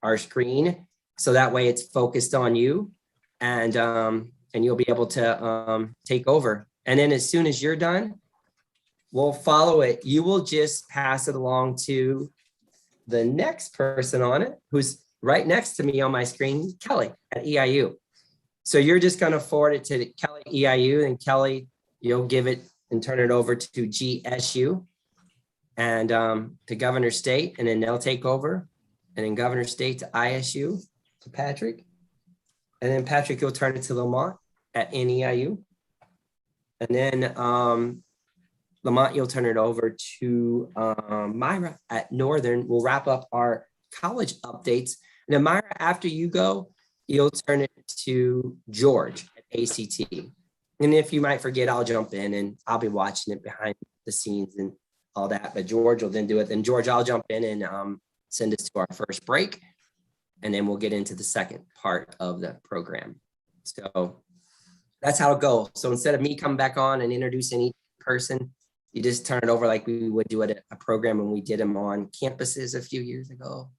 our screen. So that way it's focused on you, and you'll be able to take over. And then as soon as you're done, we'll follow it. You will just pass it along to the next person on it, who's right next to me on my screen, Kelly at EIU. So you're just going to forward it to Kelly at EIU, and Kelly, you'll give it and turn it over to GSU and to Governor State, and then they'll take over, and then Governor State to ISU to Patrick, and then Patrick, you'll turn it to Lamont at NEIU, and then Lamont, you'll turn it over to Myra at Northern. We'll wrap up our college updates. And then Myra, after you go, you'll turn it to George at ACT. And if you might forget, I'll jump in and I'll be watching it behind the scenes and all that. But George will then do it. Then George, I'll jump in and send us to our first break. And then we'll get into the second part of the program. So that's how it goes. So instead of me coming back on and introducing each person, you just turn it over like we would do at a program when we did them on campuses a few years ago.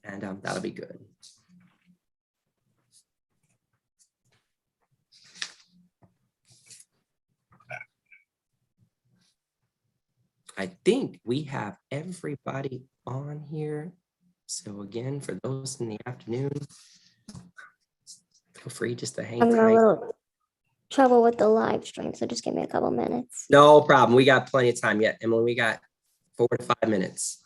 And that'll be good. I think we have everybody on here. So again, for those in the afternoon, feel free just to hang I'm having a tight. little trouble with the live stream, so just give me a couple minutes. No problem. We got plenty of time yet, Emily. We got 4 to 5 minutes.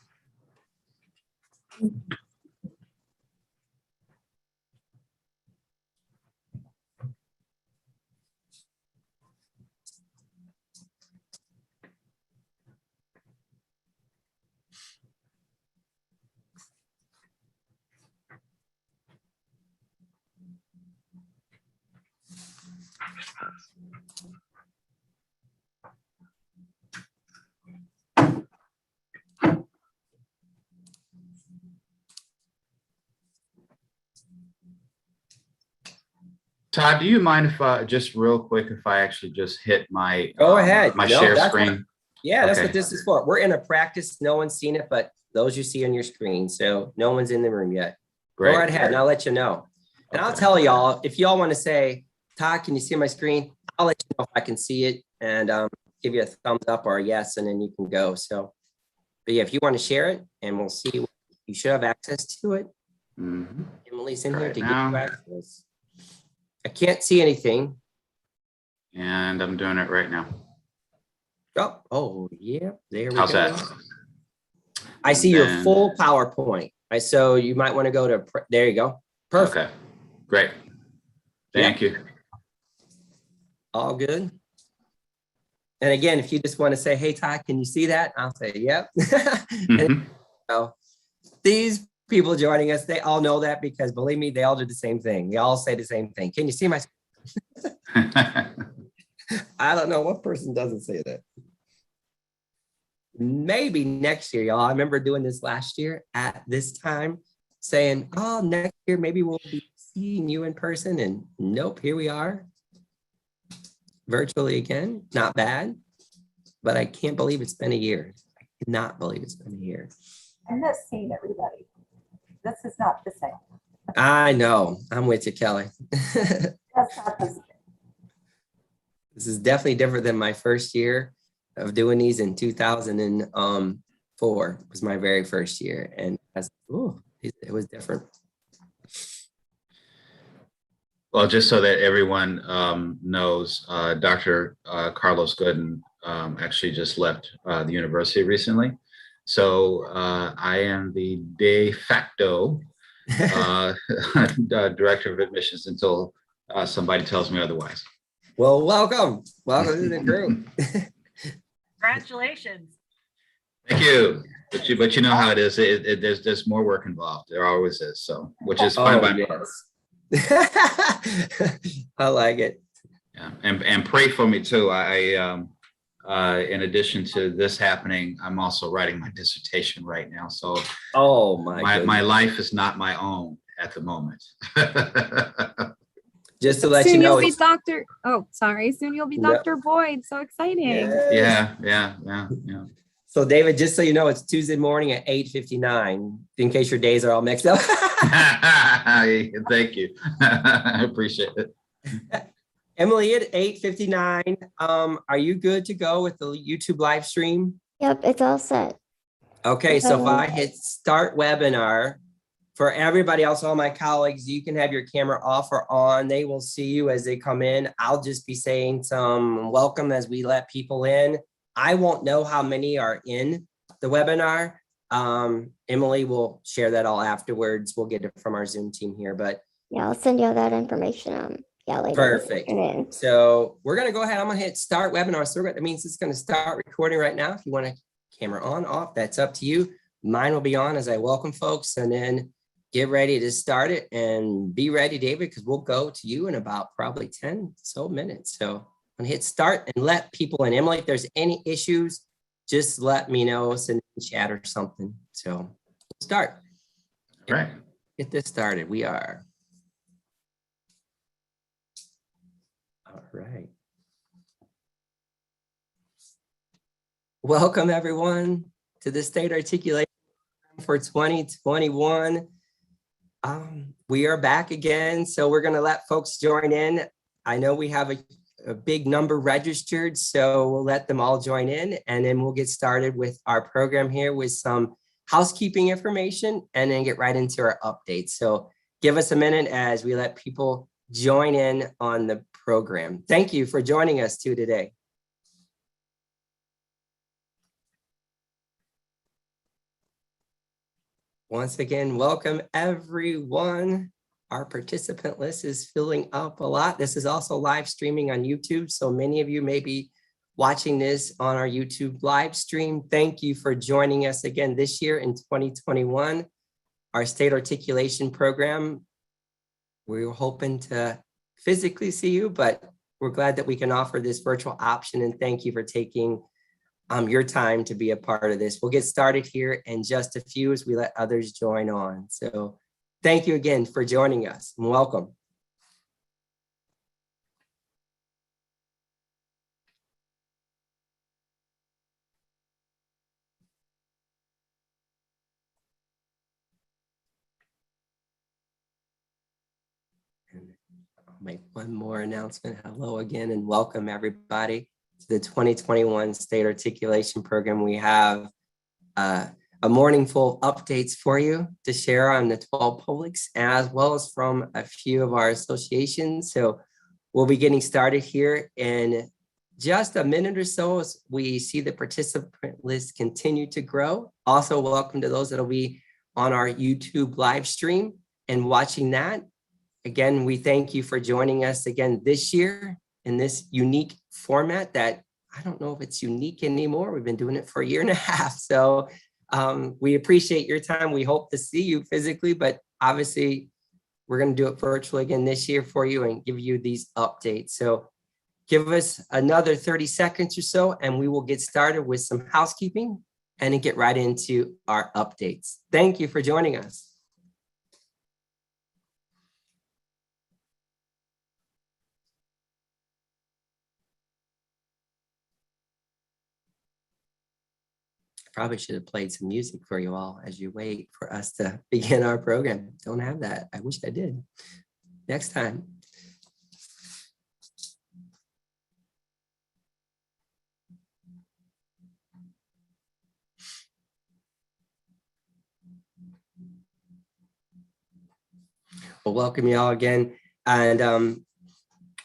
Todd, do you mind if just real quick, if I actually just hit my Go ahead. my No, share that's screen? Yeah, that's Okay. what this is for. We're in a practice. No one's seen it, but those you see on your screen. So no one's in the room yet. Great. Go right ahead and I'll let you know. And I'll Okay. tell y'all, if y'all want to say, Todd, can you see my screen? I'll let you know if I can see it and give you a thumbs up or a yes, and then you can go. So, but yeah, if you want to share it and we'll see, you should have access to it. Mhm. Emily's in Try here it to now. give you access. I can't see anything. And I'm doing it right now. Oh yeah, there we How's go. that? I see your Then- full PowerPoint. So you might want to go to, there you go. Perfect. Okay, great. Thank you. All good. And again, if you just want to say, hey, Todd, can you see that? I'll say, yep. Mhm. So these people joining us, they all know that because believe me, they all do the same thing. They all say the same thing. Can you see my, I don't know what person doesn't say that. Maybe next year, y'all. I remember doing this last year at this time saying, oh, next year, maybe we'll be seeing you in person. And nope, here we are. Virtually again, not bad, but I can't believe it's been a year. I cannot believe it's been a year. I miss seeing everybody. This is not the same. I know. I'm with you, Kelly. That's not the same. This is definitely different than my first year of doing these in 2004 was my very first year. And it was different. Well, just so that everyone knows, Dr. Carlos Gooden actually just left the university recently. So I am the de facto director of admissions until somebody tells me otherwise. Well, welcome. Welcome to the group. Congratulations. Thank you. But you know how it is. There's more work involved. There always is. So, which is fine by me. Yes. I like it. Yeah, and pray for me too. I in addition to this happening, I'm also writing my dissertation right now. So Oh my life is not my own at the moment. Just to let Soon you know, you'll be it's, Dr. Oh, sorry. Soon you'll be No. Dr. Boyd. So exciting. Yes. Yeah. So So David, just so you know, it's Tuesday morning at 8:59, in case your days are all mixed up. Thank you. I appreciate it. Emily, at 8:59, are you good to go with the YouTube live stream? Yep, it's all set. Okay, so if Okay. I hit start webinar, for everybody else, all my colleagues, you can have your camera off or on. They will see you as they come in. I'll just be saying some welcome as we let people in. I won't know how many are in the webinar. Emily will share that all afterwards. We'll get it from our Zoom team here, but Yeah, I'll send you all that information. Yeah, later. this perfect. afternoon. So we're gonna go ahead. I'm gonna hit start webinar. So that means it's gonna start recording right now. If you want a camera on, off, that's up to you. Mine will be on as I welcome folks, and then get ready to start it and be ready, David, because we'll go to you in about probably 10 so minutes. So I'm gonna hit start and let people in. Emily, if there's any issues, just let me know, send in chat or something. So start. All right. Get this started. We are. All right. Welcome everyone to the State Articulation for 2021. We are back again, so we're going to let folks join in. I know we have a big number registered, so we'll let them all join in, and then we'll get started with our program here with some housekeeping information and then get right into our updates. So give us a minute as we let people join in on the program. Thank you for joining us today. Once again, welcome everyone. Our participant list is filling up a lot. This is also live streaming on YouTube, so many of you may be watching this on our YouTube live stream. Thank you for joining us again this year in 2021. Our State Articulation program, we were hoping to physically see you, but we're glad that we can offer this virtual option, and thank you for taking your time to be a part of this. We'll get started here in just a few as we let others join on. So thank you again for joining us and welcome. I'll make one more announcement. Hello again and welcome everybody to the 2021 State Articulation Program. We have a morning full of updates for you to share on the 12 publics, as well as from a few of our associations. So we'll be getting started here in just a minute or so as we see the participant list continue to grow. Also, welcome to those that will be on our YouTube live stream and watching that. Again, we thank you for joining us again this year in this unique format that I don't know if it's unique anymore. We've been doing it for a year and a half. So we appreciate your time. We hope to see you physically, but obviously we're going to do it virtually again this year for you and give you these updates. So give us another 30 seconds or so, and we will get started with some housekeeping and then get right into our updates. Thank you for joining us. Probably should have played some music for you all as you wait for us to begin our program. Don't have that. I wish I did. Next time. Well, welcome you all again. And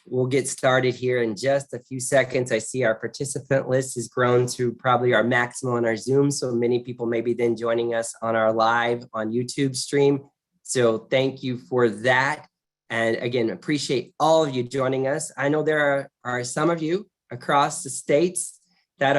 we'll get started here in just a few seconds. I see our participant list has grown to probably our maximum on our Zoom. So many people may be then joining us on our live on YouTube stream. So thank you for that. And again, appreciate all of you joining us. I know there are some of you across the states that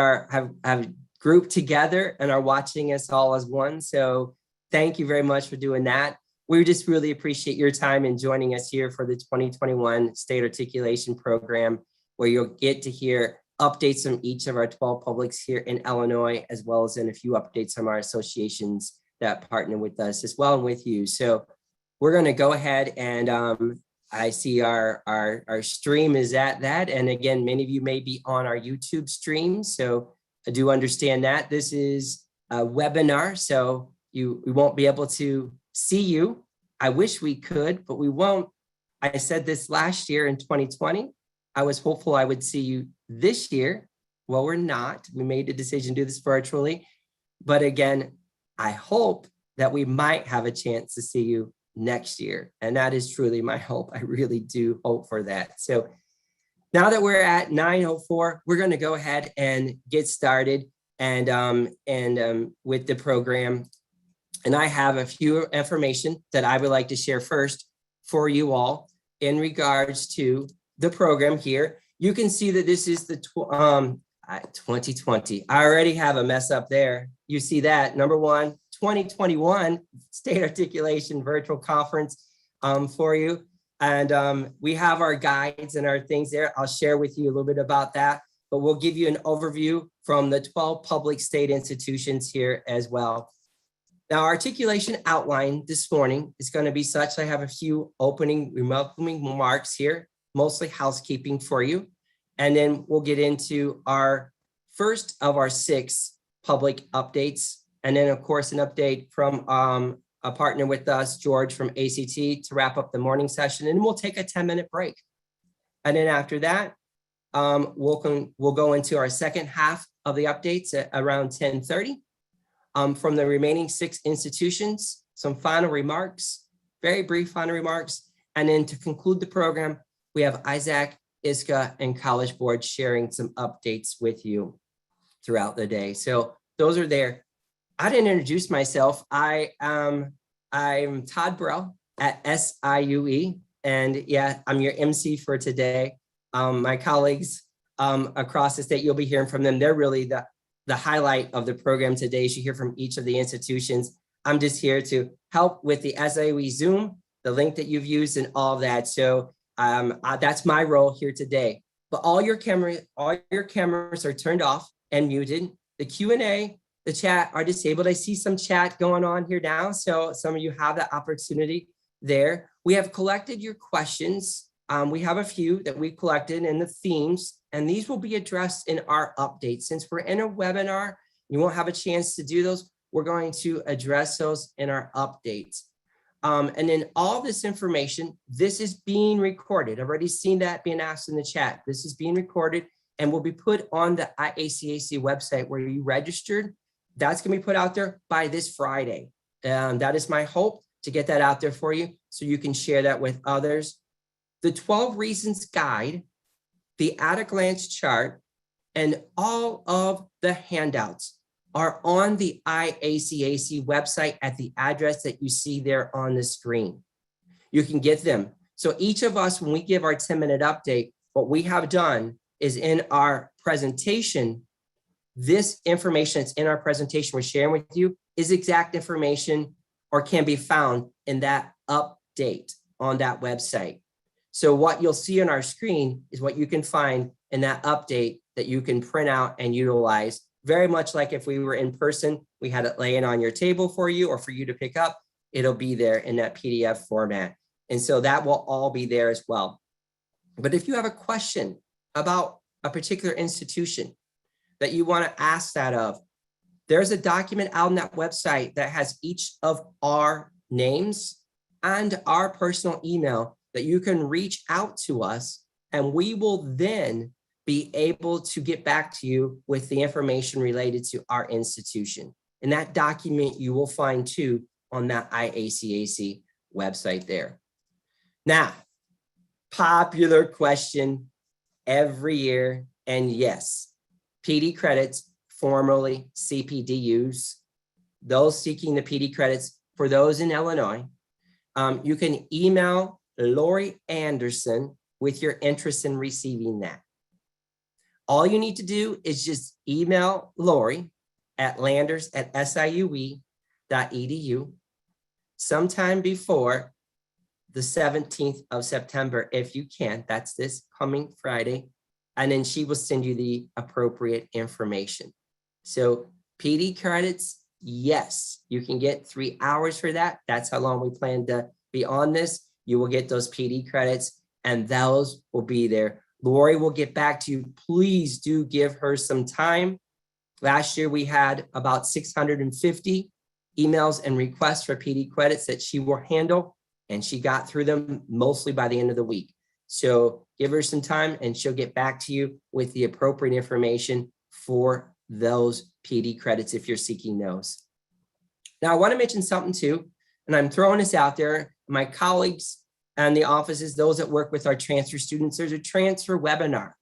have grouped together and are watching us all as one. So thank you very much for doing that. We just really appreciate your time in joining us here for the 2021 State Articulation Program, where you'll get to hear updates from each of our 12 publics here in Illinois, as well as in a few updates from our associations that partner with us as well and with you. So we're going to go ahead and I see our stream is at that. And again, many of you may be on our YouTube stream. So I do understand that this is a webinar, so we won't be able to see you. I wish we could, but we won't. I said this last year in 2020. I was hopeful I would see you this year. Well, we're not. We made the decision to do this virtually. But again, I hope that we might have a chance to see you next year. And that is truly my hope. I really do hope for that. So now that we're at 9:04, we're going to go ahead and get started with the program. And I have a few information that I would like to share first for you all in regards to the program here. You can see that this is the 2020. I already have a mess up there. You see that, number one, 2021 State Articulation Virtual Conference for you. And we have our guides and our things there. I'll share with you a little bit about that, but we'll give you an overview from the 12 public state institutions here as well. Now, articulation outline this morning is going to be such. I have a few opening welcoming remarks here, mostly housekeeping for you. And then we'll get into our first of our 6 public updates. And then, of course, an update from a partner with us, George from ACT, to wrap up the morning session. And we'll take a 10-minute break. And then after that, we'll go into our second half of the updates at around 10:30. From the remaining 6 institutions, some final remarks, very brief final remarks. And then to conclude the program, we have Isaac, ISCA, and College Board sharing some updates with you throughout the day. So those are there. I didn't introduce myself. I'm Todd Burrell at SIUE. And yeah, I'm your MC for today. My colleagues across the state, you'll be hearing from them. They're really the highlight of the program today. You should hear from each of the institutions. I'm just here to help with the SIUE Zoom, the link that you've used and all of that. So that's my role here today. But all your cameras are turned off and muted. The Q&A, the chat are disabled. I see some chat going on here now. So some of you have that opportunity there. We have collected your questions. We have a few that we collected in the themes, and these will be addressed in our updates. Since we're in a webinar, you won't have a chance to do those. We're going to address those in our updates. And then all this information, this is being recorded. I've already seen that being asked in the chat. This is being recorded and will be put on the IACAC website where you registered. That's going to be put out there by this Friday. That is my hope, to get that out there for you so you can share that with others. The 12 Reasons Guide, the at-a-glance chart, and all of the handouts are on the IACAC website at the address that you see there on the screen. You can get them. So each of us, when we give our 10-minute update, what we have done is in our presentation, this information that's in our presentation we're sharing with you is exact information or can be found in that update on that website. So what you'll see on our screen is what you can find in that update that you can print out and utilize. Very much like if we were in person, we had it laying on your table for you or for you to pick up, it'll be there in that PDF format. And so that will all be there as well. But if you have a question about a particular institution that you want to ask that of, there's a document out on that website that has each of our names and our personal email that you can reach out to us, and we will then be able to get back to you with the information related to our institution. And that document you will find too on that IACAC website there. Now, popular question every year, and yes, PD credits, formerly CPDUs, those seeking the PD credits, for those in Illinois, you can email Lori Anderson with your interest in receiving that. All you need to do is just email Lori at landers@siue.edu sometime before the 17th of September, if you can. That's this coming Friday. And then she will send you the appropriate information. So PD credits, yes, you can get 3 hours for that. That's how long we plan to be on this. You will get those PD credits and those will be there. Lori will get back to you. Please do give her some time. Last year, we had about 650 emails and requests for PD credits that she will handle, and she got through them mostly by the end of the week. So give her some time and she'll get back to you with the appropriate information for those PD credits if you're seeking those. Now, I want to mention something too, and I'm throwing this out there. My colleagues and the offices, those that work with our transfer students, there's a transfer webinar.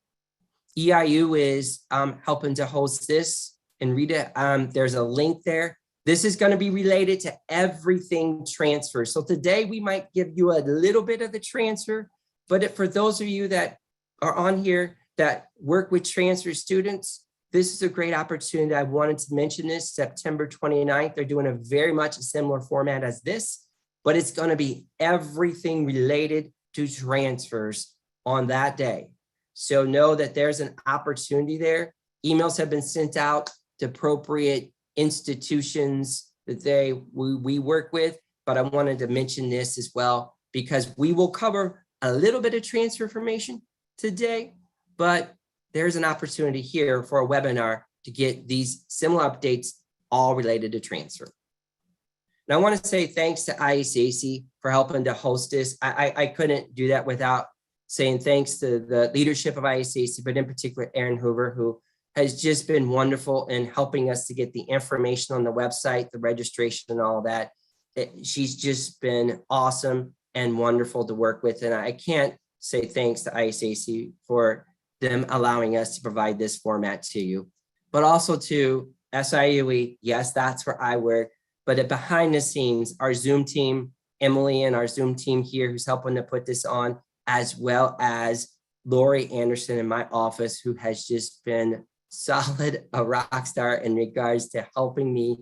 EIU is helping to host this, and Rita, there's a link there. This is going to be related to everything transfer. So today we might give you a little bit of the transfer, but for those of you that are on here that work with transfer students, this is a great opportunity. I wanted to mention this, September 29th. They're doing a very much a similar format as this, but it's going to be everything related to transfers on that day. So know that there's an opportunity there. Emails have been sent out to appropriate institutions that we work with, but I wanted to mention this as well because we will cover a little bit of transfer information today, but there's an opportunity here for a webinar to get these similar updates all related to transfer. And I want to say thanks to IACAC for helping to host this. I couldn't do that without saying thanks to the leadership of IACAC, but in particular, Erin Hoover, who has just been wonderful in helping us to get the information on the website, the registration and all that. She's just been awesome and wonderful to work with. And I can't say thanks to IACAC for them allowing us to provide this format to you, but also to SIUE. Yes, that's where I work, but behind the scenes, our Zoom team, Emily and our Zoom team here who's helping to put this on, as well as Lori Anderson in my office, who has just been solid, a rock star in regards to helping me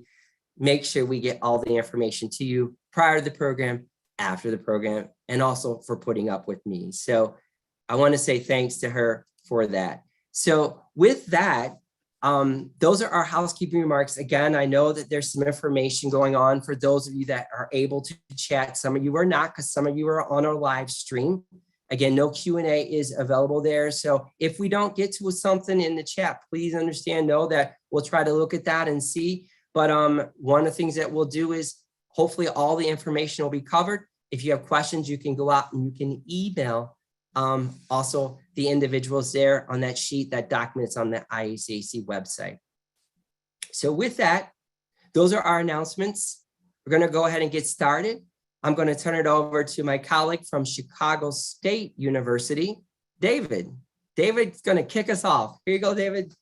make sure we get all the information to you prior to the program, after the program, and also for putting up with me. So I want to say thanks to her for that. So with that, those are our housekeeping remarks. Again, I know that there's some information going on for those of you that are able to chat. Some of you are not, because some of you are on our live stream. Again, no Q&A is available there. So if we don't get to something in the chat, please know that we'll try to look at that and see. But one of the things that we'll do is hopefully all the information will be covered. If you have questions, you can go out and you can email also the individuals there on that sheet, that documents on the IACAC website. So with that, those are our announcements. We're going to go ahead and get started. I'm going to turn it over to my colleague from Chicago State University, David. David's going to kick us off. Here you go, David.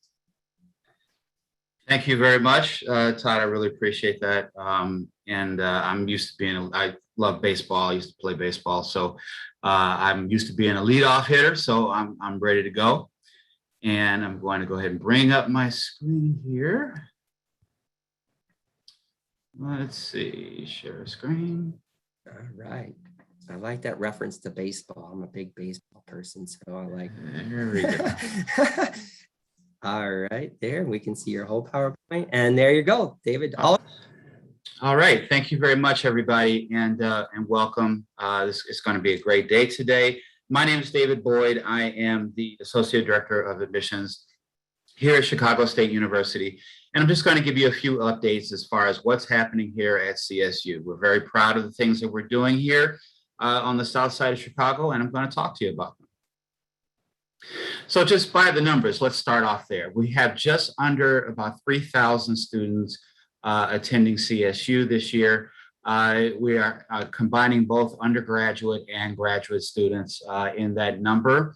Thank you very much, Todd. I really appreciate that. I'm used to being, I love baseball. I used to play baseball. So I'm used to being a leadoff hitter. So I'm ready to go. And I'm going to go ahead and bring up my screen here. Let's see, share screen. All right. I like that reference to baseball. I'm a big baseball person, so I like it. There we go. All right, there we can see your whole PowerPoint, and there you go, David. All right, thank you very much, everybody, and welcome. This is going to be a great day today. My name is David Boyd. I am the Associate Director of Admissions here at Chicago State University, and I'm just going to give you a few updates as far as what's happening here at CSU. We're very proud of the things that we're doing here on the south side of Chicago, and I'm going to talk to you about them. So just by the numbers, let's start off there. We have just under about 3,000 students attending CSU this year. We are combining both undergraduate and graduate students in that number.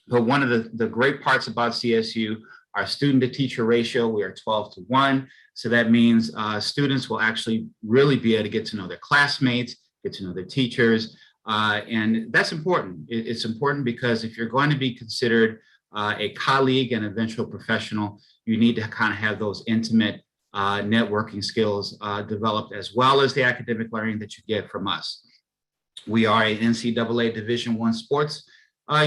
But one of the great parts about CSU, our student to teacher ratio, we are 12-to-1. So that means students will actually really be able to get to know their classmates, get to know their teachers. And that's important. It's important because if you're going to be considered a colleague and eventual professional, you need to kind of have those intimate networking skills developed, as well as the academic learning that you get from us. We are an NCAA Division I sports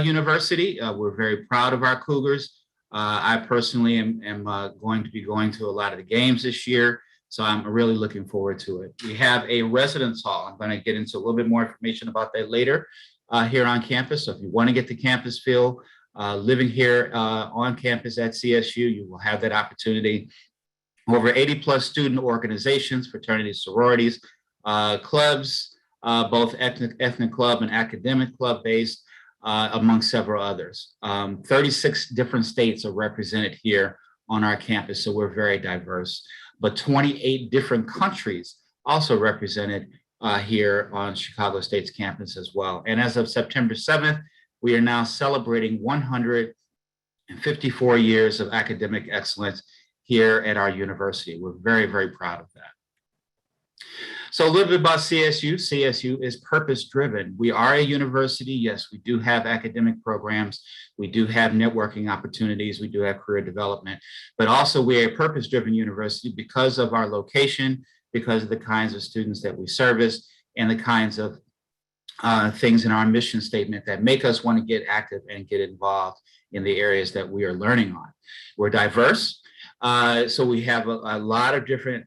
university. We're very proud of our Cougars. I personally am going to be going to a lot of the games this year, so I'm really looking forward to it. We have a residence hall. I'm going to get into a little bit more information about that later here on campus. So if you want to get the campus feel living here on campus at CSU, you will have that opportunity. Over 80 plus student organizations, fraternities, sororities, clubs, both ethnic club and academic club based, among several others. 36 different states are represented here on our campus, so we're very diverse, but 28 different countries also represented here on Chicago State's campus as well. And as of September 7th, we are now celebrating 154 years of academic excellence here at our university. We're very, very proud of that. So a little bit about CSU. CSU is purpose-driven. We are a university. Yes, we do have academic programs. We do have networking opportunities. We do have career development, but also we're a purpose-driven university because of our location, because of the kinds of students that we service, and the kinds of things in our mission statement that make us want to get active and get involved in the areas that we are learning on. We're diverse. So we have a lot of different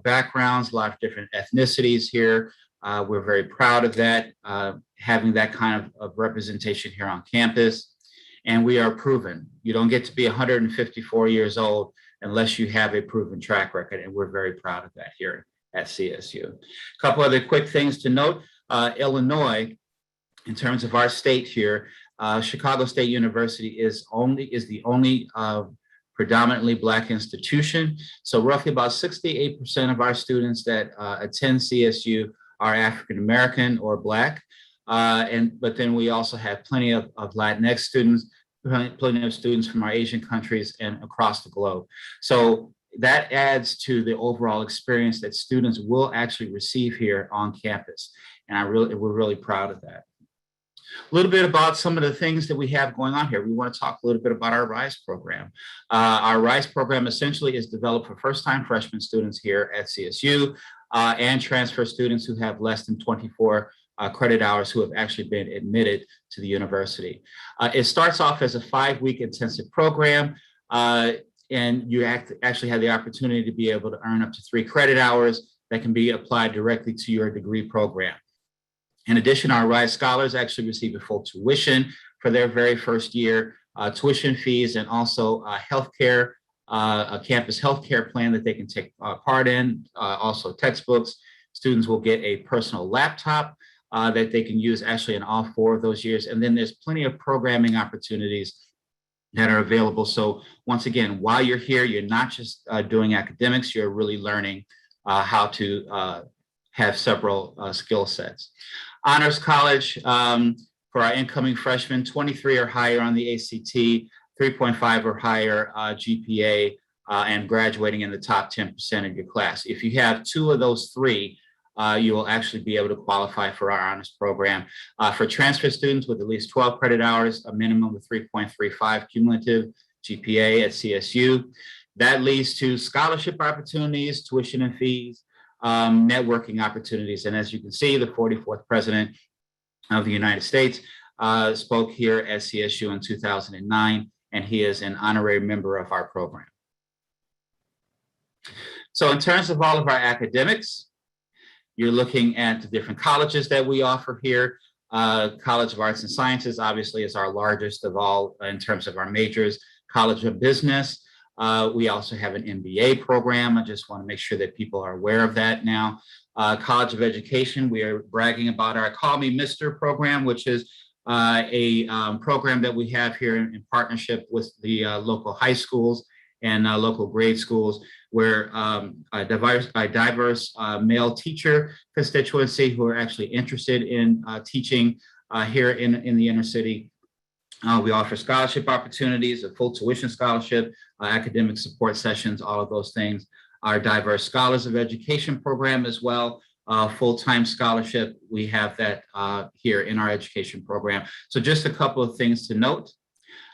backgrounds, a lot of different ethnicities here. We're very proud of that, having that kind of representation here on campus. And we are proven. You don't get to be 154 years old unless you have a proven track record. And we're very proud of that here at CSU. A couple other quick things to note. Illinois, in terms of our state here, Chicago State University is the only predominantly Black institution. So roughly about 68% of our students that attend CSU are African-American or Black. But then we also have plenty of Latinx students, plenty of students from our Asian countries and across the globe. So that adds to the overall experience that students will actually receive here on campus. And we're really proud of that. A little bit about some of the things that we have going on here. We want to talk a little bit about our RISE program. Our RISE program essentially is developed for first-time freshman students here at CSU and transfer students who have less than 24 credit hours who have actually been admitted to the university. It starts off as a 5-week intensive program, and you actually have the opportunity to be able to earn up to 3 credit hours that can be applied directly to your degree program. In addition, our RISE scholars actually receive a full tuition for their very first year, tuition fees, and also healthcare, a campus healthcare plan that they can take part in, also textbooks. Students will get a personal laptop that they can use actually in all 4 of those years. And then there's plenty of programming opportunities that are available. So once again, while you're here, you're not just doing academics, you're really learning how to have several skill sets. Honors College for our incoming freshmen, 23 or higher on the ACT, 3.5 or higher GPA, and graduating in the top 10% of your class. If you have 2 of those 3, you will actually be able to qualify for our honors program. For transfer students with at least 12 credit hours, a minimum of 3.35 cumulative GPA at CSU. That leads to scholarship opportunities, tuition and fees, networking opportunities. And as you can see, the 44th president of the United States spoke here at CSU in 2009, and he is an honorary member of our program. So in terms of all of our academics, you're looking at the different colleges that we offer here. College of Arts and Sciences obviously is our largest of all in terms of our majors. College of Business. We also have an MBA program. I just want to make sure that people are aware of that now. College of Education, we are bragging about our Call Me Mr. program, which is a program that we have here in partnership with the local high schools and local grade schools, where a diverse male teacher constituency who are actually interested in teaching here in the inner city. We offer scholarship opportunities, a full tuition scholarship, academic support sessions, all of those things. Our Diverse Scholars of Education program as well, full-time scholarship. We have that here in our education program. So just a couple of things to note.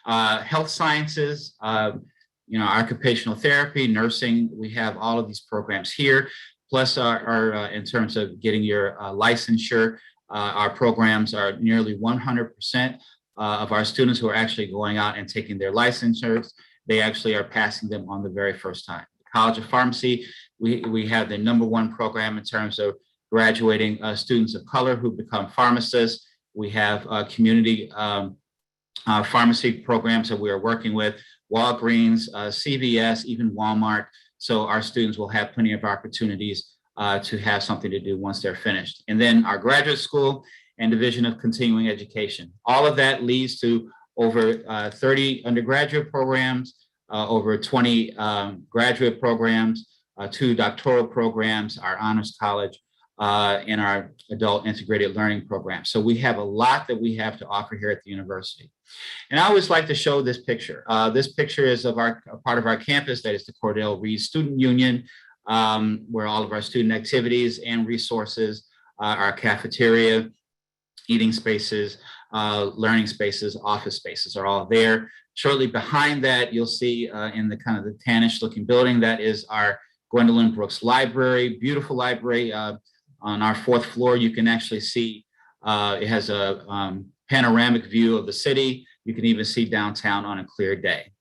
Health sciences, occupational therapy, nursing, we have all of these programs here. Plus our in terms of getting your licensure, our programs are nearly 100% of our students who are actually going out and taking their licensures. They actually are passing them on the very first time. College of Pharmacy, we have the #1 program in terms of graduating students of color who become pharmacists. We have community pharmacy programs that we are working with, Walgreens, CVS, even Walmart. So our students will have plenty of opportunities to have something to do once they're finished. And then our graduate school and Division of Continuing Education. All of that leads to over 30 undergraduate programs, over 20 graduate programs, 2 doctoral programs, our honors college, and our adult integrated learning program. So we have a lot that we have to offer here at the university. And I always like to show this picture. This picture is of a part of our campus, that is the Cordell Reed Student Union, where all of our student activities and resources, our cafeteria, eating spaces, learning spaces, office spaces are all there. Shortly behind that, you'll see in the kind of the tannish looking building, that is our Gwendolyn Brooks Library, beautiful library. On our 4th floor, you can actually see it has a panoramic view of the city. You can even see downtown on a clear day.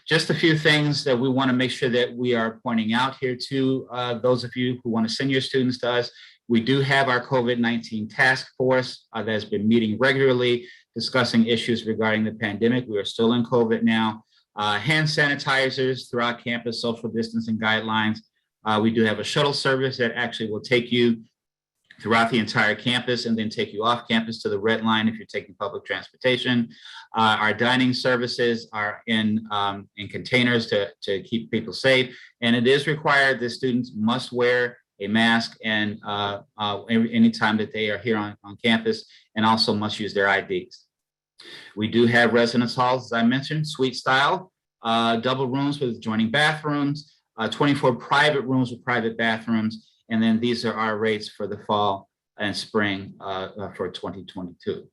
Just a few things that we want to make sure that we are pointing out here to those of you who want to send your students to us. We do have our COVID-19 task force that has been meeting regularly, discussing issues regarding the pandemic. We are still in COVID now. Hand sanitizers throughout campus, social distancing guidelines. We do have a shuttle service that actually will take you throughout the entire campus and then take you off campus to the Red Line if you're taking public transportation. Our dining services are in containers to keep people safe. And it is required that students must wear a mask and anytime that they are here on campus, and also must use their IDs. We do have residence halls, as I mentioned, suite style, double rooms with adjoining bathrooms, 24 private rooms with private bathrooms. And then these are our rates for the fall and spring for 2022.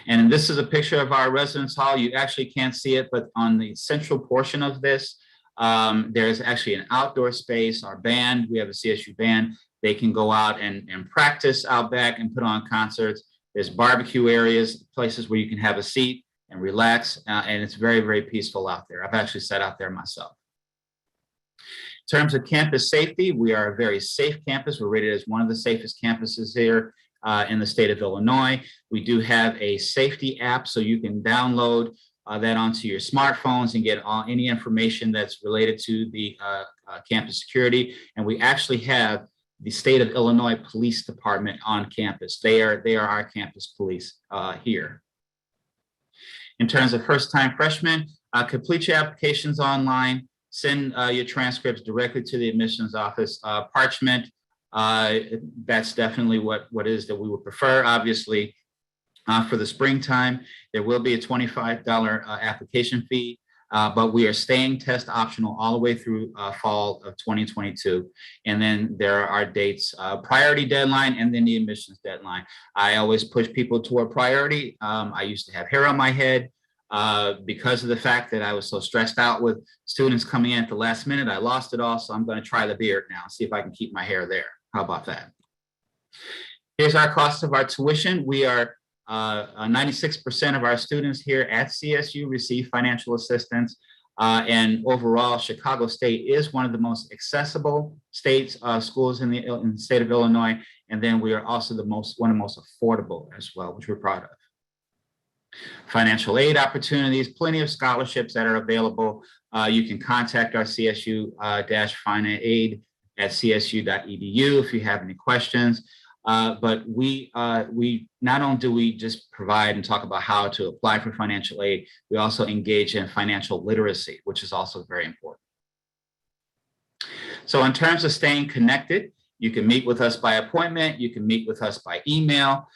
And this is a picture of our residence hall. You actually can't see it, but on the central portion of this, there's actually an outdoor space. Our band, we have a CSU band. They can go out and practice out back and put on concerts. There's barbecue areas, places where you can have a seat and relax. And it's very, very peaceful out there. I've actually sat out there myself. In terms of campus safety, we are a very safe campus. We're rated as one of the safest campuses here in the state of Illinois. We do have a safety app, so you can download that onto your smartphones and get any information that's related to the campus security. And we actually have the state of Illinois Police Department on campus. They are our campus police here. In terms of first-time freshmen, complete your applications online. Send your transcripts directly to the admissions office. Parchment, that's definitely what it is that we would prefer. Obviously, for the springtime, there will be a $25 application fee, but we are staying test optional all the way through fall of 2022. And then there are dates, priority deadline, and then the admissions deadline. I always push people toward priority. I used to have hair on my head. Because of the fact that I was so stressed out with students coming in at the last minute, I lost it all. So I'm going to try the beard now, see if I can keep my hair there. How about that? Here's our cost of our tuition. We are 96% of our students here at CSU receive financial assistance. And overall, Chicago State is one of the most accessible states, schools in the state of Illinois. And then we are also one of the most affordable as well, which we're proud of. Financial aid opportunities, plenty of scholarships that are available. You can contact our CSU-finance aid at csu.edu if you have any questions. But we not only do we just provide and talk about how to apply for financial aid, we also engage in financial literacy, which is also very important. So in terms of staying connected, you can meet with us by appointment. You can meet with us by email.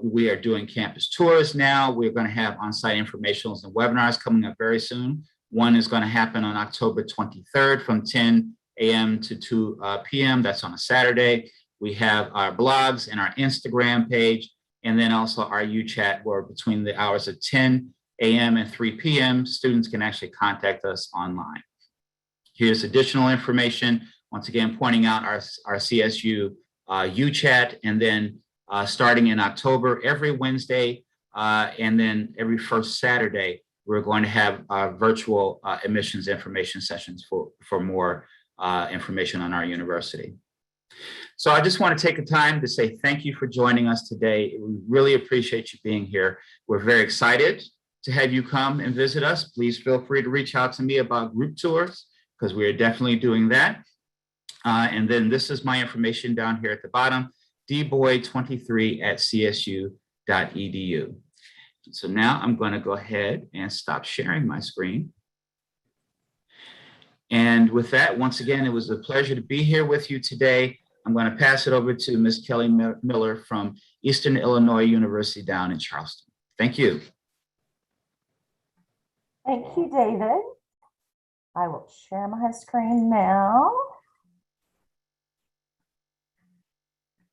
We are doing campus tours now. We're going to have on-site informationals and webinars coming up very soon. One is going to happen on October 23rd from 10 a.m. to 2 p.m. That's on a Saturday. We have our blogs and our Instagram page, and then also our UChat, where between the hours of 10 a.m. and 3 p.m., students can actually contact us online. Here's additional information, once again, pointing out our CSU UChat, and then starting in October, every Wednesday, and then every first Saturday, we're going to have virtual admissions information sessions for more information on our university. So I just want to take a time to say thank you for joining us today. We really appreciate you being here. We're very excited to have you come and visit us. Please feel free to reach out to me about group tours, because we are definitely doing that. And then this is my information down here at the bottom, dboyd23@csu.edu. So now I'm going to go ahead and stop sharing my screen. And with that, once again, it was a pleasure to be here with you today. I'm going to pass it over to Ms. Kelly Miller from Eastern Illinois University down in Charleston. Thank you. Thank you, David. I will share my screen now.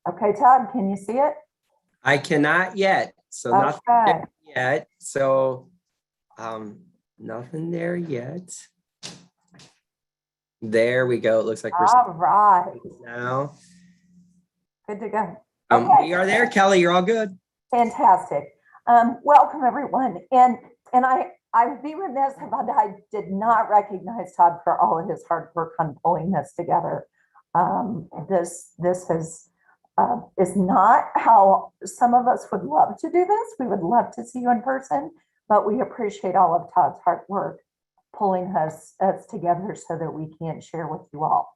Okay, Todd, can you see it? I cannot yet. So nothing Okay. there yet. So nothing there yet. There we go. It looks like we're All right. now. Good to go. We are there, Kelly. You're all good. Fantastic. Welcome, everyone. And I would be remiss if I did not recognize Todd for all of his hard work on pulling this together. This is not how some of us would love to do this. We would love to see you in person, but we appreciate all of Todd's hard work pulling us together so that we can share with you all.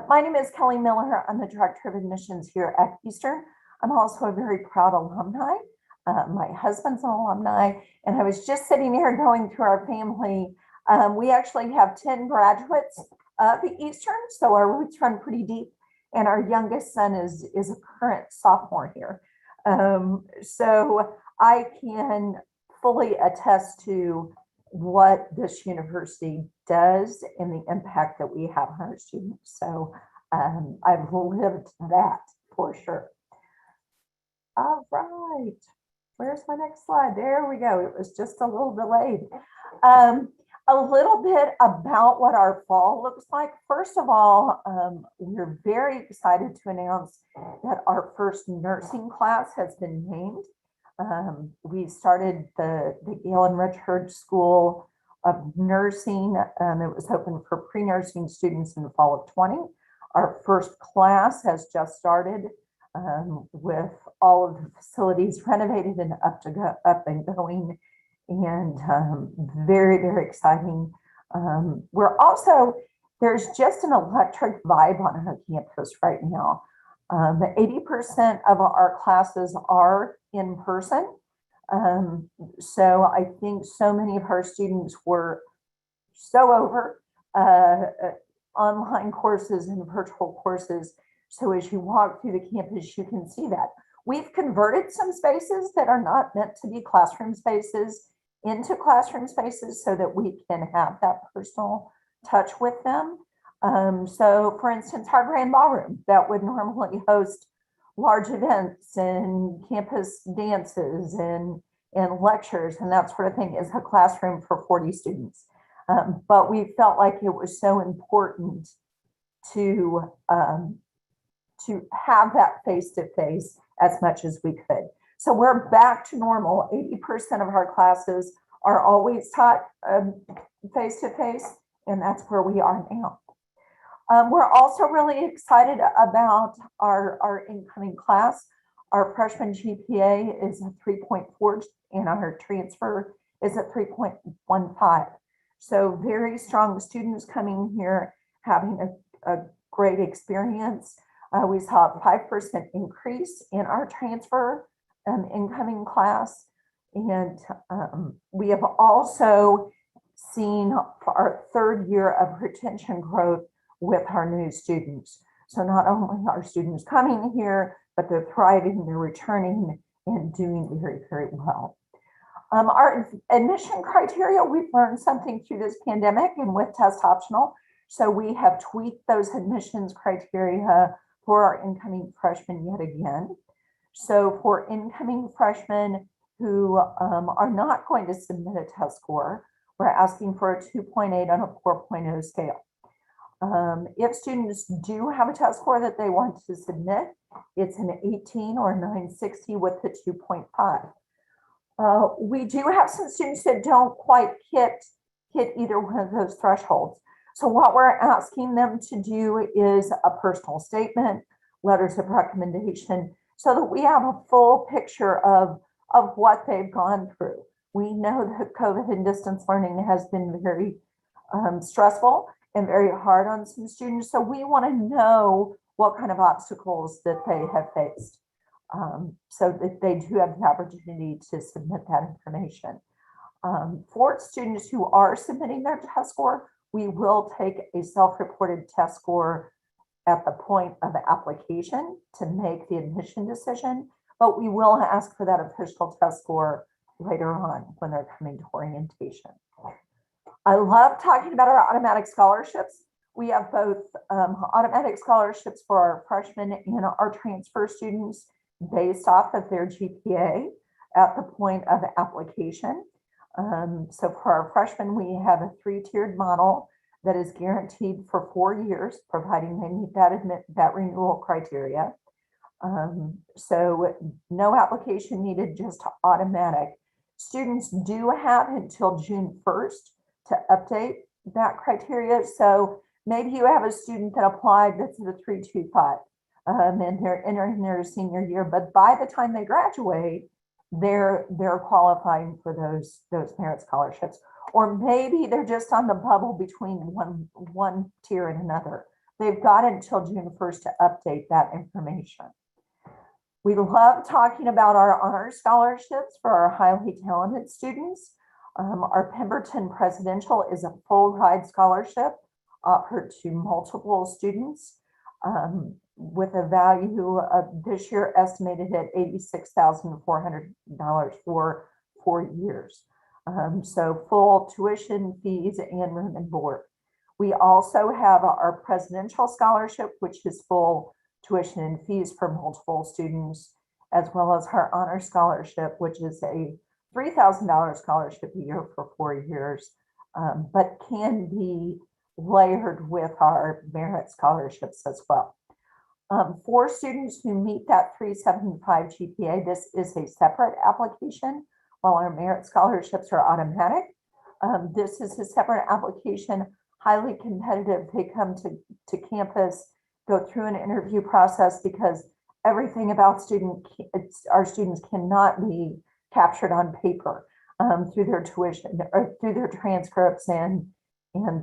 My name is Kelly Miller. I'm the Director of Admissions here at Eastern. I'm also a very proud alumni. My husband's an alumni, and I was just sitting here going through our family. We actually have 10 graduates of Eastern, so our roots run pretty deep, and our youngest son is a current sophomore here. So I can fully attest to what this university does and the impact that we have on our students. So I've lived that for sure. All right, where's my next slide? There we go. It was just a little delayed. A little bit about what our fall looks like. First of all, we're very excited to announce that our first nursing class has been named. We started the Galen Richard School of Nursing. It was open for pre-nursing students in the fall of 20. Our first class has just started with all of the facilities renovated and up and going, and very, very exciting. We're also, there's just an electric vibe on our campus right now. 80% of our classes are in person. So I think so many of our students were so over online courses and virtual courses. So as you walk through the campus, you can see that. We've converted some spaces that are not meant to be classroom spaces into classroom spaces so that we can have that personal touch with them. So for instance, our grand ballroom that would normally host large events and campus dances and lectures and that sort of thing is a classroom for 40 students. But we felt like it was so important to have that face-to-face as much as we could. So we're back to normal. 80% of our classes are always taught face-to-face, and that's where we are now. We're also really excited about our incoming class. Our freshman GPA is a 3.4 and our transfer is at 3.15. So very strong students coming here, having a great experience. We saw a 5% increase in our transfer incoming class. And we have also seen our third year of retention growth with our new students. So not only are students coming here, but they're thriving, they're returning and doing very, very well. Our admission criteria, we've learned something through this pandemic and with test optional. So we have tweaked those admissions criteria for our incoming freshmen yet again. So for incoming freshmen who are not going to submit a test score, we're asking for a 2.8 on a 4.0 scale. If students do have a test score that they want to submit, it's an 18 or 960 with the 2.5. We do have some students that don't quite hit either one of those thresholds. So what we're asking them to do is a personal statement, letters of recommendation, so that we have a full picture of what they've gone through. We know that COVID and distance learning has been very stressful and very hard on some students. So we want to know what kind of obstacles that they have faced, so that they do have the opportunity to submit that information. For students who are submitting their test score, we will take a self-reported test score at the point of application to make the admission decision, but we will ask for that official test score later on when they're coming to orientation. I love talking about our automatic scholarships. We have both automatic scholarships for our freshmen and our transfer students based off of their GPA at the point of application. So for our freshmen, we have a 3-tiered model that is guaranteed for 4 years, providing they meet that renewal criteria. So no application needed, just automatic. Students do have until June 1st to update that criteria. So maybe you have a student that applied that's at a 3.25 and they're entering their senior year, but by the time they graduate, they're qualifying for those merit scholarships. Or maybe they're just on the bubble between one tier and another. They've got until June 1st to update that information. We love talking about our honor scholarships for our highly talented students. Our Pemberton Presidential is a full ride scholarship offered to multiple students with a value of this year estimated at $86,400 for 4 years. So full tuition, fees, and room and board. We also have our Presidential Scholarship, which is full tuition and fees for multiple students, as well as our Honor Scholarship, which is a $3,000 scholarship a year for 4 years, but can be layered with our merit scholarships as well. For students who meet that 375 GPA, this is a separate application, while our merit scholarships are automatic. This is a separate application, highly competitive. They come to campus, go through an interview process, because everything about our students cannot be captured on paper through their tuition or through their transcripts and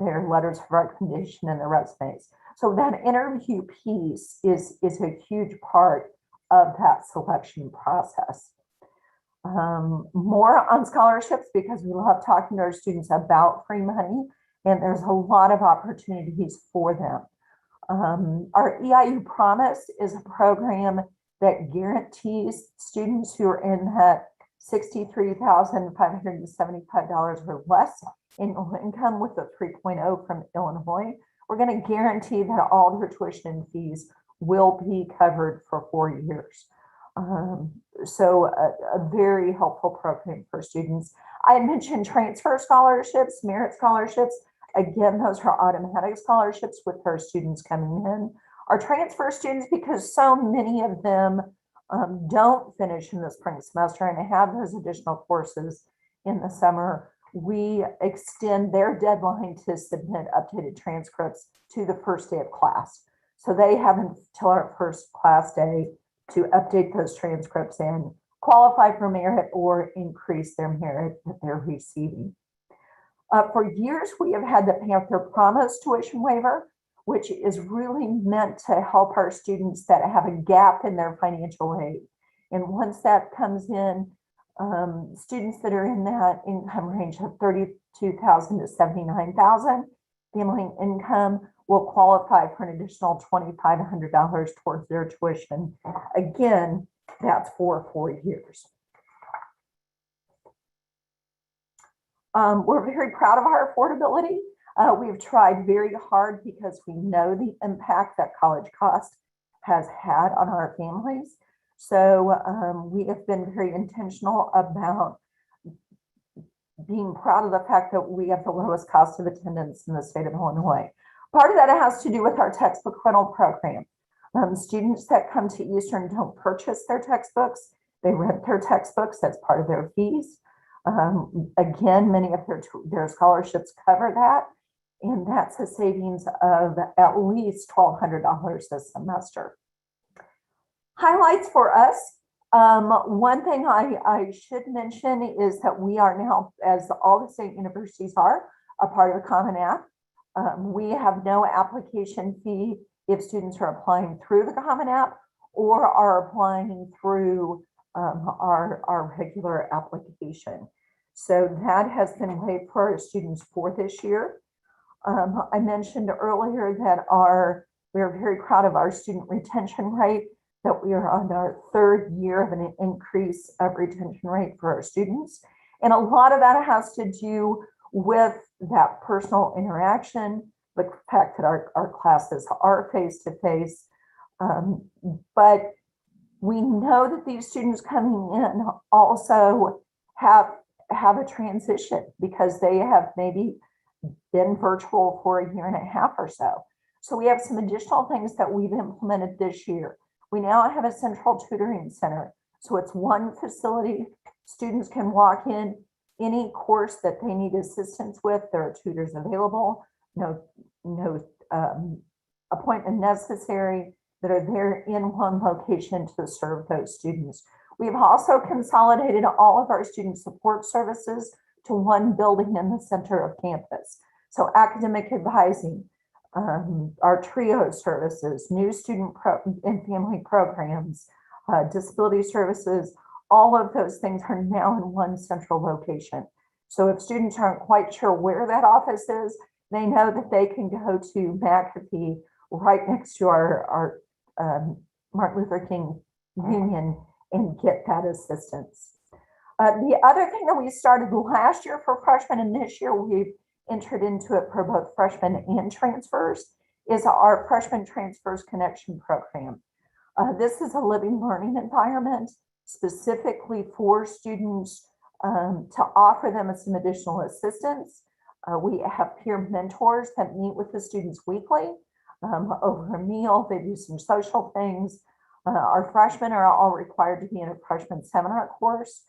their letters of recommendation and their resumes. So that interview piece is a huge part of that selection process. More on scholarships, because we love talking to our students about free money, and there's a lot of opportunities for them. Our EIU Promise is a program that guarantees students who are in that $63,575 or less annual income with a 3.0 from Illinois. We're going to guarantee that all their tuition and fees will be covered for 4 years. So a very helpful program for students. I mentioned transfer scholarships, merit scholarships. Again, those are automatic scholarships with our students coming in. Our transfer students, because so many of them don't finish in the spring semester and have those additional courses in the summer, we extend their deadline to submit updated transcripts to the first day of class. So they have until our first class day to update those transcripts and qualify for merit or increase their merit that they're receiving. For years, we have had the Panther Promise tuition waiver, which is really meant to help our students that have a gap in their financial aid. And once that comes in, students that are in that income range of $32,000 to $79,000 family income will qualify for an additional $2,500 towards their tuition. Again, that's for 4 years. We're very proud of our affordability. We've tried very hard because we know the impact that college cost has had on our families. So we have been very intentional about being proud of the fact that we have the lowest cost of attendance in the state of Illinois. Part of that has to do with our textbook rental program. Students that come to Eastern don't purchase their textbooks. They rent their textbooks as part of their fees. Again, many of their scholarships cover that. And that's a savings of at least $1,200 a semester. Highlights for us. One thing I should mention is that we are now, as all the state universities are, a part of the Common App. We have no application fee if students are applying through the Common App or are applying through our regular application. So that has been waived for our students for this year. I mentioned earlier that we are very proud of our student retention rate, that we are on our third year of an increase of retention rate for our students. And a lot of that has to do with that personal interaction, the fact that our classes are face-to-face. But we know that these students coming in also have a transition because they have maybe been virtual for a year and a half or so. So we have some additional things that we've implemented this year. We now have a central tutoring center. So it's one facility. Students can walk in any course that they need assistance with. There are tutors available, no appointment necessary, that are there in one location to serve those students. We've also consolidated all of our student support services to one building in the center of campus. So academic advising, our TRIO services, new student and family programs, disability services, all of those things are now in one central location. So if students aren't quite sure where that office is, they know that they can go to McAfee right next to our Martin Luther King Union and get that assistance. The other thing that we started last year for freshmen and this year we've entered into it for both freshmen and transfers is our freshman transfers connection program. This is a living learning environment specifically for students to offer them some additional assistance. We have peer mentors that meet with the students weekly over a meal. They do some social things. Our freshmen are all required to be in a freshman seminar course.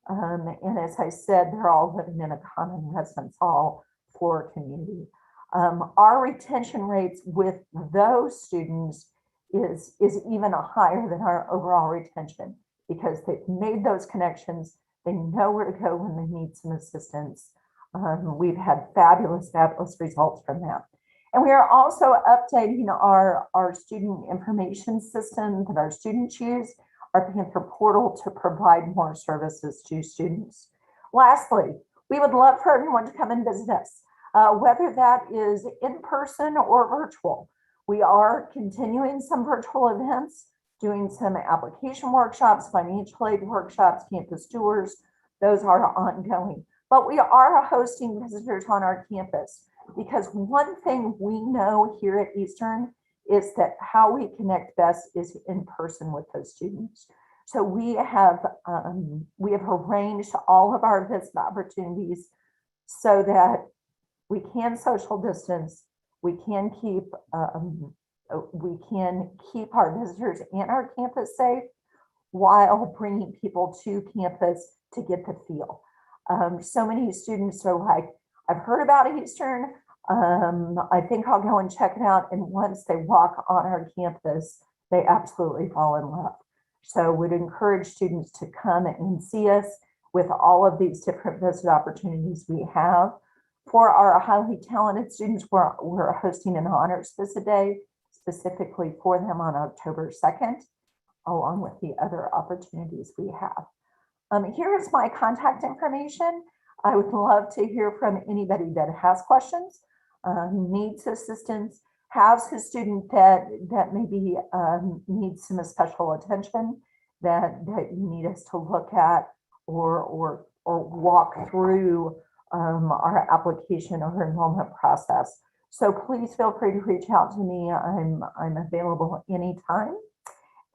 And as I said, they're all living in a common residence hall for community. Our retention rates with those students is even higher than our overall retention because they've made those connections. They know where to go when they need some assistance. We've had fabulous results from that. And we are also updating our student information system that our students use, our Panther portal, to provide more services to students. Lastly, we would love for everyone to come and visit us, whether that is in person or virtual. We are continuing some virtual events, doing some application workshops, financial aid workshops, campus tours. Those are ongoing. But we are hosting visitors on our campus because one thing we know here at Eastern is that how we connect best is in person with those students. So we have arranged all of our visit opportunities so that we can social distance, we can keep our visitors and our campus safe while bringing people to campus to get the feel. So many students are like, I've heard about Eastern. I think I'll go and check it out. And once they walk on our campus, they absolutely fall in love. So would encourage students to come and see us with all of these different visit opportunities we have. For our highly talented students, we're hosting an honors visit day specifically for them on October 2nd, along with the other opportunities we have. Here is my contact information. I would love to hear from anybody that has questions, needs assistance, has a student that maybe needs some special attention that you need us to look at or walk through our application or enrollment process. So please feel free to reach out to me. I'm available anytime.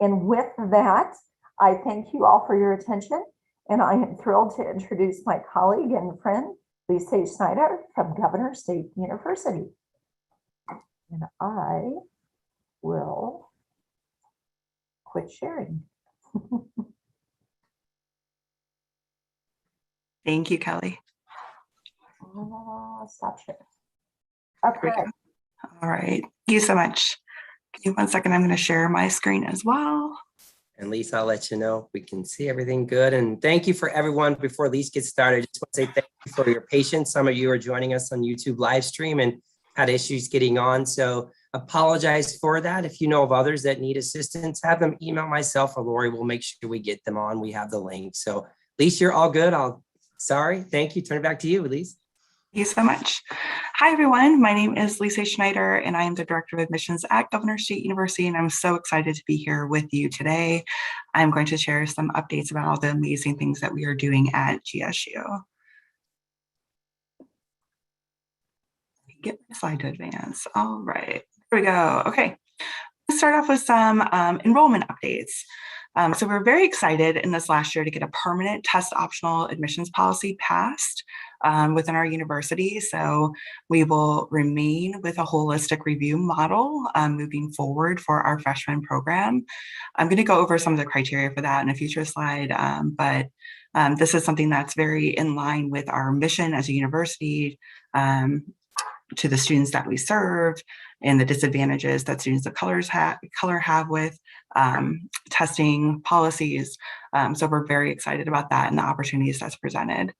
And with that, I thank you all for your attention. And I am thrilled to introduce my colleague and friend, Lisa Schneider from Governor State University. And I will quit sharing. Thank you, Kelly. Stop sharing. we Okay. go. All right. Thank you so much. Give me 1 second. I'm going to share my screen as well. And Lisa, I'll let you know we can see everything good. And thank you for everyone. Before Lisa gets started, I just want to say thank you for your patience. Some of you are joining us on YouTube live stream and had issues getting on. So apologize for that. If you know of others that need assistance, have them email myself or Lori. We'll make sure we get them on. We have the link. So Lisa, you're all good. Sorry. Thank you. Turn it back to you, Lisa. Thank you so much. Hi, everyone. My name is Lisa Schneider, and I am the Director of Admissions at Governor State University, and I'm so excited to be here with you today. I'm going to share some updates about all the amazing things that we are doing at GSU. Get my slide to advance. All right, here we go. Okay, let's start off with some enrollment updates. So we're very excited in this last year to get a permanent test optional admissions policy passed within our university. So we will remain with a holistic review model moving forward for our freshman program. I'm going to go over some of the criteria for that in a future slide, but this is something that's very in line with our mission as a university to the students that we serve and the disadvantages that students of color have with testing policies. So we're very excited about that and the opportunities that's presented.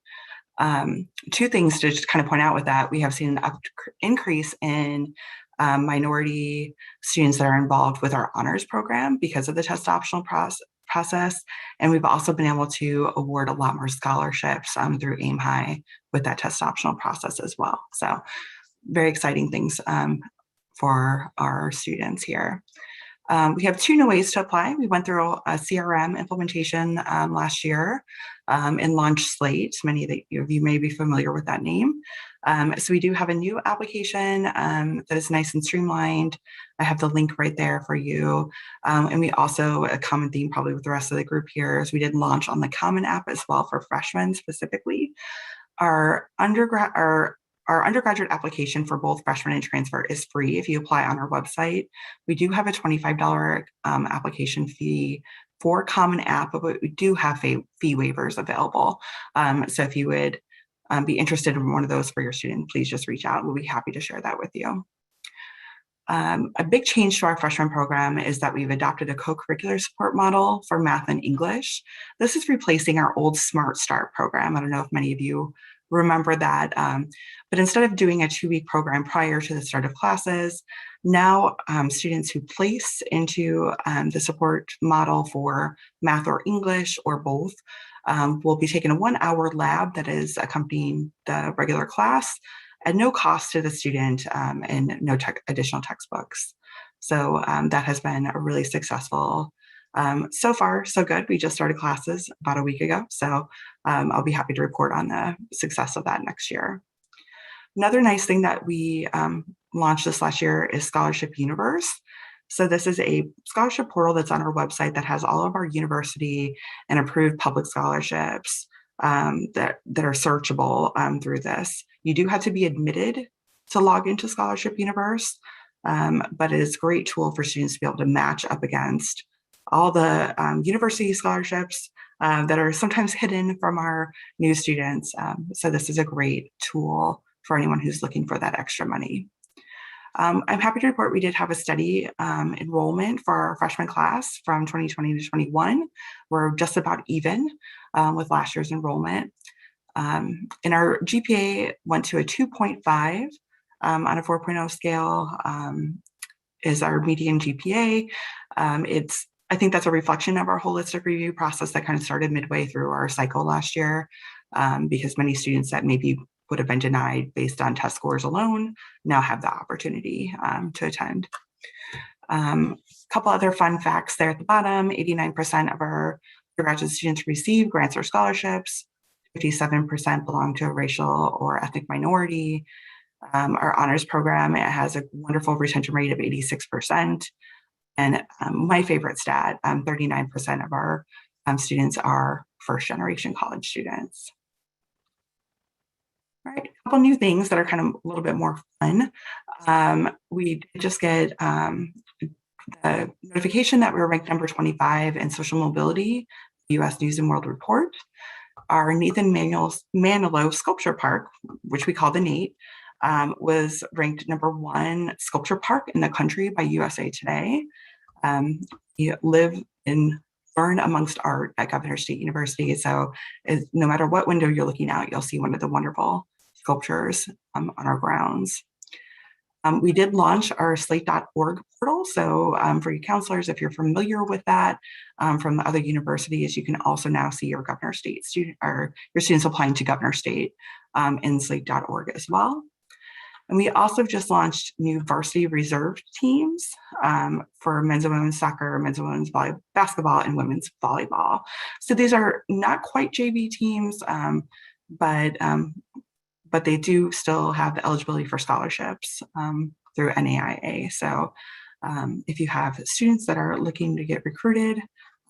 Two things to just kind of point out with that, we have seen an increase in minority students that are involved with our honors program because of the test optional process. And we've also been able to award a lot more scholarships through Aim High with that test optional process as well. So very exciting things for our students here. We have two new ways to apply. We went through a CRM implementation last year and launched Slate. Many of you may be familiar with that name. So we do have a new application that is nice and streamlined. I have the link right there for you. And we also, a common theme probably with the rest of the group here, is we did launch on the Common App as well for freshmen specifically. Our undergraduate application for both freshman and transfer is free if you apply on our website. We do have a $25 application fee for Common App, but we do have fee waivers available. So if you would be interested in one of those for your student, please just reach out. We'll be happy to share that with you. A big change to our freshman program is that we've adopted a co-curricular support model for math and English. This is replacing our old Smart Start program. I don't know if many of you remember that, but instead of doing a 2-week program prior to the start of classes, now students who place into the support model for math or English or both will be taking a 1-hour lab that is accompanying the regular class at no cost to the student and no additional textbooks. So that has been a really successful. So far, so good. We just started classes about a week ago, so I'll be happy to report on the success of that next year. Another nice thing that we launched this last year is Scholarship Universe. So this is a scholarship portal that's on our website that has all of our university and approved public scholarships that are searchable through this. You do have to be admitted to log into Scholarship Universe, but it is a great tool for students to be able to match up against all the university scholarships that are sometimes hidden from our new students. So this is a great tool for anyone who's looking for that extra money. I'm happy to report we did have a steady enrollment for our freshman class from 2020 to 21. We're just about even with last year's enrollment. And our GPA went to a 2.5 on a 4.0 scale is our median GPA. I think that's a reflection of our holistic review process that kind of started midway through our cycle last year, because many students that maybe would have been denied based on test scores alone now have the opportunity to attend. A couple other fun facts there at the bottom: 89% of our undergraduate students receive grants or scholarships, 57% belong to a racial or ethnic minority. Our honors program, it has a wonderful retention rate of 86%. And my favorite stat, 39% of our students are first-generation college students. All right, a couple new things that are kind of a little bit more fun. We did just get the notification that we were ranked number 25 in social mobility, U.S. News and World Report. Our Nathan Manilow Sculpture Park, which we call the NATE, was ranked #1 sculpture park in the country by USA Today. You live and learn amongst art at Governor State University. So no matter what window you're looking out, you'll see one of the wonderful sculptures on our grounds. We did launch our slate.org portal. So for you counselors, if you're familiar with that from the other universities, you can also now see your Governor State student or your students applying to Governor State in slate.org as well. And we also just launched new varsity reserve teams for men's and women's soccer, men's and women's basketball, and women's volleyball. So these are not quite JV teams, but they do still have the eligibility for scholarships through NAIA. So if you have students that are looking to get recruited,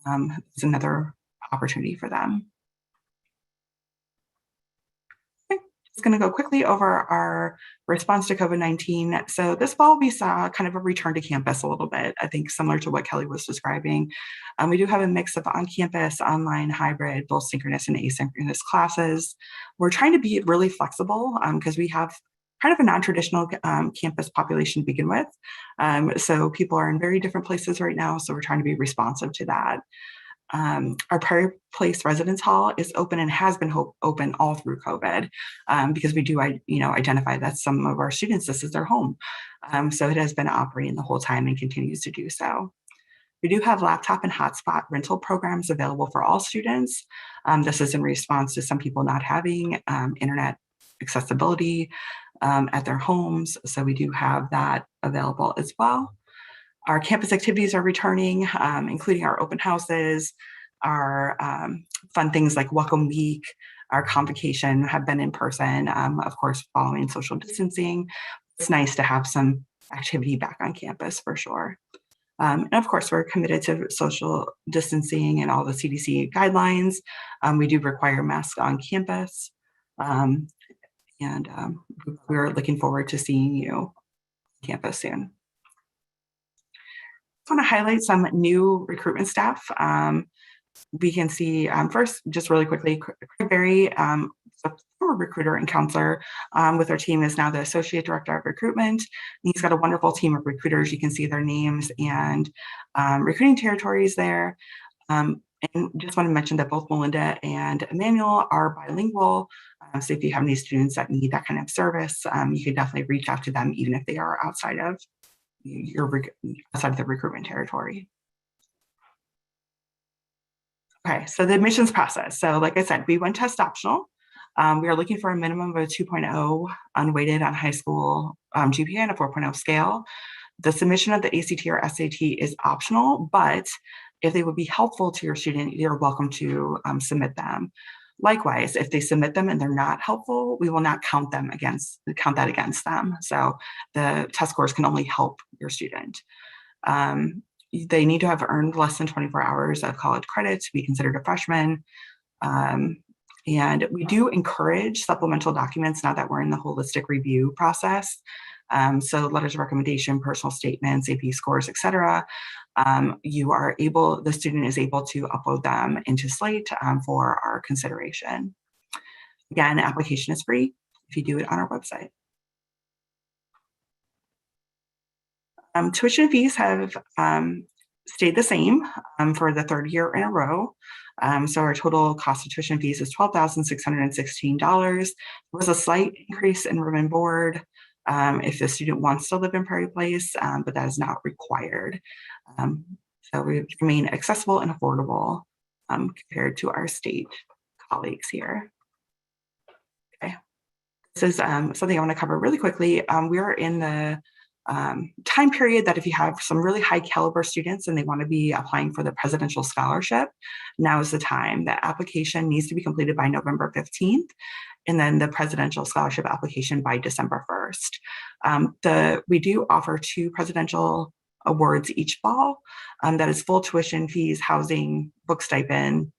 it's another opportunity for them. Just going to go quickly over our response to COVID-19. So this fall, we saw kind of a return to campus a little bit, I think similar to what Kelly was describing. We do have a mix of on-campus, online, hybrid, both synchronous and asynchronous classes. We're trying to be really flexible because we have kind of a non-traditional campus population to begin with. So people are in very different places right now. So we're trying to be responsive to that. Our Prairie Place Residence Hall is open and has been open all through COVID because we do, identify that some of our students, this is their home. So it has been operating the whole time and continues to do so. We do have laptop and hotspot rental programs available for all students. This is in response to some people not having internet accessibility at their homes. So we do have that available as well. Our campus activities are returning, including our open houses, our fun things like Welcome Week, our convocation have been in person, of course, following social distancing. It's nice to have some activity back on campus for sure. And of course, we're committed to social distancing and all the CDC guidelines. We do require masks on campus. We're looking forward to seeing you on campus soon. I want to highlight some new recruitment staff. We can see first, just really quickly, Craig Berry, a former recruiter and counselor with our team, is now the Associate Director of Recruitment. He's got a wonderful team of recruiters. You can see their names and recruiting territories there. And just want to mention that both Melinda and Emmanuel are bilingual. So if you have any students that need that kind of service, you can definitely reach out to them, even if they are outside of the recruitment territory. Okay, so the admissions process. So like I said, we went test optional. We are looking for a minimum of a 2.0 unweighted on high school GPA and a 4.0 scale. The submission of the ACT or SAT is optional, but if they would be helpful to your student, you're welcome to submit them. Likewise, if they submit them and they're not helpful, we will not count that against them. So the test scores can only help your student. They need to have earned less than 24 hours of college credit to be considered a freshman. And we do encourage supplemental documents now that we're in the holistic review process. So letters of recommendation, personal statements, AP scores, etc. The student is able to upload them into Slate for our consideration. Again, application is free if you do it on our website. Tuition fees have stayed the same for the third year in a row. So our total cost of tuition fees is $12,616. There was a slight increase in room and board if the student wants to live in Prairie Place, but that is not required. So we remain accessible and affordable compared to our state colleagues here. Okay, this is something I want to cover really quickly. We are in the time period that if you have some really high caliber students and they want to be applying for the presidential scholarship, now is the time. The application needs to be completed by November 15th, and then the presidential scholarship application by December 1st. We do offer 2 presidential awards each fall. That is full tuition fees, housing, book stipend,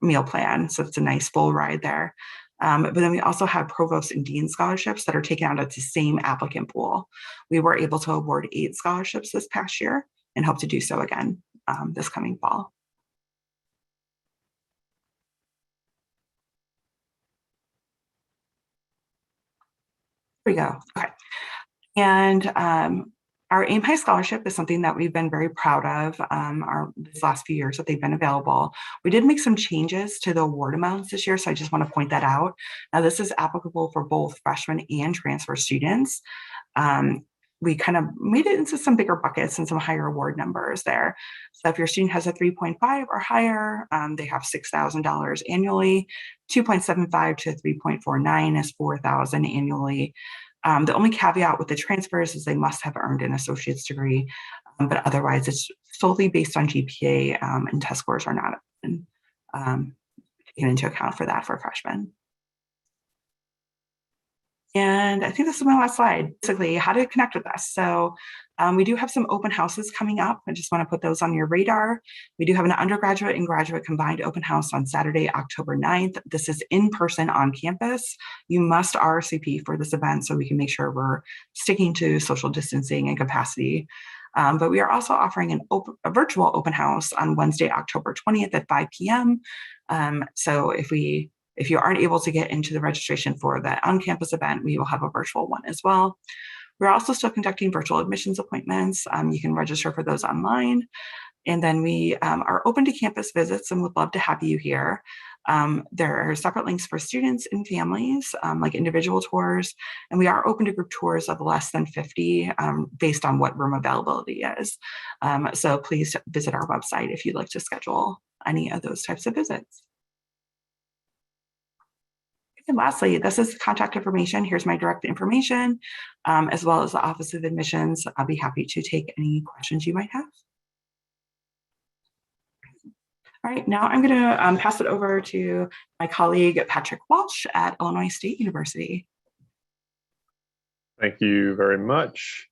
meal plan. So it's a nice full ride there. But then we also have provost and dean scholarships that are taken out of the same applicant pool. We were able to award 8 scholarships this past year and hope to do so again this coming fall. we go. Okay. And our AIM High Scholarship is something that we've been very proud of these last few years that they've been available. We did make some changes to the award amounts this year, so I just want to point that out. Now, this is applicable for both freshmen and transfer students. We kind of made it into some bigger buckets and some higher award numbers there. So if your student has a 3.5 or higher, they have $6,000 annually. 2.75 to 3.49 is $4,000 annually. The only caveat with the transfers is they must have earned an associate's degree, but otherwise it's solely based on GPA, and test scores are not taken into account for that for freshmen. And I think this is my last slide, basically how to connect with us. So we do have some open houses coming up. I just want to put those on your radar. We do have an undergraduate and graduate combined open house on Saturday, October 9th. This is in person on campus. You must RSVP for this event so we can make sure we're sticking to social distancing and capacity. But we are also offering a virtual open house on Wednesday, October 20th at 5 p.m. So if you aren't able to get into the registration for the on-campus event, we will have a virtual one as well. We're also still conducting virtual admissions appointments. You can register for those online. And then we are open to campus visits and would love to have you here. There are separate links for students and families, like individual tours, and we are open to group tours of less than 50 based on what room availability is. So please visit our website if you'd like to schedule any of those types of visits. And lastly, this is contact information. Here's my direct information, as well as the Office of Admissions. I'll be happy to take any questions you might have. All right, now I'm going to pass it over to my colleague, Patrick Walsh at Illinois State University. Thank you very much.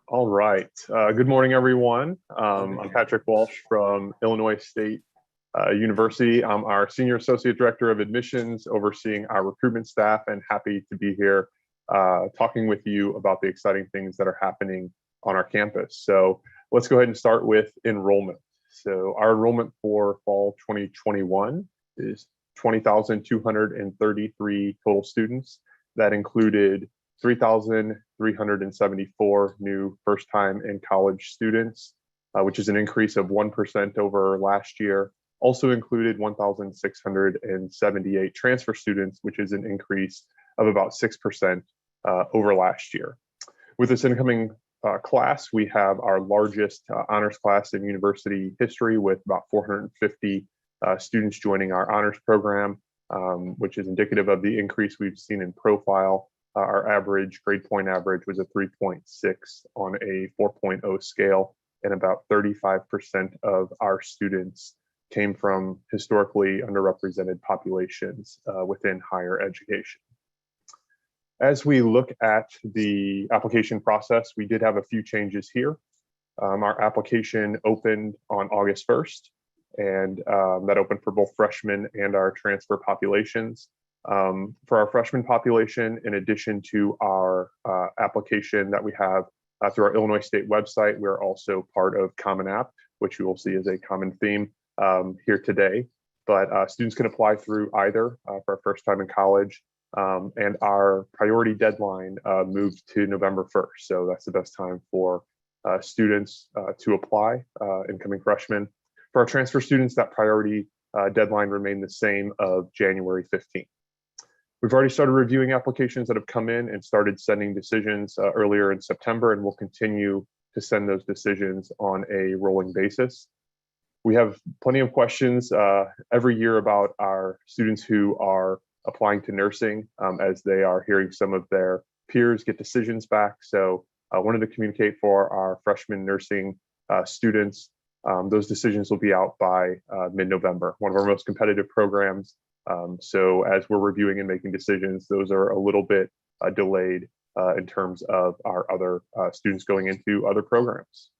All right. Good morning, everyone. I'm Patrick Walsh from Illinois State University. I'm our Senior Associate Director of Admissions, overseeing our recruitment staff, and happy to be here talking with you about the exciting things that are happening on our campus. So let's go ahead and start with enrollment. So our enrollment for fall 2021 is 20,233 total students. That included 3,374 new first-time in college students, which is an increase of 1% over last year. Also included 1,678 transfer students, which is an increase of about 6% over last year. With this incoming class, we have our largest honors class in university history, with about 450 students joining our honors program, which is indicative of the increase we've seen in profile. Our average grade point average was a 3.6 on a 4.0 scale, and about 35% of our students came from historically underrepresented populations within higher education. As we look at the application process, we did have a few changes here. Our application opened on August 1st, and that opened for both freshmen and our transfer populations. For our freshman population, in addition to our application that we have through our Illinois State website, we're also part of Common App, which you will see as a common theme here today. But students can apply through either for our first time in college. And our priority deadline moved to November 1st. So that's the best time for students to apply, incoming freshmen. For our transfer students, that priority deadline remained the same of January 15th. We've already started reviewing applications that have come in and started sending decisions earlier in September, and we'll continue to send those decisions on a rolling basis. We have plenty of questions every year about our students who are applying to nursing as they are hearing some of their peers get decisions back. So I wanted to communicate for our freshman nursing students. Those decisions will be out by mid-November, one of our most competitive programs. So as we're reviewing and making decisions, those are a little bit delayed in terms of our other students going into other programs.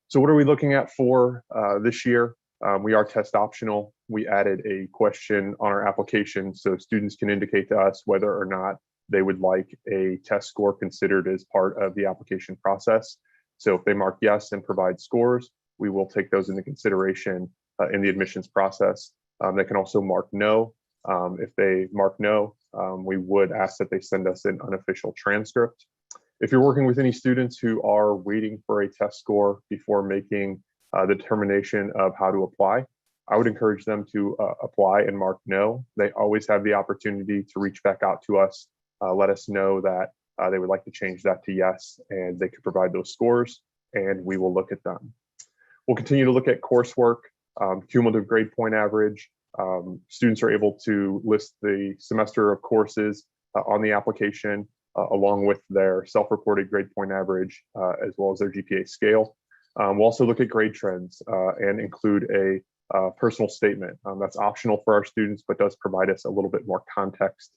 So what are we looking at for this year? We are test optional. We added a question on our application so students can indicate to us whether or not they would like a test score considered as part of the application process. So if they mark yes and provide scores, we will take those into consideration in the admissions process. They can also mark no. If they mark no, we would ask that they send us an unofficial transcript. If you're working with any students who are waiting for a test score before making the determination of how to apply, I would encourage them to apply and mark no. They always have the opportunity to reach back out to us, let us know that they would like to change that to yes, and they could provide those scores, and we will look at them. We'll continue to look at coursework, cumulative grade point average. Students are able to list the semester of courses on the application, along with their self-reported grade point average, as well as their GPA scale. We'll also look at grade trends and include a personal statement. That's optional for our students, but does provide us a little bit more context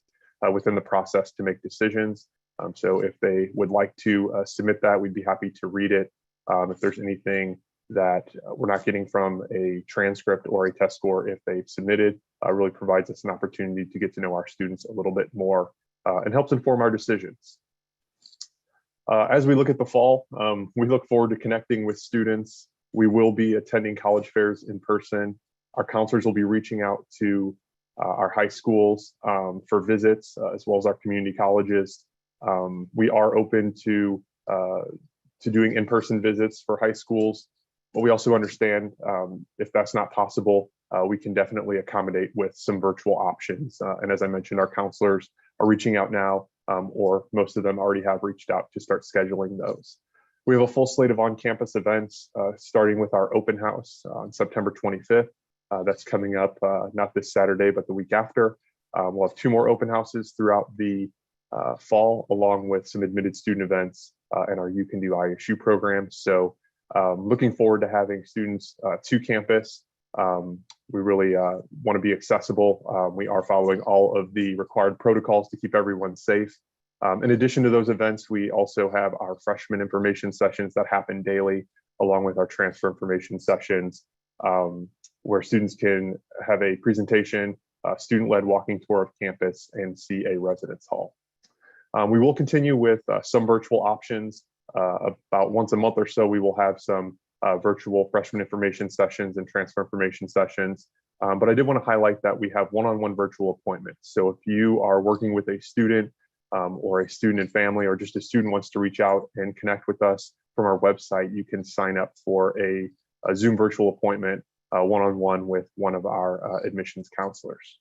within the process to make decisions. So if they would like to submit that, we'd be happy to read it. If there's anything that we're not getting from a transcript or a test score, if they've submitted, really provides us an opportunity to get to know our students a little bit more and helps inform our decisions. As we look at the fall, we look forward to connecting with students. We will be attending college fairs in person. Our counselors will be reaching out to our high schools for visits, as well as our community colleges. We are open to doing in-person visits for high schools, but we also understand if that's not possible, we can definitely accommodate with some virtual options. And as I mentioned, our counselors are reaching out now, or most of them already have reached out to start scheduling those. We have a full slate of on-campus events, starting with our open house on September 25th. That's coming up not this Saturday, but the week after. We'll have 2 more open houses throughout the fall, along with some admitted student events and our You Can Do ISU program. So looking forward to having students to campus. We really want to be accessible. We are following all of the required protocols to keep everyone safe. In addition to those events, we also have our freshman information sessions that happen daily, along with our transfer information sessions, where students can have a presentation, student-led walking tour of campus, and see a residence hall. We will continue with some virtual options. About once a month or so, we will have some virtual freshman information sessions and transfer information sessions. But I did want to highlight that we have one-on-one virtual appointments. So if you are working with a student or a student and family, or just a student wants to reach out and connect with us from our website, you can sign up for a Zoom virtual appointment one-on-one with one of our admissions counselors.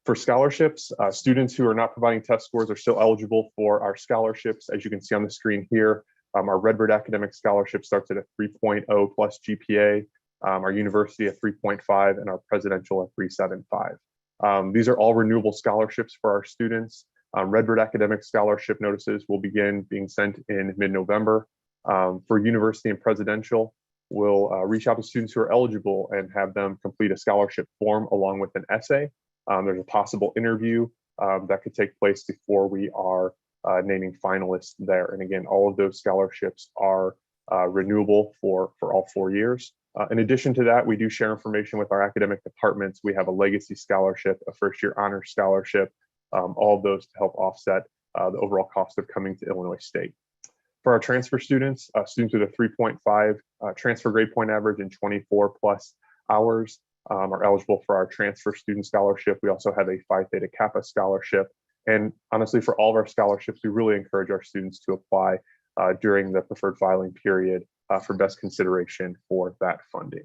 For scholarships, students who are not providing test scores are still eligible for our scholarships. As you can see on the screen here, our Redbird Academic Scholarship starts at a 3.0 plus GPA, our university at 3.5, and our presidential at 3.75. These are all renewable scholarships for our students. Redbird Academic Scholarship notices will begin being sent in mid-November. For university and presidential, we'll reach out to students who are eligible and have them complete a scholarship form along with an essay. There's a possible interview that could take place before we are naming finalists there. And again, all of those scholarships are renewable for all 4 years. In addition to that, we do share information with our academic departments. We have a legacy scholarship, a first-year honors scholarship, all of those to help offset the overall cost of coming to Illinois State. For our transfer students, students with a 3.5 transfer grade point average and 24 plus hours are eligible for our transfer student scholarship. We also have a Phi Theta Kappa scholarship. And honestly, for all of our scholarships, we really encourage our students to apply during the preferred filing period for best consideration for that funding.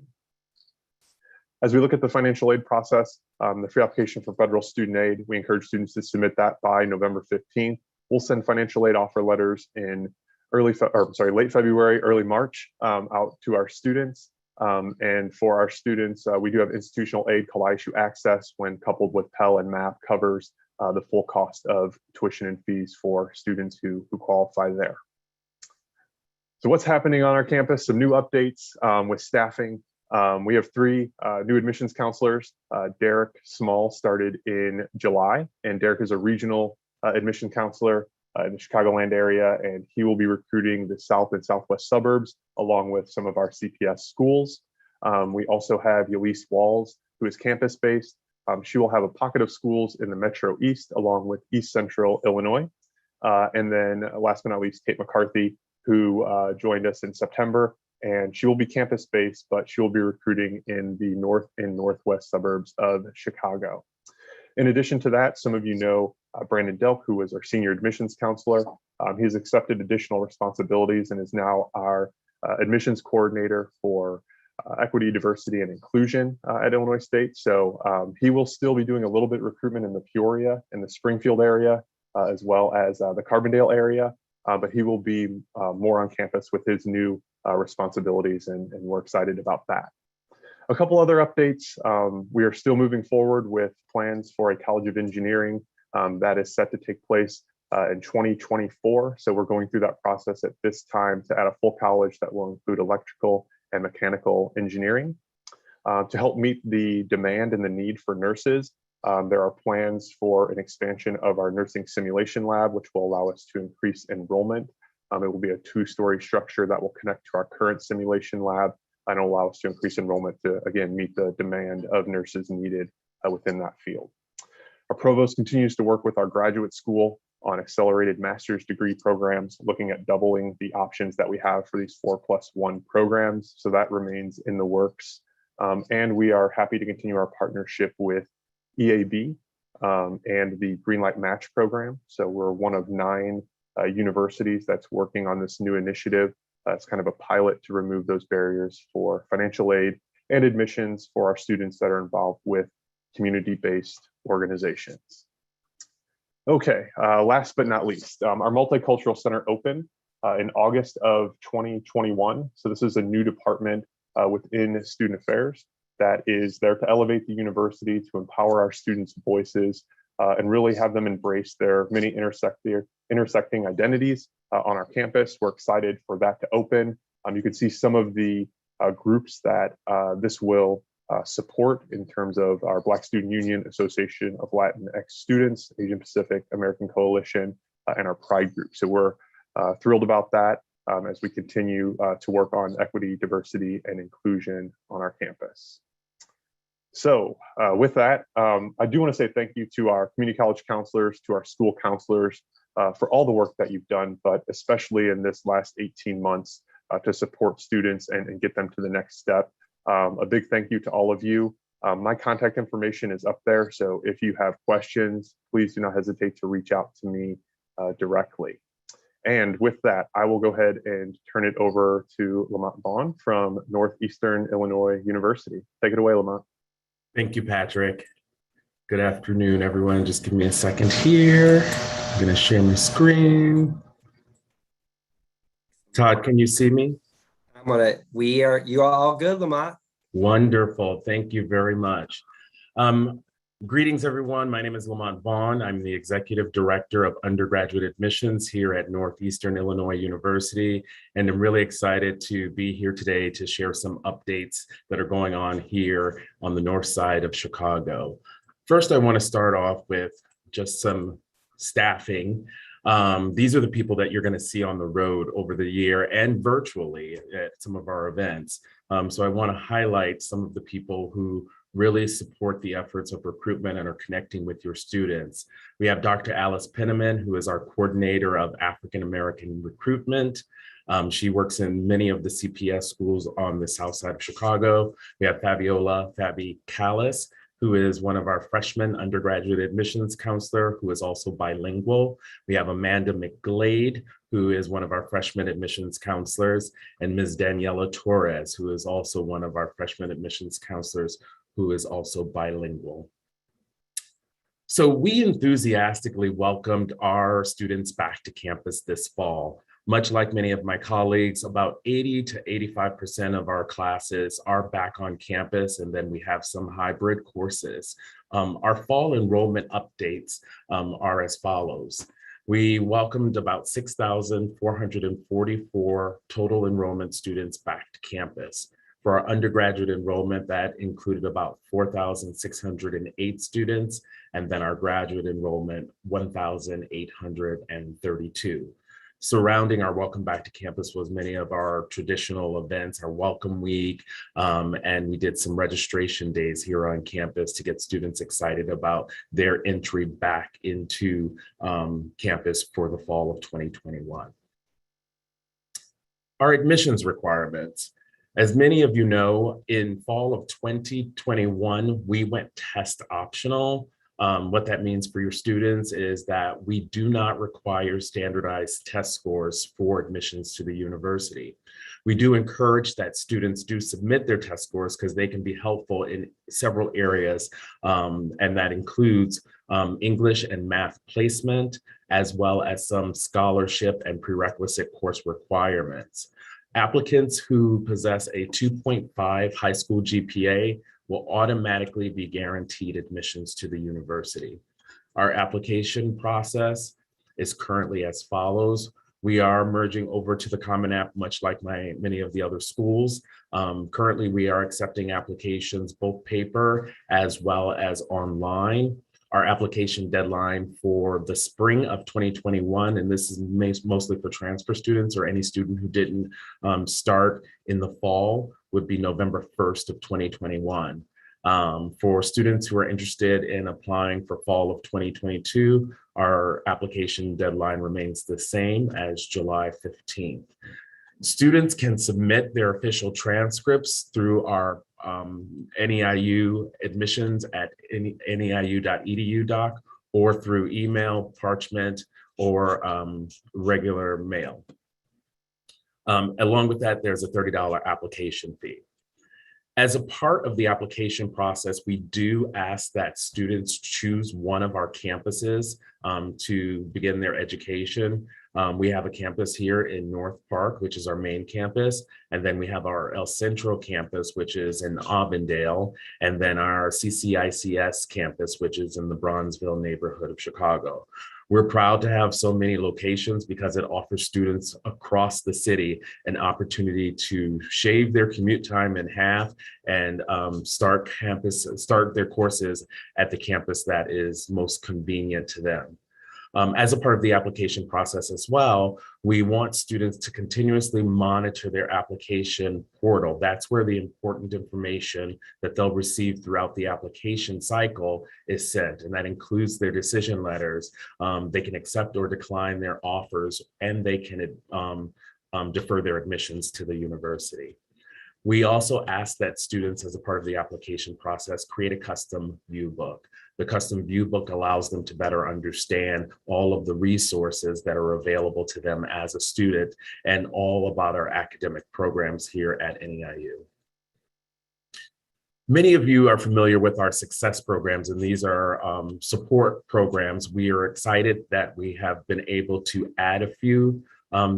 As we look at the financial aid process, the free application for federal student aid, we encourage students to submit that by November 15th. We'll send financial aid offer letters in late February, early March out to our students. And for our students, we do have institutional aid called ISU Access, when coupled with Pell and MAP, covers the full cost of tuition and fees for students who qualify there. So what's happening on our campus? Some new updates with staffing. We have 3 new admissions counselors. Derek Small started in July, and Derek is a regional admission counselor in the Chicagoland area, and he will be recruiting the south and southwest suburbs along with some of our CPS schools. We also have Yelise Walls, who is campus-based. She will have a pocket of schools in the Metro East along with East Central Illinois. And then last but not least, Kate McCarthy, who joined us in September. and she will be campus-based, but she will be recruiting in the north and northwest suburbs of Chicago. In addition to that, some of you know Brandon Delk, who was our senior admissions counselor. He's accepted additional responsibilities and is now our admissions coordinator for equity, diversity, and inclusion at Illinois State. So he will still be doing a little bit of recruitment in the Peoria and the Springfield area, as well as the Carbondale area, but he will be more on campus with his new responsibilities, and we're excited about that. A couple other updates. We are still moving forward with plans for a College of Engineering that is set to take place in 2024. So we're going through that process at this time to add a full college that will include electrical and mechanical engineering. To help meet the demand and the need for nurses, there are plans for an expansion of our nursing simulation lab, which will allow us to increase enrollment. It will be a 2-story structure that will connect to our current simulation lab and allow us to increase enrollment to, again, meet the demand of nurses needed within that field. Our provost continues to work with our graduate school on accelerated master's degree programs, looking at doubling the options that we have for these 4+1 programs. So that remains in the works. And we are happy to continue our partnership with EAB and the Greenlight Match program. So we're one of 9 universities that's working on this new initiative. It's kind of a pilot to remove those barriers for financial aid and admissions for our students that are involved with community-based organizations. Okay, last but not least, our Multicultural Center opened in August of 2021. So this is a new department within Student Affairs that is there to elevate the university, to empower our students' voices, and really have them embrace their many intersecting identities on our campus. We're excited for that to open. You can see some of the groups that this will support in terms of our Black Student Union, Association of Latinx Students, Asian Pacific American Coalition, and our Pride group. So we're thrilled about that as we continue to work on equity, diversity, and inclusion on our campus. So with that, I do want to say thank you to our community college counselors, to our school counselors for all the work that you've done, but especially in this last 18 months to support students and get them to the next step. A big thank you to all of you. My contact information is up there, so if you have questions, please do not hesitate to reach out to me directly. And with that, I will go ahead and turn it over to Lamont Vaughn from Northeastern Illinois University. Take it away, Lamont. Thank you, Patrick. Good afternoon, everyone. Just give me a second here. I'm going to share my screen. Todd, can you see me? You are all good, Lamont. Wonderful. Thank you very much. Greetings, everyone. My name is Lamont Vaughn. I'm the Executive Director of Undergraduate Admissions here at Northeastern Illinois University, and I'm really excited to be here today to share some updates that are going on here on the north side of Chicago. First, I want to start off with just some staffing. These are the people that you're going to see on the road over the year and virtually at some of our events. So I want to highlight some of the people who really support the efforts of recruitment and are connecting with your students. We have Dr. Alice Penniman, who is our coordinator of African American recruitment. She works in many of the CPS schools on the south side of Chicago. We have Fabi Callis, who is one of our freshman undergraduate admissions counselor, who is also bilingual. We have Amanda McGlade, who is one of our freshman admissions counselors, and Ms. Daniela Torres, who is also one of our freshman admissions counselors, who is also bilingual. So we enthusiastically welcomed our students back to campus this fall. Much like many of my colleagues, about 80 to 85% of our classes are back on campus, and then we have some hybrid courses. Our fall enrollment updates are as follows. We welcomed about 6,444 total enrollment students back to campus. For our undergraduate enrollment, that included about 4,608 students, and then our graduate enrollment, 1,832. Surrounding our welcome back to campus was many of our traditional events, our welcome week, and we did some registration days here on campus to get students excited about their entry back into campus for the fall of 2021. Our admissions requirements. As many of you know, in fall of 2021, we went test optional. What that means for your students is that we do not require standardized test scores for admissions to the university. We do encourage that students do submit their test scores because they can be helpful in several areas, and that includes English and math placement, as well as some scholarship and prerequisite course requirements. Applicants who possess a 2.5 high school GPA will automatically be guaranteed admissions to the university. Our application process is currently as follows. We are merging over to the Common App, much like many of the other schools. Currently, we are accepting applications, both paper as well as online. Our application deadline for the spring of 2021, and this is mostly for transfer students or any student who didn't start in the fall, would be November 1st of 2021. For students who are interested in applying for fall of 2022, our application deadline remains the same as July 15th. Students can submit their official transcripts through our NEIU admissions at neiu.edu doc, or through email, parchment, or regular mail. Along with that, there's a $30 application fee. As a part of the application process, we do ask that students choose one of our campuses to begin their education. We have a campus here in North Park, which is our main campus. And then we have our El Centro campus, which is in Auburndale. And then our CCICS campus, which is in the Bronzeville neighborhood of Chicago. We're proud to have so many locations because it offers students across the city an opportunity to shave their commute time in half and start their courses at the campus that is most convenient to them. As a part of the application process as well, we want students to continuously monitor their application portal. That's where the important information that they'll receive throughout the application cycle is sent, and that includes their decision letters. They can accept or decline their offers, and they can defer their admissions to the university. We also ask that students, as a part of the application process, create a custom view book. The custom view book allows them to better understand all of the resources that are available to them as a student and all about our academic programs here at NEIU. Many of you are familiar with our success programs, and these are support programs. We are excited that we have been able to add a few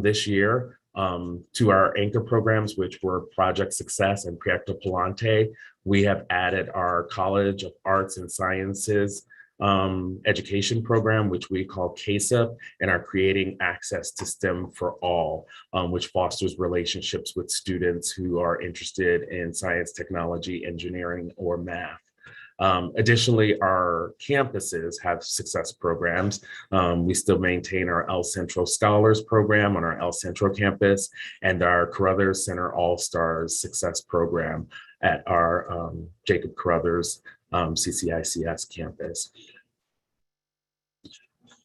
this year to our anchor programs, which were Project Success and Proyecto Palante. We have added our College of Arts and Sciences education program, which we call CASEP, and are creating access to STEM for all, which fosters relationships with students who are interested in science, technology, engineering, or math. Additionally, our campuses have success programs. We still maintain our El Centro Scholars program on our El Centro campus and our Carruthers Center All-Stars Success program at our Jacob Carruthers CCICS campus.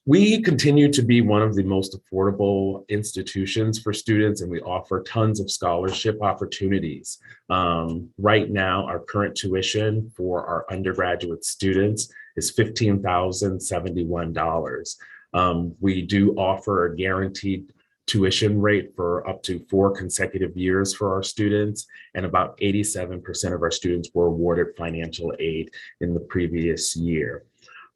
We continue to be one of the most affordable institutions for students, and we offer tons of scholarship opportunities. Right now, our current tuition for our undergraduate students is $15,071. We do offer a guaranteed tuition rate for up to 4 consecutive years for our students, and about 87% of our students were awarded financial aid in the previous year.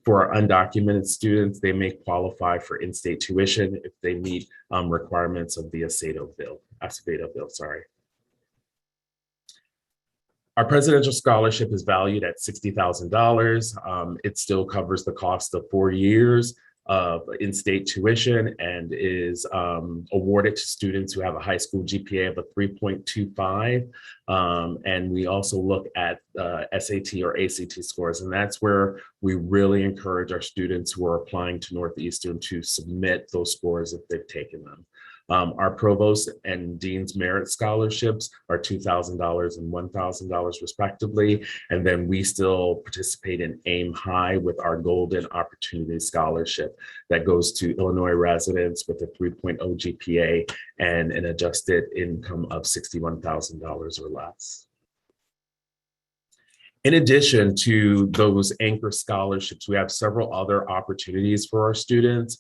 For our undocumented students, they may qualify for in-state tuition if they meet requirements of the Acevedo bill. Our presidential scholarship is valued at $60,000. It still covers the cost of 4 years of in-state tuition and is awarded to students who have a high school GPA of a 3.25. And we also look at SAT or ACT scores, and that's where we really encourage our students who are applying to Northeastern to submit those scores if they've taken them. Our provost and dean's merit scholarships are $2,000 and $1,000 respectively. And then we still participate in Aim High with our Golden Opportunity Scholarship that goes to Illinois residents with a 3.0 GPA and an adjusted income of $61,000 or less. In addition to those anchor scholarships, we have several other opportunities for our students.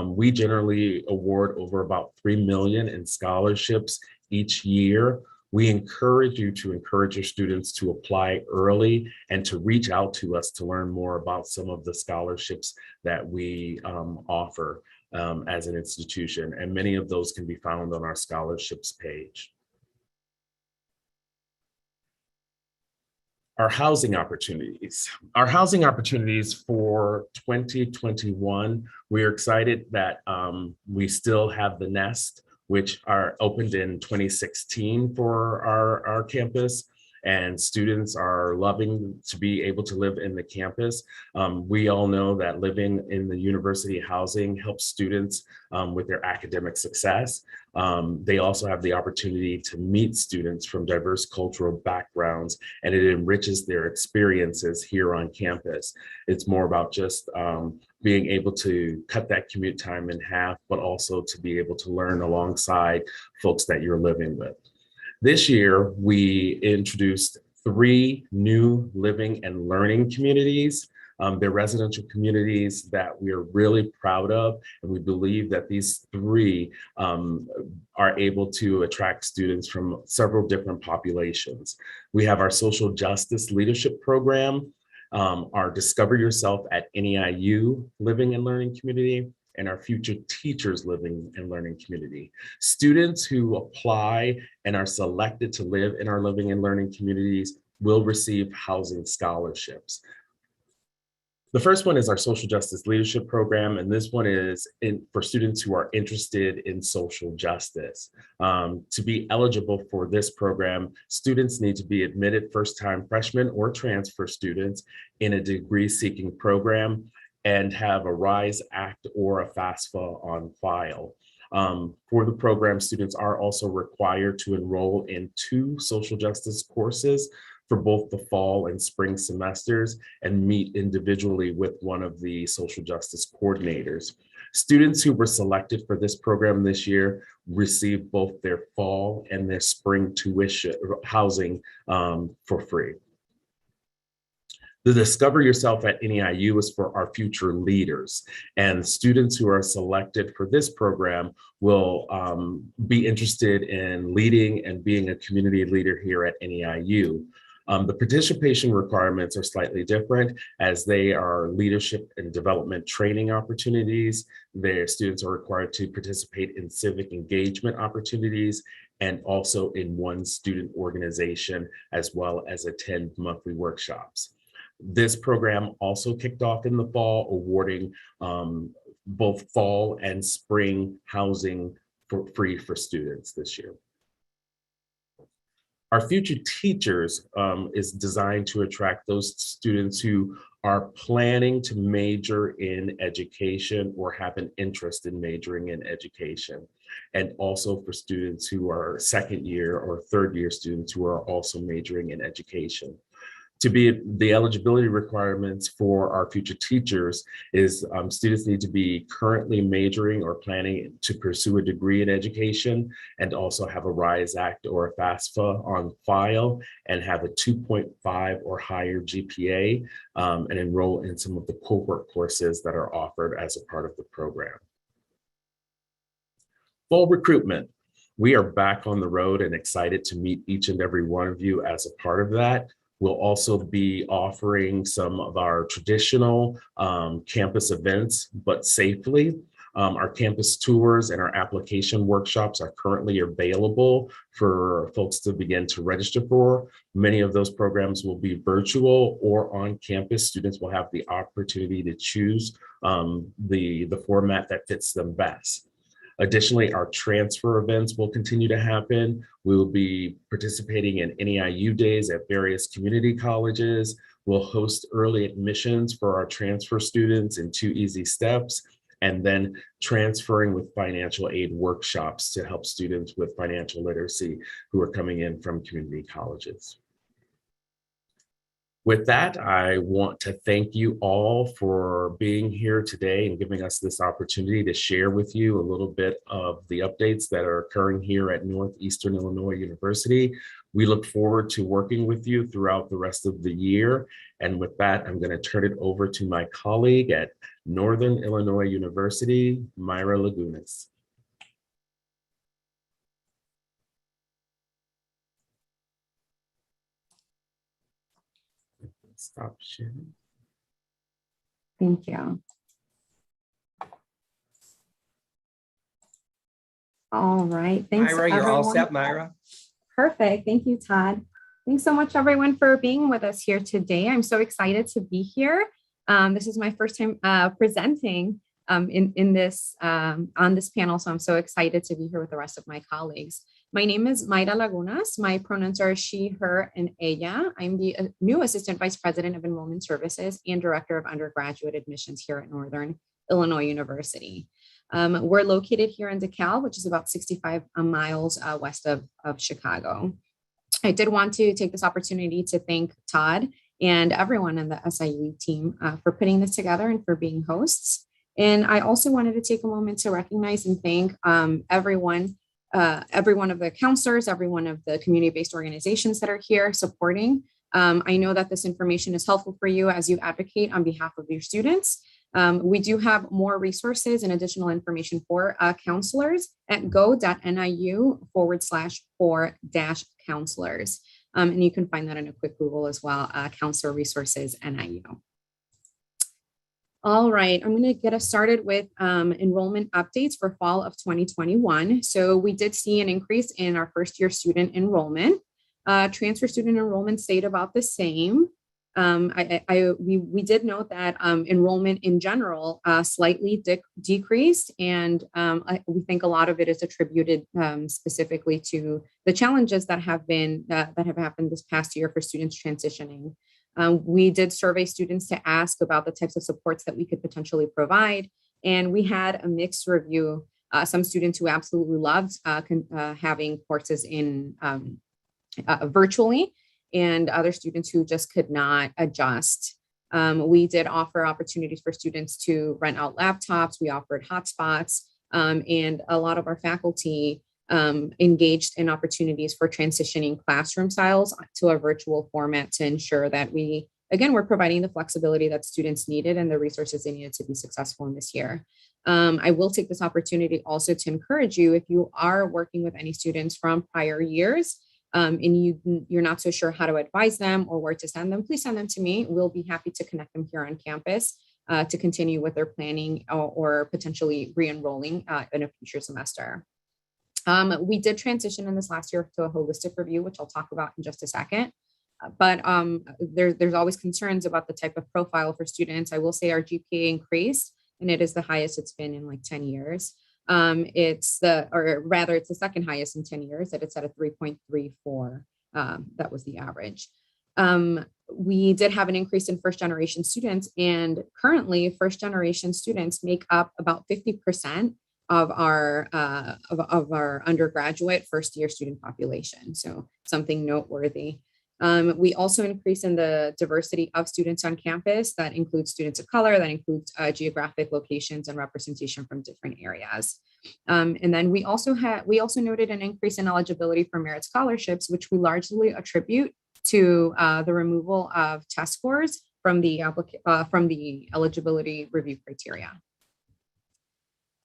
We generally award over about $3 million in scholarships each year. We encourage you to encourage your students to apply early and to reach out to us to learn more about some of the scholarships that we offer as an institution. And many of those can be found on our scholarships page. Our housing opportunities. Our housing opportunities for 2021, we're excited that we still have the Nest, which are opened in 2016 for our campus, and students are loving to be able to live in the campus. We all know that living in the university housing helps students with their academic success. They also have the opportunity to meet students from diverse cultural backgrounds, and it enriches their experiences here on campus. It's more about just being able to cut that commute time in half, but also to be able to learn alongside folks that you're living with. This year, we introduced 3 new living and learning communities. They're residential communities that we are really proud of, and we believe that these 3 are able to attract students from several different populations. We have our social justice leadership program, our Discover Yourself at NEIU living and learning community, and our Future Teachers Living and Learning Community. Students who apply and are selected to live in our living and learning communities will receive housing scholarships. The first one is our Social Justice Leadership Program, and this one is for students who are interested in social justice. To be eligible for this program, students need to be admitted first-time freshmen or transfer students in a degree-seeking program and have a RISE Act or a FAFSA on file. For the program, students are also required to enroll in 2 social justice courses for both the fall and spring semesters and meet individually with one of the social justice coordinators. Students who were selected for this program this year received both their fall and their spring tuition housing for free. The Discover Yourself at NEIU is for our future leaders, and students who are selected for this program will be interested in leading and being a community leader here at NEIU. The participation requirements are slightly different as they are leadership and development training opportunities. Their students are required to participate in civic engagement opportunities and also in one student organization, as well as attend monthly workshops. This program also kicked off in the fall, awarding both fall and spring housing for free for students this year. Our Future Teachers is designed to attract those students who are planning to major in education or have an interest in majoring in education, and also for students who are second year or third year students who are also majoring in education. To be the eligibility requirements for our Future Teachers is students need to be currently majoring or planning to pursue a degree in education, and also have a RISE Act or a FAFSA on file, and have a 2.5 or higher GPA, and enroll in some of the cohort courses that are offered as a part of the program. Full recruitment. We are back on the road and excited to meet each and every one of you as a part of that. We'll also be offering some of our traditional campus events, but safely. Our campus tours and our application workshops are currently available for folks to begin to register for. Many of those programs will be virtual or on campus. Students will have the opportunity to choose the format that fits them best. Additionally, our transfer events will continue to happen. We will be participating in NEIU days at various community colleges. We'll host early admissions for our transfer students in 2 easy steps. and then transferring with financial aid workshops to help students with financial literacy who are coming in from community colleges. With that, I want to thank you all for being here today and giving us this opportunity to share with you a little bit of the updates that are occurring here at Northeastern Illinois University. We look forward to working with you throughout the rest of the year. And with that, I'm going to turn it over to my colleague at Northern Illinois University, Myra Lagunas. Stop sharing. Thank you. All right. Thanks, Myra, you're all everyone. set, Myra? Perfect. Thank you, Todd. Thanks so much, everyone, for being with us here today. I'm so excited to be here. This is my first time presenting in this on this panel, so I'm so excited to be here with the rest of my colleagues. My name is Mayra Lagunas. My pronouns are she, her, and ella. I'm the new Assistant Vice President of Enrollment Services and Director of Undergraduate Admissions here at Northern Illinois University. We're located here in DeKalb, which is about 65 miles west of Chicago. I did want to take this opportunity to thank Todd and everyone in the SIU team for putting this together and for being hosts. And I also wanted to take a moment to recognize and thank every one of the counselors, every one of the community-based organizations that are here supporting. I know that this information is helpful for you as you advocate on behalf of your students. We do have more resources and additional information for counselors at go.niu/for-counselors. And you can find that in a quick Google as well, Counselor Resources NIU. All right, I'm going to get us started with enrollment updates for fall of 2021. So we did see an increase in our first year student enrollment. Transfer student enrollment stayed about the same. We did note that enrollment in general slightly decreased, and we think a lot of it is attributed specifically to the challenges that have happened this past year for students transitioning. We did survey students to ask about the types of supports that we could potentially provide, and we had a mixed review. Some students who absolutely loved having courses in virtually, and other students who just could not adjust. We did offer opportunities for students to rent out laptops. We offered hotspots, and a lot of our faculty engaged in opportunities for transitioning classroom styles to a virtual format to ensure that we're providing the flexibility that students needed and the resources they needed to be successful in this year. I will take this opportunity also to encourage you, if you are working with any students from prior years, and you're not so sure how to advise them or where to send them, please send them to me. We'll be happy to connect them here on campus to continue with their planning or potentially re-enrolling in a future semester. We did transition in this last year to a holistic review, which I'll talk about in just a second. But there's always concerns about the type of profile for students. I will say our GPA increased, and it is the highest it's been in like 10 years. It's the second highest in 10 years, that it's at a 3.34. That was the average. We did have an increase in first generation students, and currently first generation students make up about 50% of our undergraduate first year student population. So something noteworthy. We also increase in the diversity of students on campus. That includes students of color, that includes geographic locations and representation from different areas. And then we also noted an increase in eligibility for merit scholarships, which we largely attribute to the removal of test scores from the eligibility review criteria.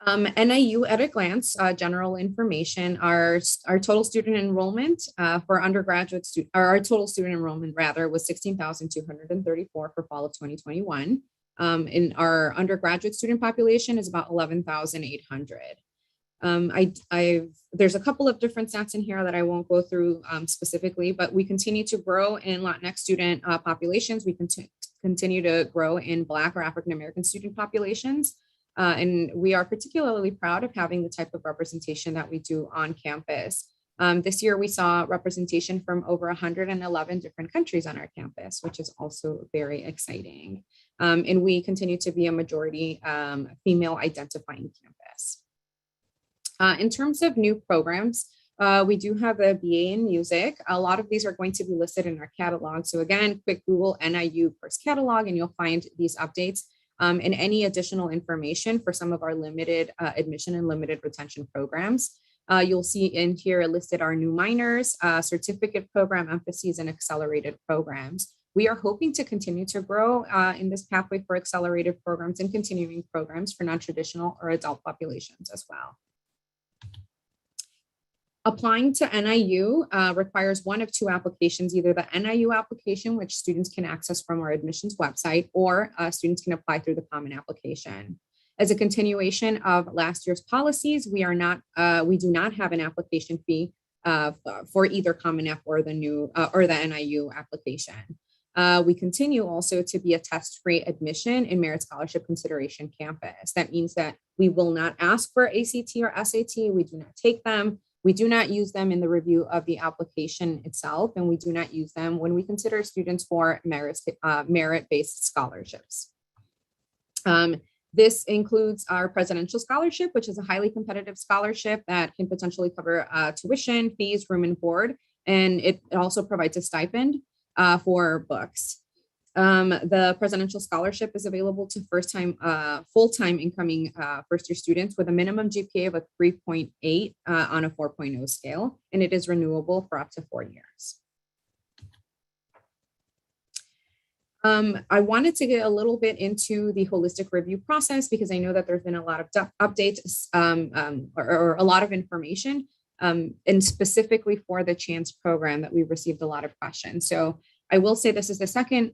NIU at a glance, general information, our total student enrollment for undergraduate student, or our total student enrollment rather, was 16,234 for fall of 2021. In our undergraduate student population is about 11,800. There's a couple of different stats in here that I won't go through specifically, but we continue to grow in Latinx student populations. We continue to grow in Black or African-American student populations. And we are particularly proud of having the type of representation that we do on campus. This year, we saw representation from over 111 different countries on our campus, which is also very exciting. And we continue to be a majority female identifying campus. In terms of new programs, we do have a BA in music. A lot of these are going to be listed in our catalog. So again, quick Google NIU course catalog, and you'll find these updates and any additional information for some of our limited admission and limited retention programs. You'll see in here listed our new minors, certificate program emphases, and accelerated programs. We are hoping to continue to grow in this pathway for accelerated programs and continuing programs for non-traditional or adult populations as well. Applying to NIU requires one of two applications, either the NIU application, which students can access from our admissions website, or students can apply through the Common Application. As a continuation of last year's policies, we do not have an application fee for either Common App or the NIU application. We continue also to be a test-free admission and merit scholarship consideration campus. That means that we will not ask for ACT or SAT. We do not take them. We do not use them in the review of the application itself, and we do not use them when we consider students for merit-based scholarships. This includes our presidential scholarship, which is a highly competitive scholarship that can potentially cover tuition, fees, room and board, and it also provides a stipend for books. The presidential scholarship is available to first-time, full-time incoming first-year students with a minimum GPA of a 3.8 on a 4.0 scale, and it is renewable for up to 4 years. I wanted to get a little bit into the holistic review process because I know that there's been a lot of updates or a lot of information, and specifically for the CHANCE program that we've received a lot of questions. So I will say this is the second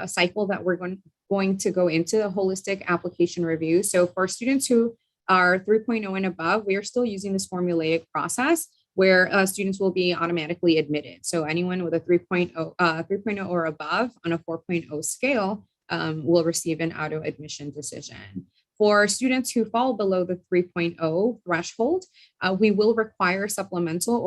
cycle that we're going to go into the holistic application review. So for students who are 3.0 and above, we are still using this formulaic process where students will be automatically admitted. So anyone with a 3.0 or above on a 4.0 scale will receive an auto admission decision. For students who fall below the 3.0 threshold, we will require supplemental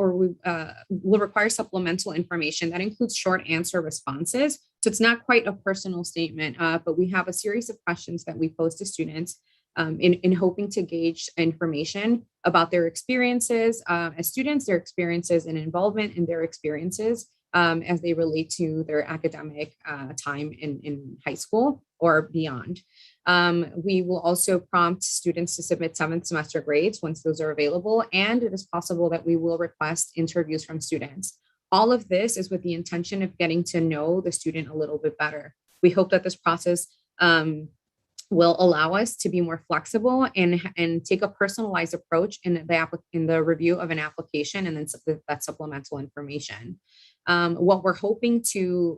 information that includes short answer responses. So it's not quite a personal statement, but we have a series of questions that we pose to students in hoping to gauge information about their experiences as students, their experiences and involvement in their experiences as they relate to their academic time in high school or beyond. We will also prompt students to submit 7th semester grades once those are available, and it is possible that we will request interviews from students. All of this is with the intention of getting to know the student a little bit better. We hope that this process will allow us to be more flexible and take a personalized approach in the review of an application and then that supplemental information. What we're hoping to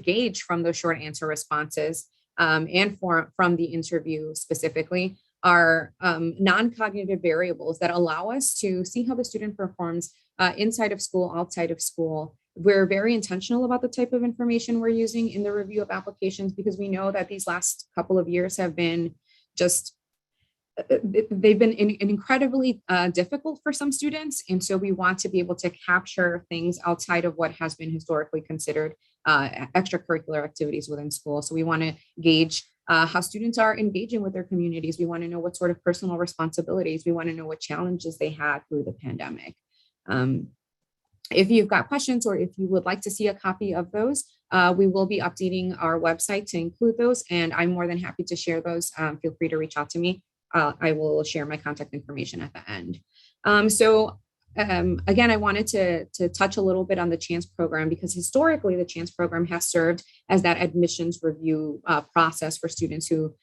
gauge from those short answer responses and from the interview specifically are non-cognitive variables that allow us to see how the student performs inside of school, outside of school. We're very intentional about the type of information we're using in the review of applications because we know that these last couple of years have been they've been incredibly difficult for some students. And so we want to be able to capture things outside of what has been historically considered extracurricular activities within school. So we want to gauge how students are engaging with their communities. We want to know what sort of personal responsibilities. We want to know what challenges they had through the pandemic. If you've got questions or if you would like to see a copy of those, we will be updating our website to include those, and I'm more than happy to share those. Feel free to reach out to me. I will share my contact information at the end. Again, I wanted to touch a little bit on the CHANCE program because historically the CHANCE program has served as that admissions review process for students who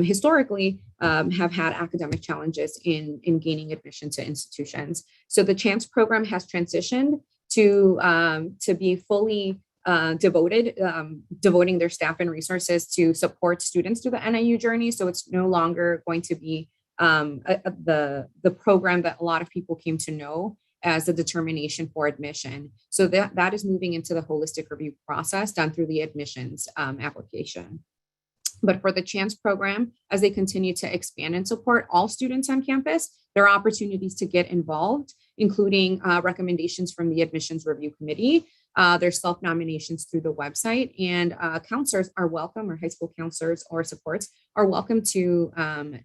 historically have had academic challenges in gaining admission to institutions. So the CHANCE program has transitioned to be fully devoting their staff and resources to support students through the NIU journey. So it's no longer going to be the program that a lot of people came to know as a determination for admission. So that is moving into the holistic review process done through the admissions application. But for the CHANCE program, as they continue to expand and support all students on campus, there are opportunities to get involved including recommendations from the admissions review committee. There's self-nominations through the website, and counselors are welcome, or high school counselors or supports are welcome to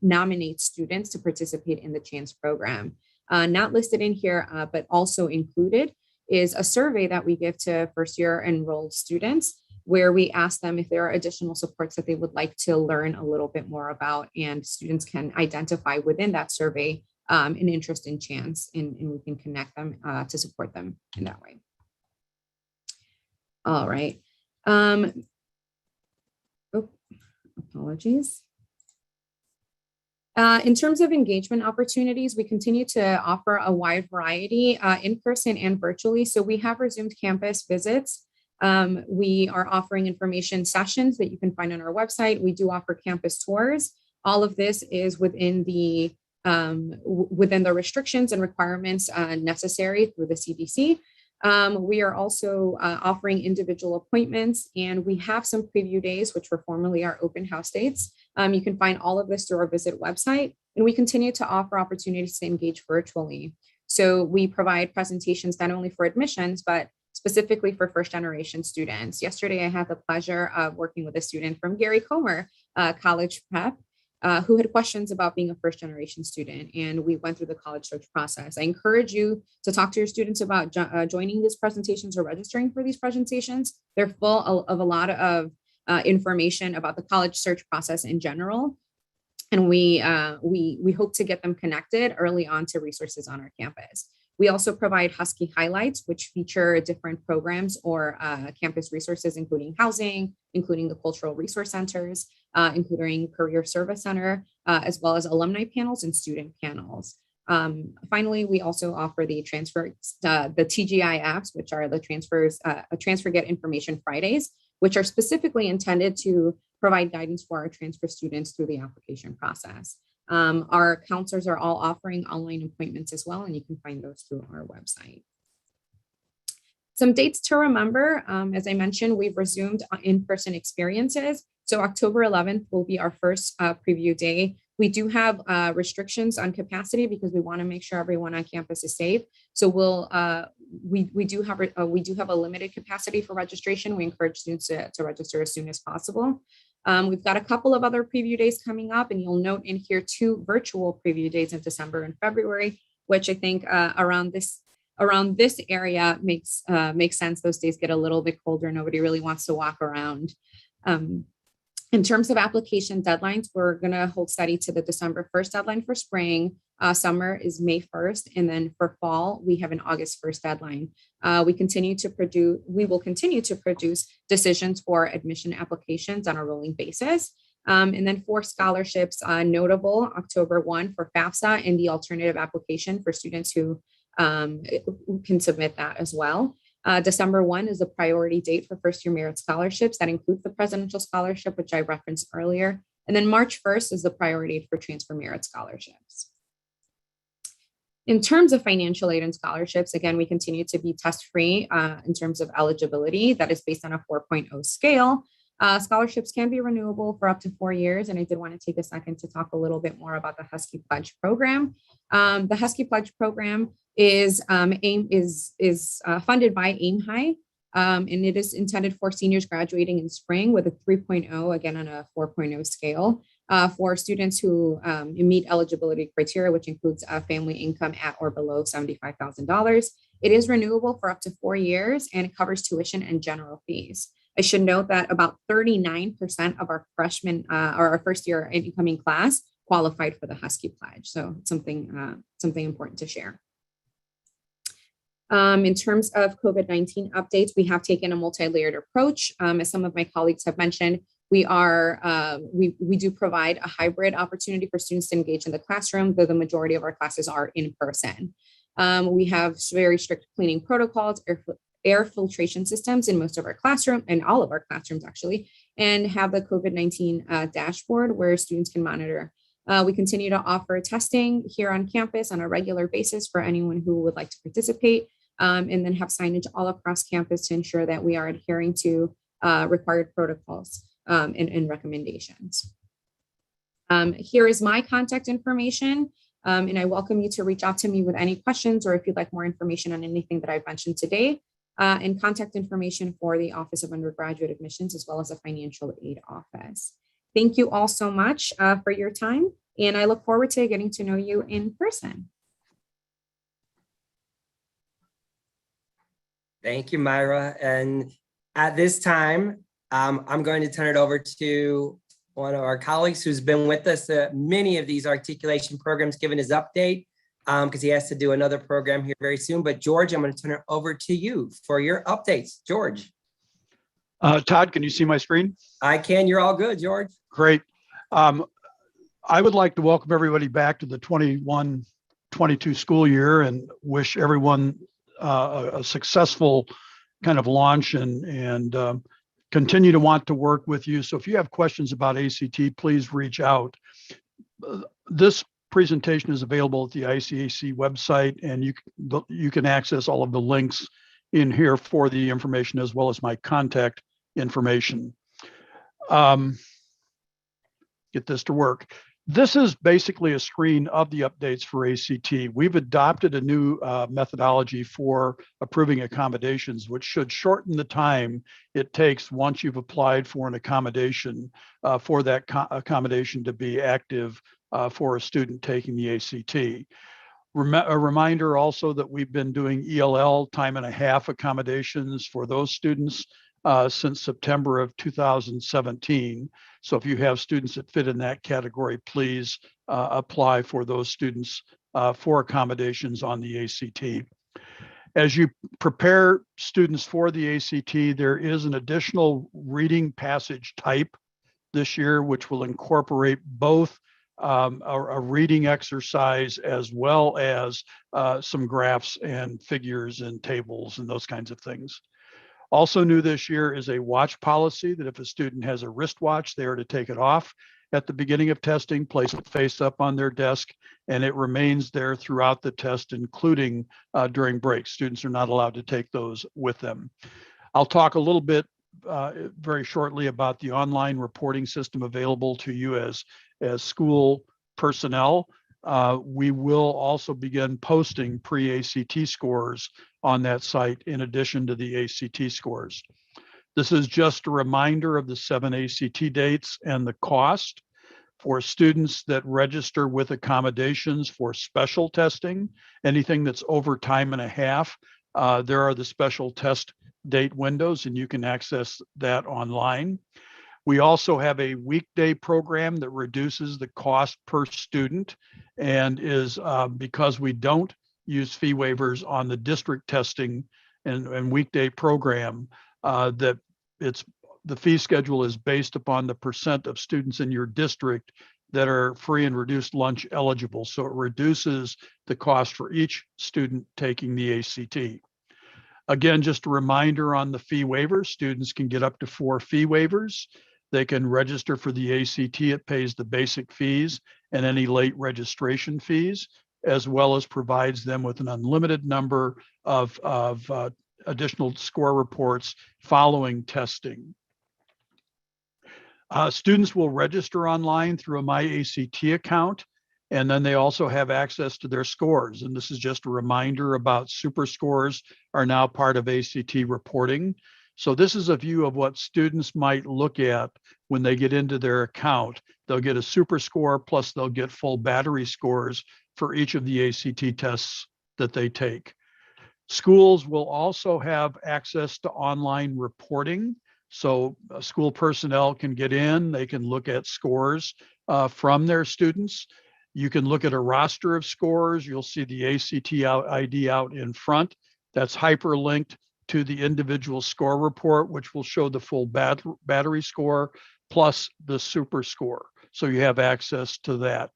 nominate students to participate in the CHANCE program. Not listed in here, but also included is a survey that we give to first year enrolled students, where we ask them if there are additional supports that they would like to learn a little bit more about, and students can identify within that survey an interest in CHANCE, and we can connect them to support them in that way. All right. Apologies. In terms of engagement opportunities, we continue to offer a wide variety in person and virtually. So we have resumed campus visits. We are offering information sessions that you can find on our website. We do offer campus tours. All of this is within the restrictions and requirements necessary through the CDC. We are also offering individual appointments, and we have some preview days, which were formerly our open house dates. You can find all of this through our visit website, and we continue to offer opportunities to engage virtually. So we provide presentations not only for admissions, but specifically for first generation students. Yesterday, I had the pleasure of working with a student from Gary Comer College Prep, who had questions about being a first generation student, and we went through the college search process. I encourage you to talk to your students about joining these presentations or registering for these presentations. They're full of a lot of information about the college search process in general, and we hope to get them connected early on to resources on our campus. We also provide Husky highlights, which feature different programs or campus resources, including housing, including the cultural resource centers, including career service center, as well as alumni panels and student panels. Finally, we also offer the TGI apps, which are the transfer get information Fridays, which are specifically intended to provide guidance for our transfer students through the application process. Our counselors are all offering online appointments as well, and you can find those through our website. Some dates to remember, as I mentioned, we've resumed in-person experiences. So October 11th will be our first preview day. We do have restrictions on capacity because we want to make sure everyone on campus is safe. So we do have a limited capacity for registration. We encourage students to register as soon as possible. We've got a couple of other preview days coming up, and you'll note in here 2 virtual preview days in December and February, which I think around this area makes sense. Those days get a little bit colder. Nobody really wants to walk around. In terms of application deadlines, we're going to hold steady to the December 1st deadline for spring. Summer is May 1st, and then for fall, we have an August 1st deadline. We will continue to produce decisions for admission applications on a rolling basis. And then for scholarships, notable October 1 for FAFSA and the alternative application for students who can submit that as well. December 1 is a priority date for first year merit scholarships. That includes the presidential scholarship, which I referenced earlier. And then March 1st is the priority for transfer merit scholarships. In terms of financial aid and scholarships, again, we continue to be test-free in terms of eligibility. That is based on a 4.0 scale. Scholarships can be renewable for up to 4 years. And I did want to take a second to talk a little bit more about the Husky Pledge program. The Husky Pledge program is funded by Aim High, and it is intended for seniors graduating in spring with a 3.0, again on a 4.0 scale, for students who meet eligibility criteria, which includes a family income at or below $75,000. It is renewable for up to 4 years, and it covers tuition and general fees. I should note that about 39% of our freshmen or our first year incoming class qualified for the Husky Pledge. So something important to share. In terms of COVID-19 updates, we have taken a multi-layered approach. As some of my colleagues have mentioned, we do provide a hybrid opportunity for students to engage in the classroom, though the majority of our classes are in person. We have very strict cleaning protocols, air filtration systems in most of our classroom, and all of our classrooms actually, and have the COVID-19 dashboard where students can monitor. We continue to offer testing here on campus on a regular basis for anyone who would like to participate, and then have signage all across campus to ensure that we are adhering to required protocols and recommendations. Here is my contact information. And I welcome you to reach out to me with any questions or if you'd like more information on anything that I've mentioned today, and contact information for the Office of Undergraduate Admissions as well as the Financial Aid Office. Thank you all so much for your time, and I look forward to getting to know you in person. Thank you, Myra. And at this time, I'm going to turn it over to one of our colleagues who's been with us many of these articulation programs, giving his update, because he has to do another program here very soon. But George, I'm going to turn it over to you for your updates. George. Todd, can you see my screen? I can. You're all good, George. Great. I would like to welcome everybody back to the 21-22 school year and wish everyone a successful kind of launch and continue to want to work with you. So if you have questions about ACT, please reach out. This presentation is available at the ICAC website, and you can access all of the links in here for the information as well as my contact information. Get this to work. This is basically a screen of the updates for ACT. We've adopted a new methodology for approving accommodations, which should shorten the time it takes once you've applied for an accommodation for that accommodation to be active for a student taking the ACT. A reminder also that we've been doing ELL time and a half accommodations for those students since September of 2017. So if you have students that fit in that category, please apply for those students for accommodations on the ACT. As you prepare students for the ACT, there is an additional reading passage type this year, which will incorporate both a reading exercise as well as some graphs and figures and tables and those kinds of things. Also new this year is a watch policy that if a student has a wristwatch, they are to take it off at the beginning of testing, place it face up on their desk, and it remains there throughout the test, including during breaks. Students are not allowed to take those with them. I'll talk a little bit very shortly about the online reporting system available to you as school personnel. We will also begin posting pre-ACT scores on that site in addition to the ACT scores. This is just a reminder of the 7 ACT dates and the cost for students that register with accommodations for special testing. Anything that's over time and a half, there are the special test date windows, and you can access that online. We also have a weekday program that reduces the cost per student and is because we don't use fee waivers on the district testing and weekday program, that the fee schedule is based upon the percent of students in your district that are free and reduced lunch eligible. So it reduces the cost for each student taking the ACT. Again, just a reminder on the fee waivers, students can get up to 4 fee waivers. They can register for the ACT. It pays the basic fees and any late registration fees, as well as provides them with an unlimited number of additional score reports following testing. Students will register online through a My ACT account, and then they also have access to their scores. And this is just a reminder about super scores are now part of ACT reporting. So this is a view of what students might look at when they get into their account. They'll get a super score, plus they'll get full battery scores for each of the ACT tests that they take. Schools will also have access to online reporting. So school personnel can get in, they can look at scores from their students. You can look at a roster of scores. You'll see the ACT ID out in front. That's hyperlinked to the individual score report, which will show the full battery score plus the super score. So you have access to that.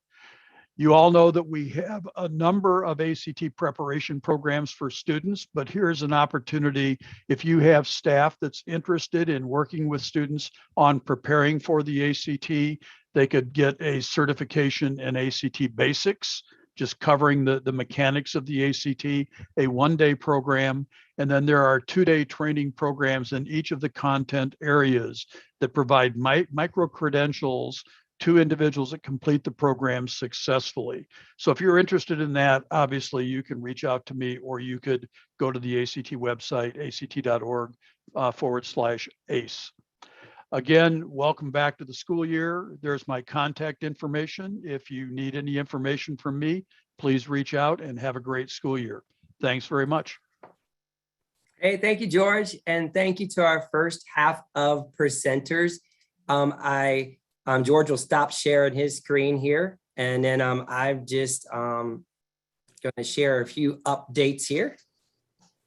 You all know that we have a number of ACT preparation programs for students, but here's an opportunity if you have staff that's interested in working with students on preparing for the ACT, they could get a certification in ACT basics, just covering the mechanics of the ACT, a 1-day program. And then there are 2-day training programs in each of the content areas that provide micro credentials 2 individuals that complete the program successfully. So if you're interested in that, obviously you can reach out to me, or you could go to the ACT website, act.org/ACE. Again, welcome back to the school year. There's my contact information. If you need any information from me, please reach out, and have a great school year. Thanks very much. Hey, thank you, George. And thank you to our first half of presenters. George will stop sharing his screen here. And then I'm just going to share a few updates here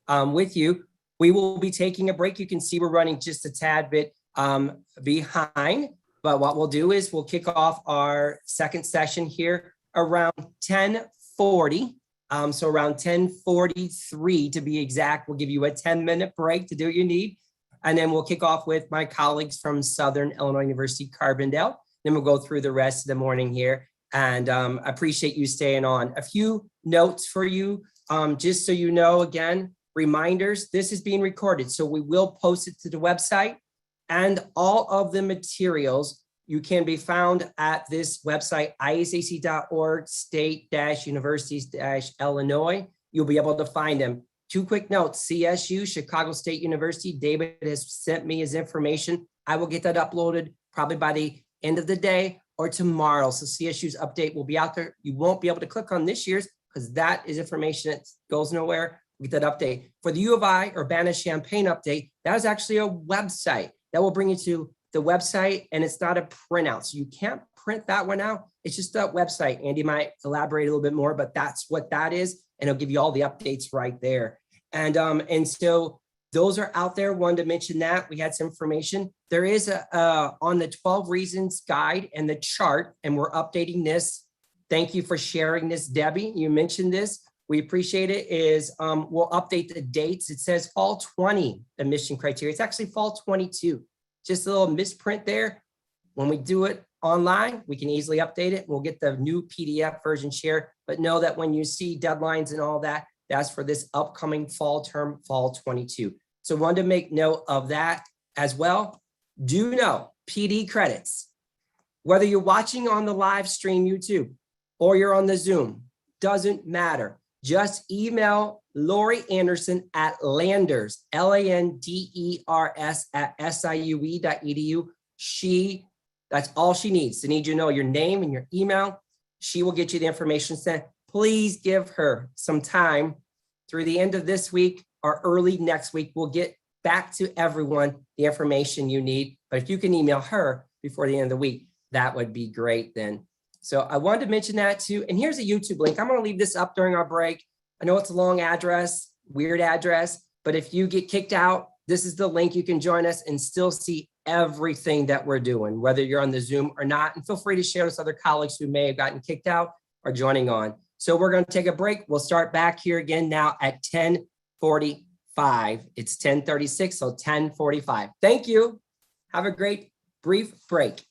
with you. We will be taking a break. You can see we're running just a tad bit behind, but what we'll do is we'll kick off our second session here around 10:40. So around 10:43 to be exact. We'll give you a 10-minute break to do what you need. And then we'll kick off with my colleagues from Southern Illinois University, Carbondale. Then we'll go through the rest of the morning here. And I appreciate you staying on. A few notes for you, just so you know, again, reminders, this is being recorded. So we will post it to the website, and all of the materials you can be found at this website, isac.org, state-universities-Illinois. You'll be able to find them. 2 quick notes: CSU, Chicago State University. David has sent me his information. I will get that uploaded probably by the end of the day or tomorrow. So CSU's update will be out there. You won't be able to click on this year's because that is information that goes nowhere. Get that update. For the U of I Urbana-Champaign update, that is actually a website that will bring you to the website, and it's not a printout. So you can't print that one out. It's just a website. Andy might elaborate a little bit more, but that's what that is. And it'll give you all the updates right there. And so those are out there. Wanted to mention that we had some information. There is on the 12 reasons guide and the chart, and we're updating this. Thank you for sharing this, Debbie. You mentioned this. We appreciate it. We'll update the dates. It says fall 20 admission criteria. It's actually fall 22. Just a little misprint there. When we do it online, we can easily update it. We'll get the new PDF version shared, but know that when you see deadlines and all that, that's for this upcoming fall term, fall 22. So wanted to make note of that as well. Do know PD credits, whether you're watching on the live stream YouTube or you're on the Zoom, doesn't matter. Just email Lori Anderson at Landers, LANDERS @siue.edu. That's all she needs. They need you to know your name and your email. She will get you the information sent. Please give her some time through the end of this week or early next week. We'll get back to everyone the information you need. But if you can email her before the end of the week, that would be great then. So I wanted to mention that too. And here's a YouTube link. I'm going to leave this up during our break. I know it's a long address, weird address, but if you get kicked out, this is the link. You can join us and still see everything that we're doing, whether you're on the Zoom or not. And feel free to share with other colleagues who may have gotten kicked out or joining on. So we're going to take a break. We'll start back here again now at 10:45. It's 10:36, so 10:45. Thank you. Have a great brief break.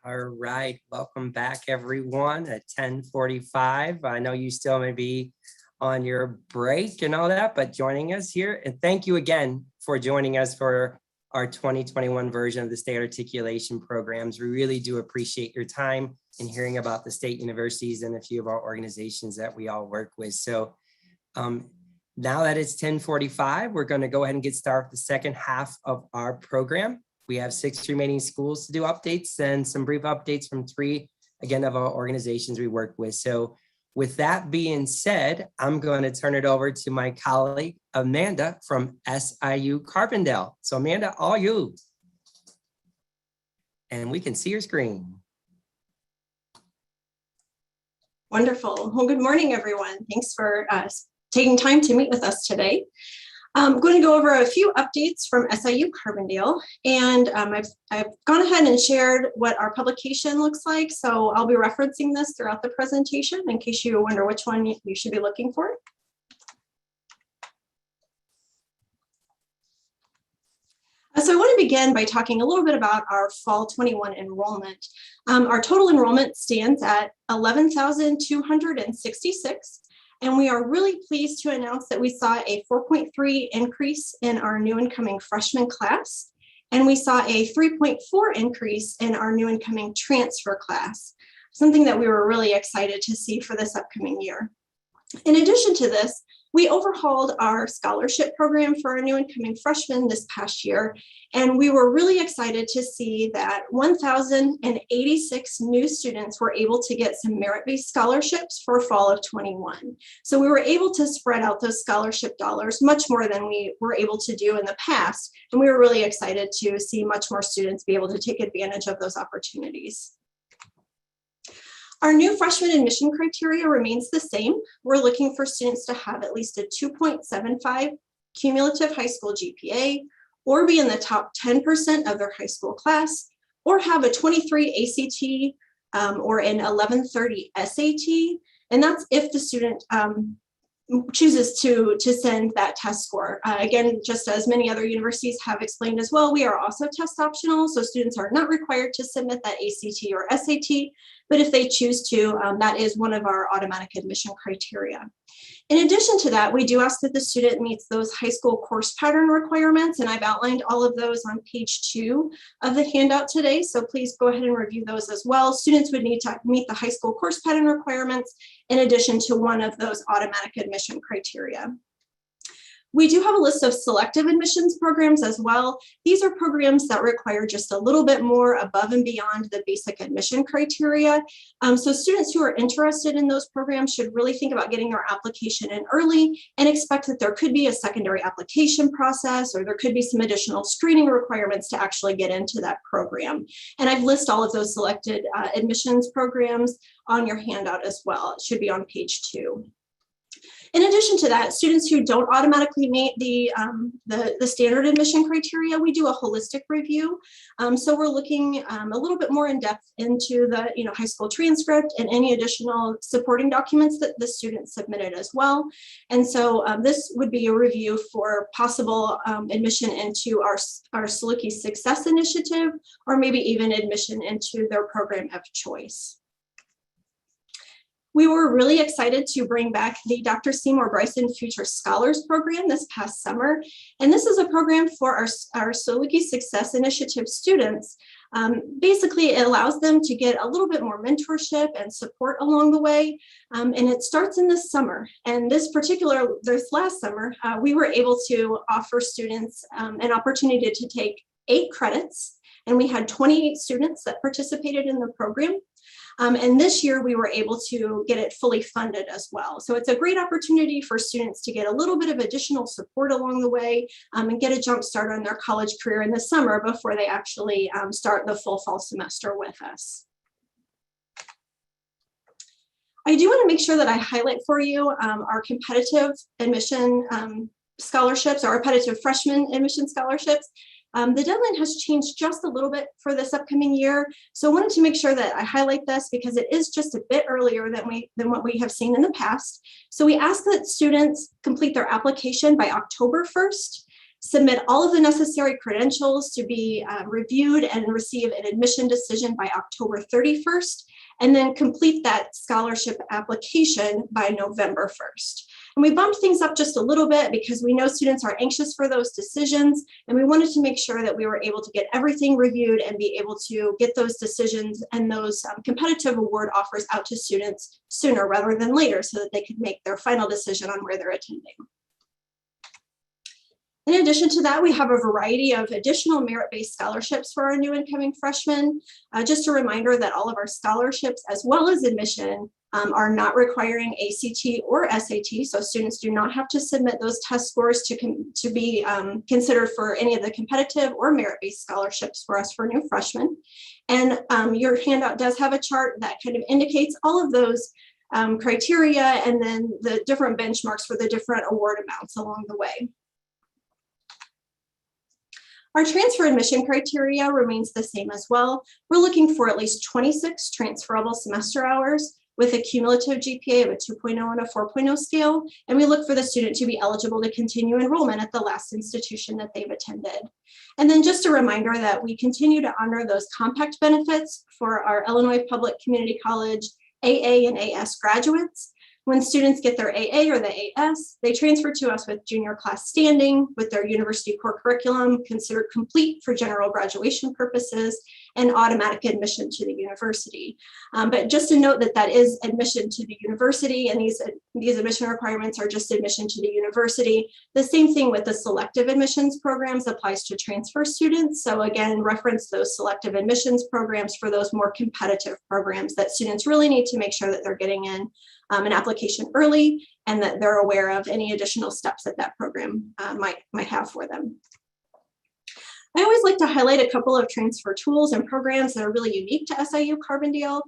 All right, welcome back, everyone, at 10:45. I know you still may be on your break and all that, but joining us here. And thank you again for joining us for our 2021 version of the state articulation programs. We really do appreciate your time and hearing about the state universities and a few of our organizations that we all work with. So now that it's 10:45, we're going to go ahead and get started with the second half of our program. We have 6 remaining schools to do updates and some brief updates from 3, again, of our organizations we work with. So with that being said, I'm going to turn it over to my colleague, Amanda from SIU Carbondale. So Amanda, all you. And we can see your screen. Wonderful. Well, good morning, everyone. Thanks for taking time to meet with us today. I'm going to go over a few updates from SIU Carbondale, and I've gone ahead and shared what our publication looks like. So I'll be referencing this throughout the presentation in case you wonder which one you should be looking for. So I want to begin by talking a little bit about our fall 21 enrollment. Our total enrollment stands at 11,266. And we are really pleased to announce that we saw a 4.3 increase in our new incoming freshman class. And we saw a 3.4 increase in our new incoming transfer class, something that we were really excited to see for this upcoming year. In addition to this, we overhauled our scholarship program for our new incoming freshmen this past year, and we were really excited to see that 1,086 new students were able to get some merit-based scholarships for fall of 21. So we were able to spread out those scholarship dollars much more than we were able to do in the past, and we were really excited to see much more students be able to take advantage of those opportunities. Our new freshman admission criteria remains the same. We're looking for students to have at least a 2.75 cumulative high school GPA, or be in the top 10% of their high school class, or have a 23 ACT or an 1130 SAT. And that's if the student chooses to send that test score. Again, just as many other universities have explained as well, we are also test optional. So students are not required to submit that ACT or SAT, but if they choose to, that is one of our automatic admission criteria. In addition to that, we do ask that the student meets those high school course pattern requirements, and I've outlined all of those on page 2 of the handout today, so please go ahead and review those as well. Students would need to meet the high school course pattern requirements in addition to one of those automatic admission criteria. We do have a list of selective admissions programs as well. These are programs that require just a little bit more above and beyond the basic admission criteria. So students who are interested in those programs should really think about getting their application in early and expect that there could be a secondary application process, or there could be some additional screening requirements to actually get into that program. And I've listed all of those selected admissions programs on your handout as well. It should be on page 2. In addition to that, students who don't automatically meet the standard admission criteria, we do a holistic review. So we're looking a little bit more in depth into the high school transcript and any additional supporting documents that the student submitted as well. And so this would be a review for possible admission into our Saluki Success Initiative, or maybe even admission into their program of choice. We were really excited to bring back the Dr. Seymour Bryson Future Scholars Program this past summer. And this is a program for our Saluki Success Initiative students. Basically, it allows them to get a little bit more mentorship and support along the way. And it starts in the summer. And this last summer, we were able to offer students an opportunity to take 8 credits. And we had 28 students that participated in the program. And this year we were able to get it fully funded as well. So it's a great opportunity for students to get a little bit of additional support along the way and get a jump start on their college career in the summer before they actually start the full fall semester with us. I do want to make sure that I highlight for you our competitive admission scholarships, our competitive freshman admission scholarships. The deadline has changed just a little bit for this upcoming year. So I wanted to make sure that I highlight this because it is just a bit earlier than what we have seen in the past. So we ask that students complete their application by October 1st. submit all of the necessary credentials to be reviewed and receive an admission decision by October 31st, and then complete that scholarship application by November 1st. And we bumped things up just a little bit because we know students are anxious for those decisions, and we wanted to make sure that we were able to get everything reviewed and be able to get those decisions and those competitive award offers out to students sooner rather than later so that they could make their final decision on where they're attending. In addition to that, we have a variety of additional merit-based scholarships for our new incoming freshmen. Just a reminder that all of our scholarships, as well as admission, are not requiring ACT or SAT, so students do not have to submit those test scores to be considered for any of the competitive or merit-based scholarships for us for new freshmen. And your handout does have a chart that kind of indicates all of those criteria and then the different benchmarks for the different award amounts along the way. Our transfer admission criteria remains the same as well. We're looking for at least 26 transferable semester hours with a cumulative GPA of a 2.0 and a 4.0 scale. And we look for the student to be eligible to continue enrollment at the last institution that they've attended. And then just a reminder that we continue to honor those compact benefits for our Illinois Public Community College AA and AS graduates. When students get their AA or the AS, they transfer to us with junior class standing, with their university core curriculum considered complete for general graduation purposes, and automatic admission to the university. But just to note that that is admission to the university, and these admission requirements are just admission to the university. The same thing with the selective admissions programs applies to transfer students. So again, reference those selective admissions programs for those more competitive programs that students really need to make sure that they're getting in an application early and that they're aware of any additional steps that that program might have for them. I always like to highlight a couple of transfer tools and programs that are really unique to SIU Carbondale.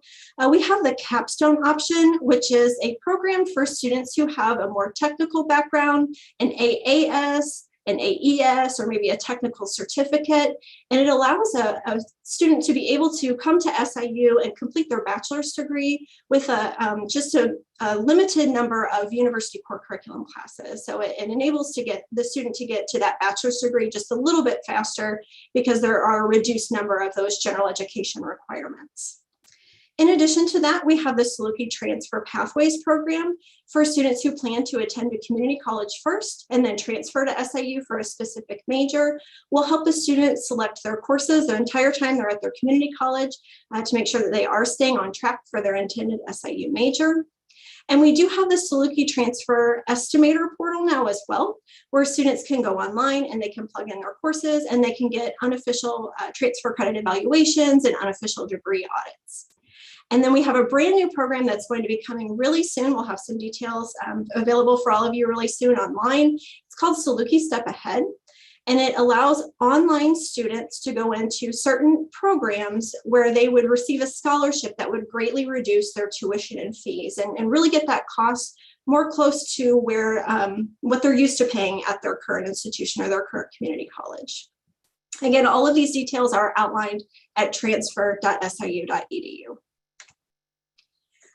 We have the capstone option, which is a program for students who have a more technical background, an AAS, an AES, or maybe a technical certificate. And it allows a student to be able to come to SIU and complete their bachelor's degree with just a limited number of university core curriculum classes. So it enables the student to get to that bachelor's degree just a little bit faster because there are a reduced number of those general education requirements. In addition to that, we have the Saluki Transfer Pathways program for students who plan to attend a community college first and then transfer to SIU for a specific major. We'll help the students select their courses the entire time they're at their community college to make sure that they are staying on track for their intended SIU major. And we do have the Saluki Transfer Estimator portal now as well, where students can go online and they can plug in their courses and they can get unofficial transfer credit evaluations and unofficial degree audits. And then we have a brand new program that's going to be coming really soon. We'll have some details available for all of you really soon online. It's called Saluki Step Ahead. And it allows online students to go into certain programs where they would receive a scholarship that would greatly reduce their tuition and fees and really get that cost more close to where what they're used to paying at their current institution or their current community college. Again, all of these details are outlined at transfer.siu.edu.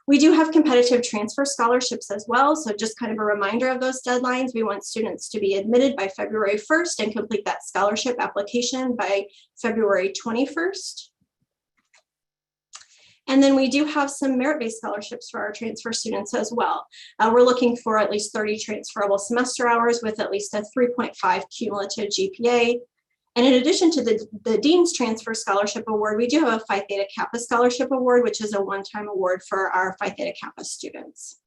We do have competitive transfer scholarships as well. So just kind of a reminder of those deadlines. We want students to be admitted by February 1st and complete that scholarship application by February 21st. And then we do have some merit-based scholarships for our transfer students as well. We're looking for at least 30 transferable semester hours with at least a 3.5 cumulative GPA. And in addition to the Dean's Transfer Scholarship Award, we do have a Phi Theta Kappa Scholarship Award, which is a one-time award for our Phi Theta Kappa students.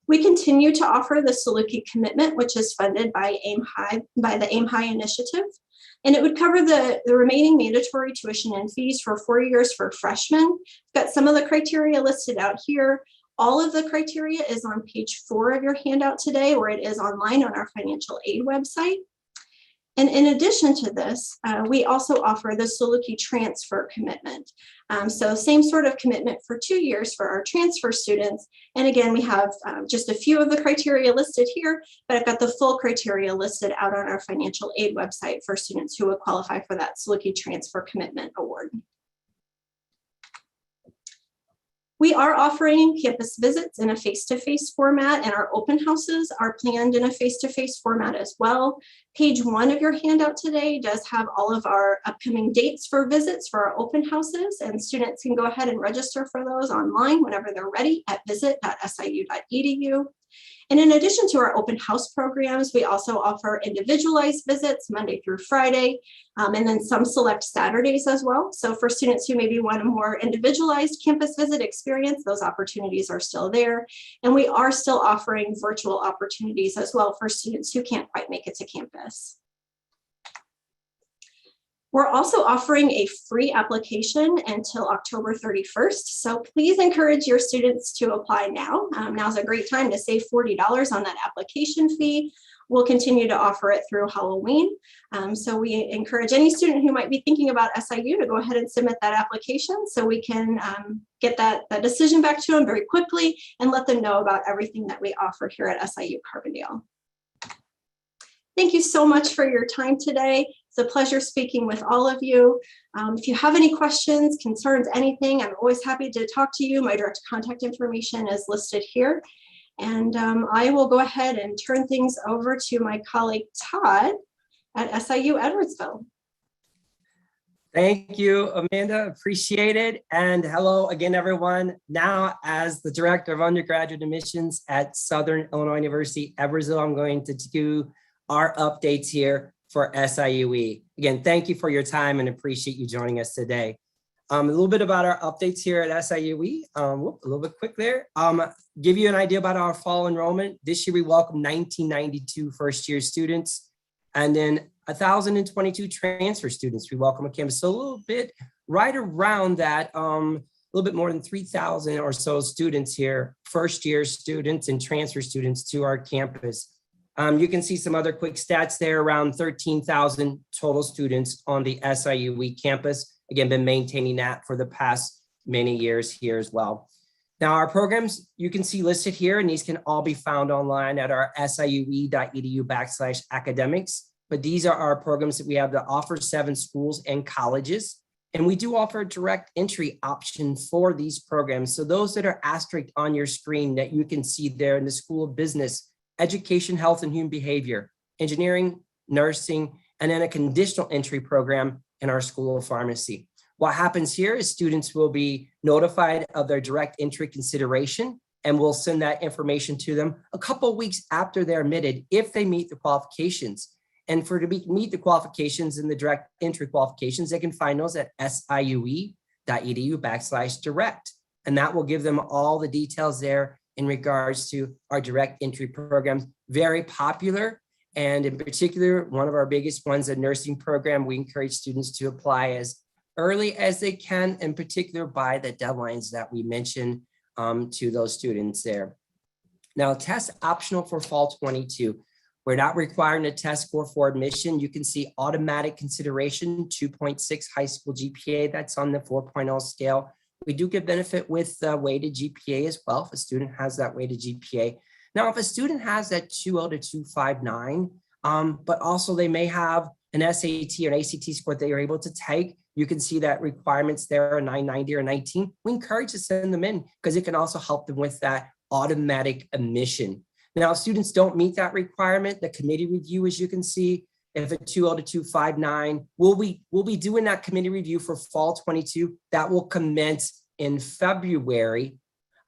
We continue to offer the Saluki Commitment, which is funded by the Aim High initiative. And it would cover the remaining mandatory tuition and fees for 4 years for freshmen. We've got some of the criteria listed out here. All of the criteria is on page 4 of your handout today, or it is online on our financial aid website. And in addition to this, we also offer the Saluki Transfer Commitment. So same sort of commitment for 2 years for our transfer students. And again, we have just a few of the criteria listed here, but I've got the full criteria listed out on our financial aid website for students who would qualify for that Saluki Transfer Commitment Award. We are offering campus visits in a face-to-face format, and our open houses are planned in a face-to-face format as well. Page 1 of your handout today does have all of our upcoming dates for visits for our open houses, and students can go ahead and register for those online whenever they're ready at visit.siu.edu. And in addition to our open house programs, we also offer individualized visits Monday through Friday, and then some select Saturdays as well. So for students who maybe want a more individualized campus visit experience, those opportunities are still there. And we are still offering virtual opportunities as well for students who can't quite make it to campus. We're also offering a free application until October 31st. So please encourage your students to apply now. Now's a great time to save $40 on that application fee. We'll continue to offer it through Halloween. So we encourage any student who might be thinking about SIU to go ahead and submit that application so we can get that decision back to them very quickly and let them know about everything that we offer here at SIU Carbondale. Thank you so much for your time today. It's a pleasure speaking with all of you. If you have any questions, concerns, anything, I'm always happy to talk to you. My direct contact information is listed here. And I will go ahead and turn things over to my colleague Todd at SIU Edwardsville. Thank you, Amanda. Appreciate it. And hello again, everyone. Now, as the Director of Undergraduate Admissions at Southern Illinois University, Edwardsville, I'm going to do our updates here for SIUE. Again, thank you for your time and appreciate you joining us today. A little bit about our updates here at SIUE. A little bit quick there. Give you an idea about our fall enrollment. This year we welcome 1,992 first-year students and then 1,022 transfer students we welcome on campus. So a little bit right around that, a little bit more than 3,000 or so students here, first-year students and transfer students to our campus. You can see some other quick stats there, around 13,000 total students on the SIUE campus. Again, been maintaining that for the past many years here as well. Now our programs you can see listed here, and these can all be found online at our siue.edu/academics. But these are our programs that we have to offer 7 schools and colleges. And we do offer a direct entry option for these programs. So those that are asterisked on your screen that you can see there in the School of Business, Education, Health, and Human Behavior, Engineering, Nursing, and then a conditional entry program in our School of Pharmacy. What happens here is students will be notified of their direct entry consideration, and we'll send that information to them a couple of weeks after they're admitted if they meet the qualifications. And for to meet the qualifications and the direct entry qualifications, they can find those at siue.edu/direct. And that will give them all the details there in regards to our direct entry programs. Very popular. And in particular, one of our biggest ones, a nursing program, we encourage students to apply as early as they can, in particular by the deadlines that we mentioned to those students there. Now, test optional for fall 22. We're not requiring a test score for admission. You can see automatic consideration, 2.6 high school GPA. That's on the 4.0 scale. We do get benefit with weighted GPA as well if a student has that weighted GPA. Now, if a student has that 2.0 to 2.59, but also they may have an SAT or an ACT score that you're able to take, you can see that requirements there are 990 or 19. We encourage to send them in because it can also help them with that automatic admission. Now, if students don't meet that requirement, the committee review, as you can see, if a 2.0 to 2.59, we'll be doing that committee review for fall 22. That will commence in February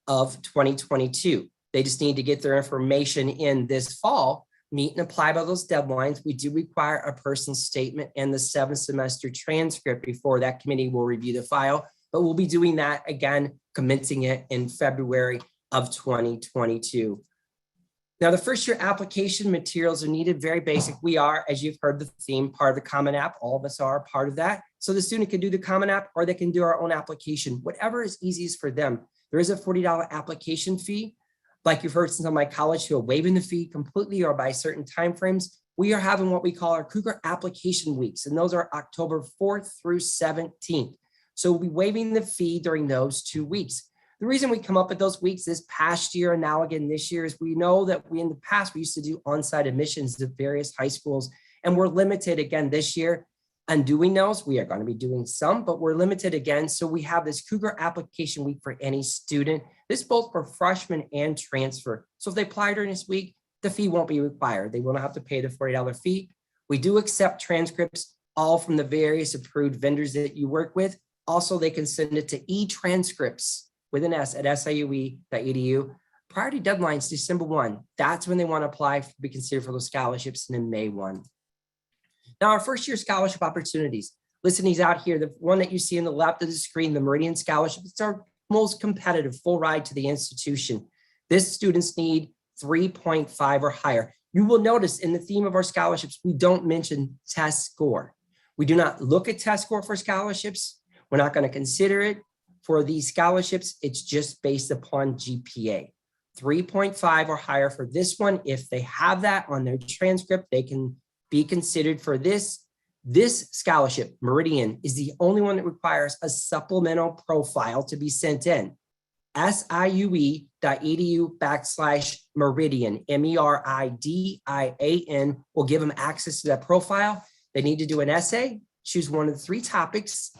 of 2022. They just need to get their information in this fall, meet and apply by those deadlines. We do require a personal statement and the 7th semester transcript before that committee will review the file, but we'll be doing that again, commencing it in February of 2022. Now, the first year application materials are needed, very basic. We are, as you've heard the theme, part of the Common App. All of us are part of that. So the student can do the Common App or they can do our own application, whatever is easiest for them. There is a $40 application fee. Like you've heard some of my colleagues who are waiving the fee completely or by certain timeframes. We are having what we call our Cougar application weeks, and those are October 4th through 17th. So we'll be waiving the fee during those 2 weeks. The reason we come up with those weeks this past year and now again this year is we know that in the past we used to do on-site admissions to various high schools, and we're limited again this year. undoing those. We are going to be doing some, but we're limited again. So we have this Cougar application week for any student. This is both for freshmen and transfer. So if they apply during this week, the fee won't be required. They will not have to pay the $40 fee. We do accept transcripts, all from the various approved vendors that you work with. Also, they can send it to eTranscripts with an S at siue.edu. Priority deadline's December 1. That's when they want to apply to be considered for those scholarships, and then May 1. Now, our first year scholarship opportunities. Listen, these out here. The one that you see on the left of the screen, the Meridian Scholarship, it's our most competitive full ride to the institution. This students need 3.5 or higher. You will notice in the theme of our scholarships, we don't mention test score. We do not look at test score for scholarships. We're not going to consider it for these scholarships. It's just based upon GPA. 3.5 or higher for this one. If they have that on their transcript, they can be considered for this. This scholarship, Meridian, is the only one that requires a supplemental profile to be sent in. siue.edu/Meridian, MERIDIAN, will give them access to that profile. They need to do an essay, choose one of the 3 topics,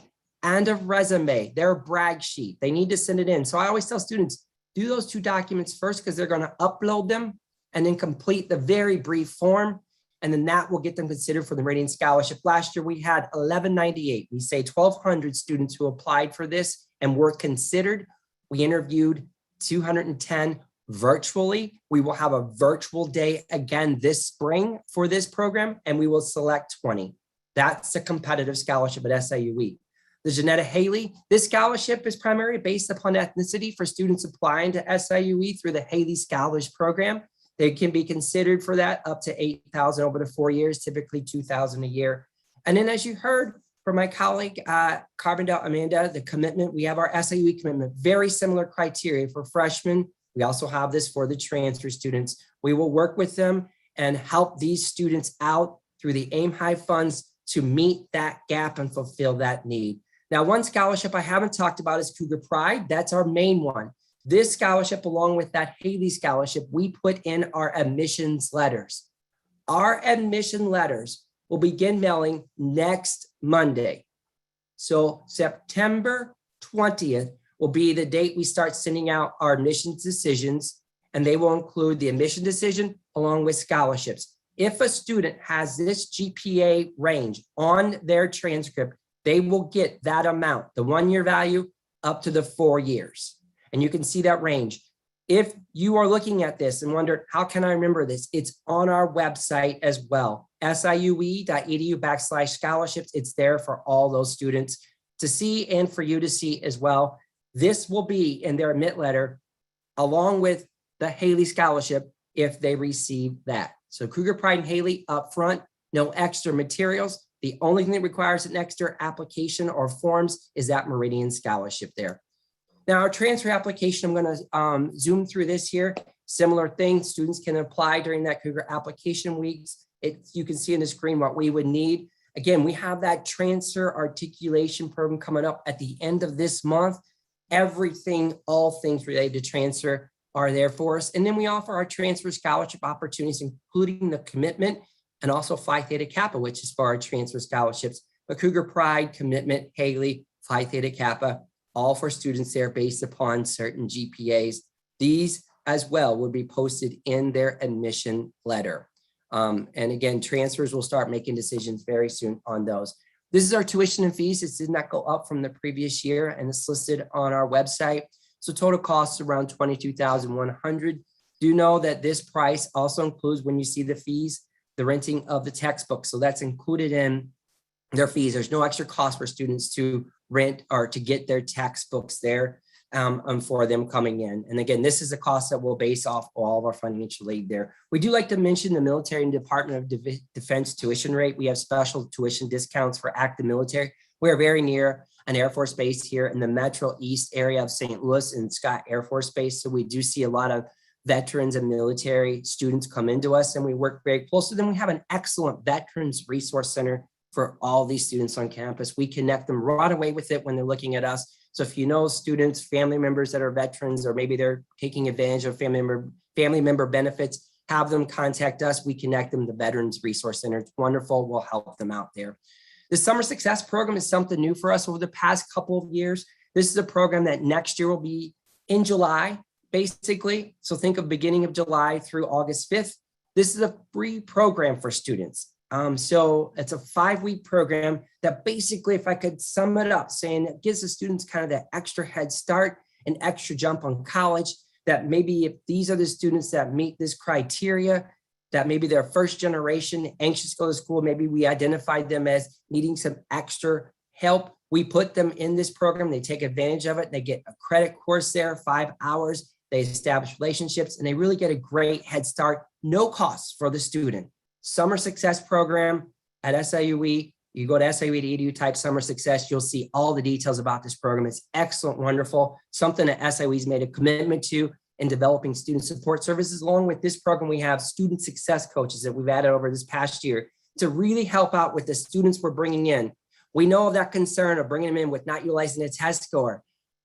and a resume, their brag sheet. They need to send it in. So I always tell students, do those 2 documents first because they're going to upload them and then complete the very brief form. And then that will get them considered for the Meridian Scholarship. Last year, we had 1198. We say 1,200 students who applied for this and were considered. We interviewed 210 virtually. We will have a virtual day again this spring for this program, and we will select 20. That's a competitive scholarship at SIUE. The Janetta Haley, this scholarship is primarily based upon ethnicity for students applying to SIUE through the Haley Scholars Program. They can be considered for that up to $8,000 over the 4 years, typically $2,000 a year. And then as you heard from my colleague, Carbondale Amanda, the commitment, we have our SIUE commitment, very similar criteria for freshmen. We also have this for the transfer students. We will work with them and help these students out through the AIM High funds to meet that gap and fulfill that need. Now, one scholarship I haven't talked about is Cougar Pride. That's our main one. This scholarship, along with that Haley Scholarship, we put in our admissions letters. Our admission letters will begin mailing next Monday. So September 20th will be the date we start sending out our admissions decisions, and they will include the admission decision along with scholarships. If a student has this GPA range on their transcript, they will get that amount, the 1-year value up to the 4 years. And you can see that range. If you are looking at this and wonder, how can I remember this? It's on our website as well, siue.edu/scholarships. It's there for all those students to see and for you to see as well. This will be in their admit letter along with the Haley Scholarship if they receive that. So Cougar Pride and Haley up front, no extra materials. The only thing that requires an extra application or forms is that Meridian Scholarship there. Now, our transfer application, I'm going to zoom through this here. Similar thing, students can apply during that Cougar application weeks. You can see on the screen what we would need. Again, we have that transfer articulation program coming up at the end of this month. Everything, all things related to transfer are there for us. And then we offer our transfer scholarship opportunities, including the commitment and also Phi Theta Kappa, which is for our transfer scholarships. But Cougar Pride, Commitment, Haley, Phi Theta Kappa, all for students there based upon certain GPAs. These as well would be posted in their admission letter. And again, transfers will start making decisions very soon on those. This is our tuition and fees. It did not go up from the previous year, and it's listed on our website. So total costs around $22,100. Do know that this price also includes, when you see the fees, the renting of the textbook. So that's included in their fees. There's no extra cost for students to rent or to get their textbooks there for them coming in. And again, this is a cost that we'll base off all of our financial aid there. We do like to mention the military and Department of Defense tuition rate. We have special tuition discounts for active military. We are very near an Air Force base here in the Metro East area of St. Louis and Scott Air Force Base. So we do see a lot of veterans and military students come into us, and we work very close to them. We have an excellent Veterans Resource Center for all these students on campus. We connect them right away with it when they're looking at us. So if you know students, family members that are veterans, or maybe they're taking advantage of family member benefits, have them contact us. We connect them to Veterans Resource Center. It's wonderful. We'll help them out there. The Summer Success Program is something new for us over the past couple of years. This is a program that next year will be in July, basically. So think of beginning of July through August 5th. This is a free program for students. So it's a 5-week program that basically, if I could sum it up, saying it gives the students kind of that extra head start, an extra jump on college, that maybe if these are the students that meet this criteria, that maybe they're first generation, anxious to go to school, maybe we identified them as needing some extra help. We put them in this program, they take advantage of it, they get a credit course there, 5 hours, they establish relationships, and they really get a great head start, no cost for the student. Summer Success Program at SIUE. You go to SIUE.edu, type Summer Success, you'll see all the details about this program. It's excellent, wonderful, something that SIUE's made a commitment to in developing student support services. Along with this program, we have student success coaches that we've added over this past year to really help out with the students we're bringing in. We know of that concern of bringing them in with not utilizing a test score,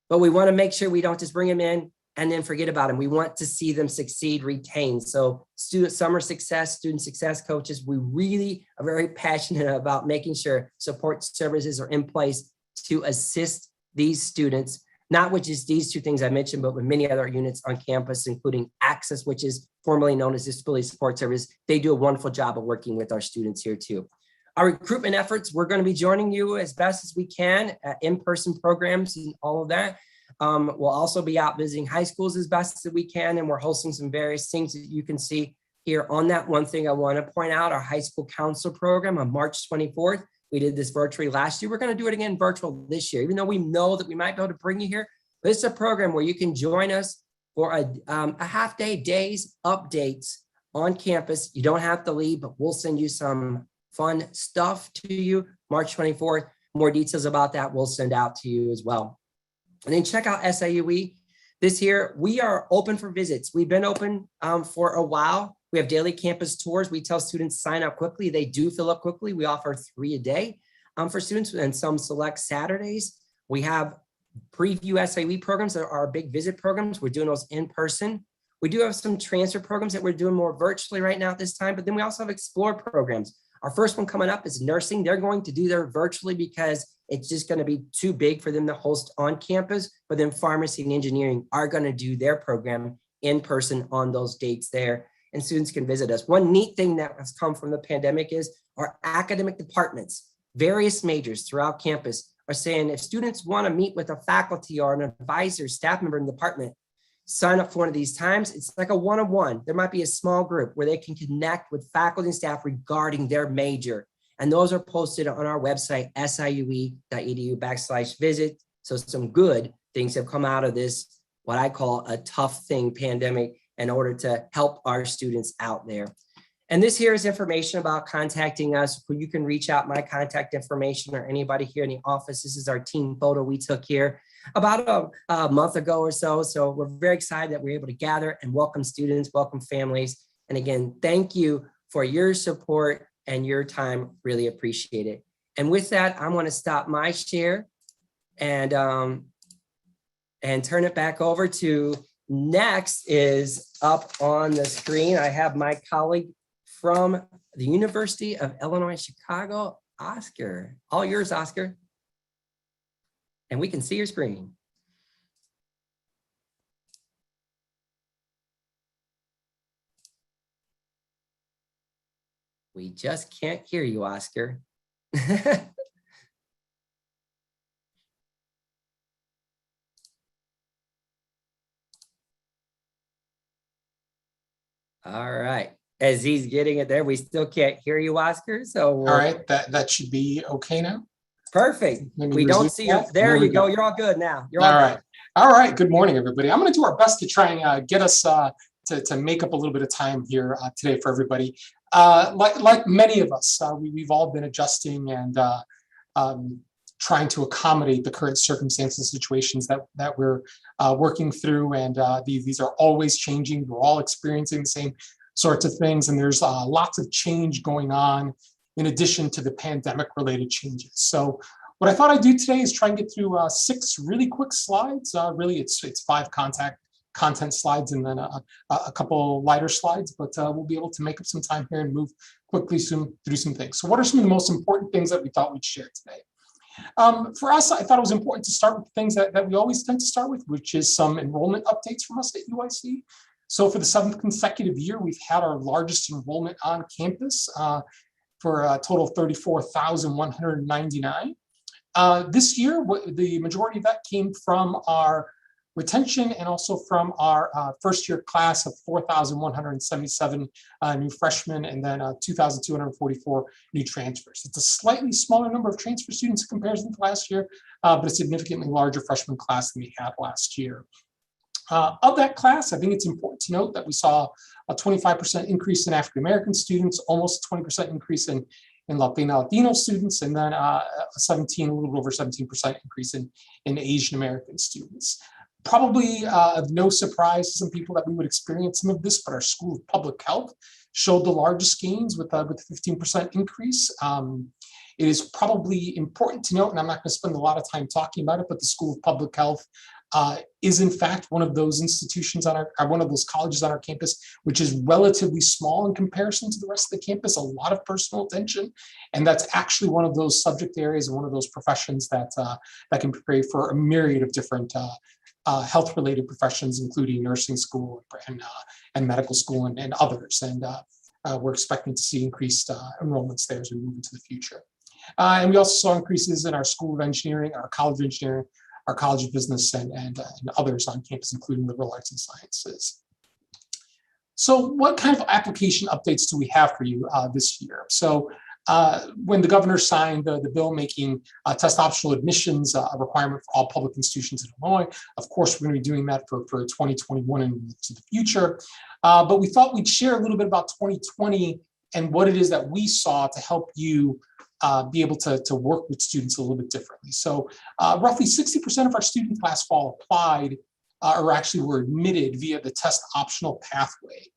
but we want to make sure we don't just bring them in and then forget about them. We want to see them succeed, retain. So summer success, student success coaches, we really are very passionate about making sure support services are in place to assist these students, not with just these 2 things I mentioned, but with many other units on campus, including Access, which is formerly known as Disability Support Service. They do a wonderful job of working with our students here too. Our recruitment efforts, we're going to be joining you as best as we can at in-person programs and all of that. We'll also be out visiting high schools as best as we can, and we're hosting some various things that you can see here on that. One thing I want to point out, our high school counselor program on March 24th. We did this virtually last year. We're going to do it again virtual this year, even though we know that we might be able to bring you here. But it's a program where you can join us for a half day, days, updates on campus. You don't have to leave, but we'll send you some fun stuff to you. March 24th, more details about that we'll send out to you as well. And then check out SIUE. This year, we are open for visits. We've been open for a while. We have daily campus tours. We tell students sign up quickly. They do fill up quickly. We offer 3 a day for students and some select Saturdays. We have preview SIUE programs that are our big visit programs. We're doing those in person. We do have some transfer programs that we're doing more virtually right now at this time, but then we also have explore programs. Our first one coming up is nursing. They're going to do their virtually because it's just going to be too big for them to host on campus, but then pharmacy and engineering are going to do their program in person on those dates there, and students can visit us. One neat thing that has come from the pandemic is our academic departments, various majors throughout campus are saying if students want to meet with a faculty or an advisor, staff member in the department, sign up for one of these times. It's like a one-on-one. There might be a small group where they can connect with faculty and staff regarding their major. And those are posted on our website, siue.edu/visit. So some good things have come out of this, what I call a tough thing pandemic, in order to help our students out there. And this here is information about contacting us. You can reach out, my contact information, or anybody here in the office. This is our team photo we took here about a month ago or so. So we're very excited that we're able to gather and welcome students, welcome families. And again, thank you for your support and your time. Really appreciate it. And with that, I'm going to stop my share and turn it back over to next is up on the screen. I have my colleague from the University of Illinois, Chicago, Oscar. All yours, Oscar. And we can see your screen. We just can't hear you, Oscar. All right. As he's getting it there, we still can't hear you, Oscar. So all right, that should be okay now. Perfect. We don't see you. There you go. You're all good now. You're all right. All right. Good morning, everybody. I'm going to do our best to try and get us to make up a little bit of time here today for everybody. Like many of us, we've all been adjusting and trying to accommodate the current circumstances and situations that we're working through. And these are always changing. We're all experiencing the same sorts of things. And there's lots of change going on in addition to the pandemic-related changes. So what I thought I'd do today is try and get through 6 really quick slides. Really, it's 5 content slides and then a couple lighter slides, but we'll be able to make up some time here and move quickly through some things. So what are some of the most important things that we thought we'd share today? For us, I thought it was important to start with things that we always tend to start with, which is some enrollment updates from us at UIC. So for the 7th consecutive year, we've had our largest enrollment on campus for a total of 34,199. This year, the majority of that came from our retention and also from our first-year class of 4,177 new freshmen and then 2,244 new transfers. It's a slightly smaller number of transfer students in comparison to last year, but a significantly larger freshman class than we had last year. Of that class, I think it's important to note that we saw a 25% increase in African-American students, almost a 20% increase in Latino students, and then a little bit over 17% increase in Asian American students. Probably of no surprise to some people that we would experience some of this, but our School of Public Health showed the largest gains with a 15% increase. It is probably important to note, and I'm not going to spend a lot of time talking about it, but the School of Public Health is in fact one of those institutions one of those colleges on our campus, which is relatively small in comparison to the rest of the campus, a lot of personal attention. And that's actually one of those subject areas and one of those professions that can prepare for a myriad of different health-related professions, including nursing school and medical school and others. And we're expecting to see increased enrollments there as we move into the future. And we also saw increases in our School of Engineering, our College of Engineering, our College of Business, and others on campus, including liberal arts and sciences. So what kind of application updates do we have for you this year? So when the governor signed the bill making test optional admissions a requirement for all public institutions in Illinois, of course, we're going to be doing that for 2021 and into the future. But we thought we'd share a little bit about 2020 and what it is that we saw to help you be able to work with students a little bit differently. So roughly 60% of our students last fall applied or actually were admitted via the test optional pathway.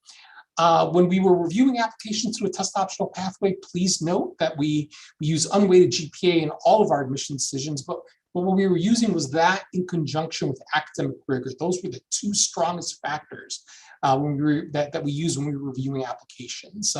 When we were reviewing applications through a test optional pathway, please note that we use unweighted GPA in all of our admission decisions, but what we were using was that in conjunction with academic rigor. Those were the two strongest factors that we used when we were reviewing applications.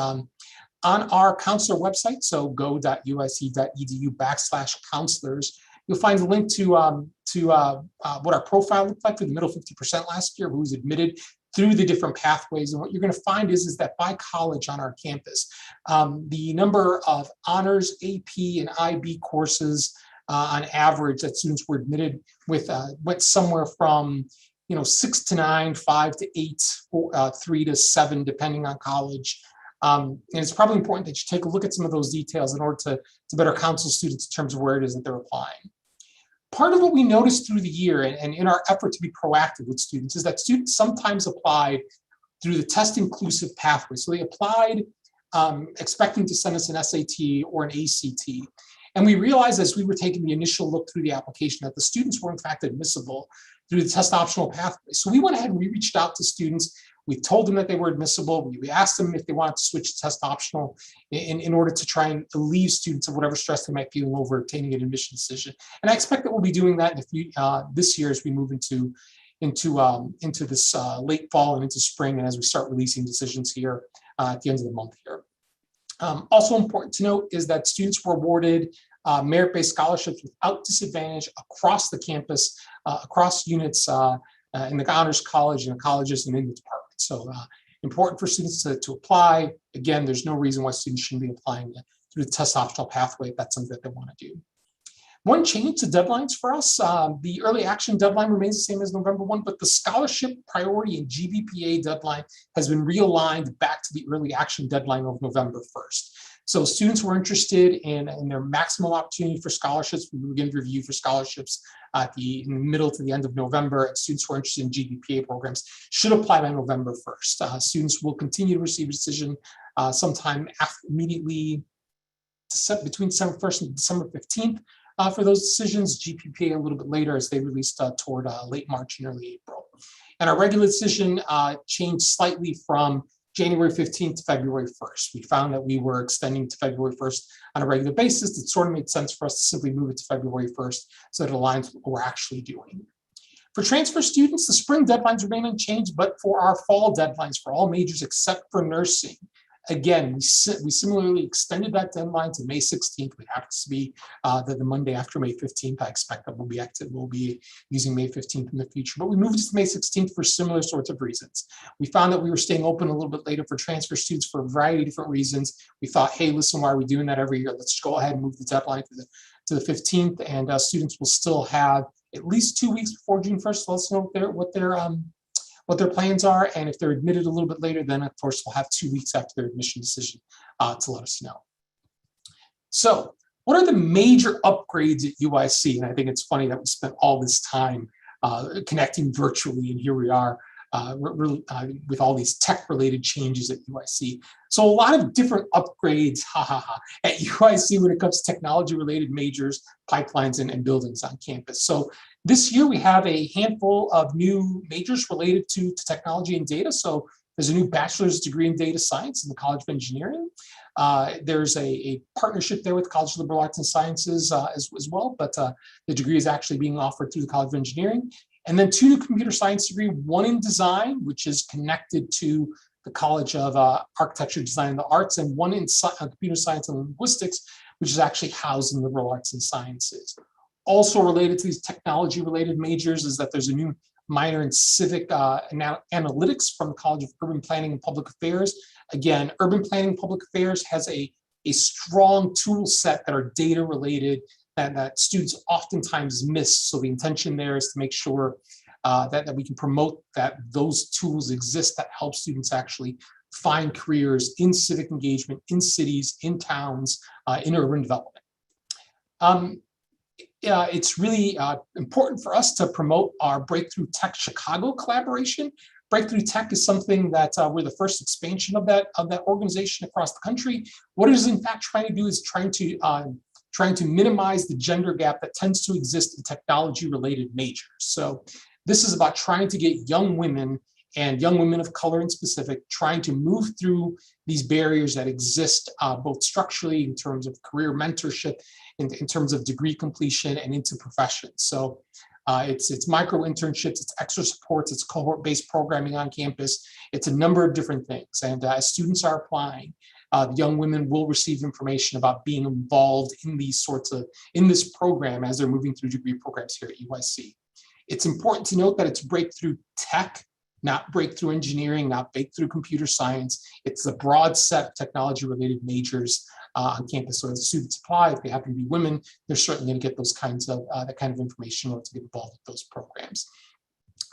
On our counselor website, so go.uic.edu/counselors, you'll find a link to what our profile looked like for the middle 50% last year, who was admitted through the different pathways. And what you're going to find is that by college on our campus, the number of honors, AP, and IB courses on average that students were admitted with went somewhere from 6 to 9, 5 to 8, 3 to 7, depending on college. And it's probably important that you take a look at some of those details in order to better counsel students in terms of where it is that they're applying. Part of what we noticed through the year and in our effort to be proactive with students is that students sometimes applied through the test inclusive pathway. So they applied expecting to send us an SAT or an ACT. And we realized as we were taking the initial look through the application that the students were in fact admissible through the test optional pathway. So we went ahead and we reached out to students. We told them that they were admissible. We asked them if they wanted to switch to test optional in order to try and relieve students of whatever stress they might feel over obtaining an admission decision. And I expect that we'll be doing that this year as we move into this late fall and into spring, and as we start releasing decisions here at the end of the month here. Also important to note is that students were awarded merit-based scholarships without disadvantage across the campus, across units in the honors college and the colleges and in the department. So important for students to apply. Again, there's no reason why students shouldn't be applying through the test optional pathway if that's something that they want to do. One change to deadlines for us, the early action deadline remains the same as November 1, but the scholarship priority and GBPA deadline has been realigned back to the early action deadline of November 1st. So students who are interested in their maximum opportunity for scholarships, we begin to review for scholarships in the middle to the end of November, and students who are interested in GBPA programs should apply by November 1st. Students will continue to receive a decision sometime immediately between December 1st and December 15th for those decisions, GBPA a little bit later as they released toward late March and early April. And our regular decision changed slightly from January 15th to February 1st. We found that we were extending to February 1st on a regular basis. It sort of made sense for us to simply move it to February 1st so that it aligns with what we're actually doing. For transfer students, the spring deadlines remain unchanged, but for our fall deadlines for all majors except for nursing, Again, we similarly extended that deadline to May 16th. It happens to be the Monday after May 15th. I expect that we'll be active. We'll be using May 15th in the future, but we moved it to May 16th for similar sorts of reasons. We found that we were staying open a little bit later for transfer students for a variety of different reasons. We thought, hey, listen, why are we doing that every year? Let's just go ahead and move the deadline to the 15th, and students will still have at least 2 weeks before June 1st to let us know what their plans are. And if they're admitted a little bit later, then of course we'll have 2 weeks after their admission decision to let us know. So what are the major upgrades at UIC? And I think it's funny that we spent all this time connecting virtually, and here we are with all these tech-related changes at UIC. So a lot of different upgrades, at UIC when it comes to technology-related majors, pipelines, and buildings on campus. So this year we have a handful of new majors related to technology and data. So there's a new bachelor's degree in data science in the College of Engineering. There's a partnership there with the College of Liberal Arts and Sciences as well, but the degree is actually being offered through the College of Engineering. And then 2 new computer science degree, one in design, which is connected to the College of Architecture, Design, and the Arts, and one in computer science and linguistics, which is actually housed in liberal arts and sciences. Also related to these technology-related majors is that there's a new minor in civic analytics from the College of Urban Planning and Public Affairs. Again, urban planning and public affairs has a strong tool set that are data-related that students oftentimes miss. So the intention there is to make sure that we can promote that those tools exist that help students actually find careers in civic engagement, in cities, in towns, in urban development. It's really important for us to promote our Breakthrough Tech Chicago collaboration. Breakthrough Tech is something that we're the first expansion of that organization across the country. What it is in fact trying to do is trying to minimize the gender gap that tends to exist in technology-related majors. So this is about trying to get young women and young women of color in specific, trying to move through these barriers that exist both structurally in terms of career mentorship, in terms of degree completion, and into professions. So it's micro internships, it's extra supports, it's cohort-based programming on campus. It's a number of different things. And as students are applying, young women will receive information about being involved in in this program as they're moving through degree programs here at UIC. It's important to note that it's breakthrough tech, not breakthrough engineering, not breakthrough computer science. It's a broad set of technology-related majors on campus. So as students apply, if they happen to be women, they're certainly going to get those kinds of that kind of information in order to get involved with those programs.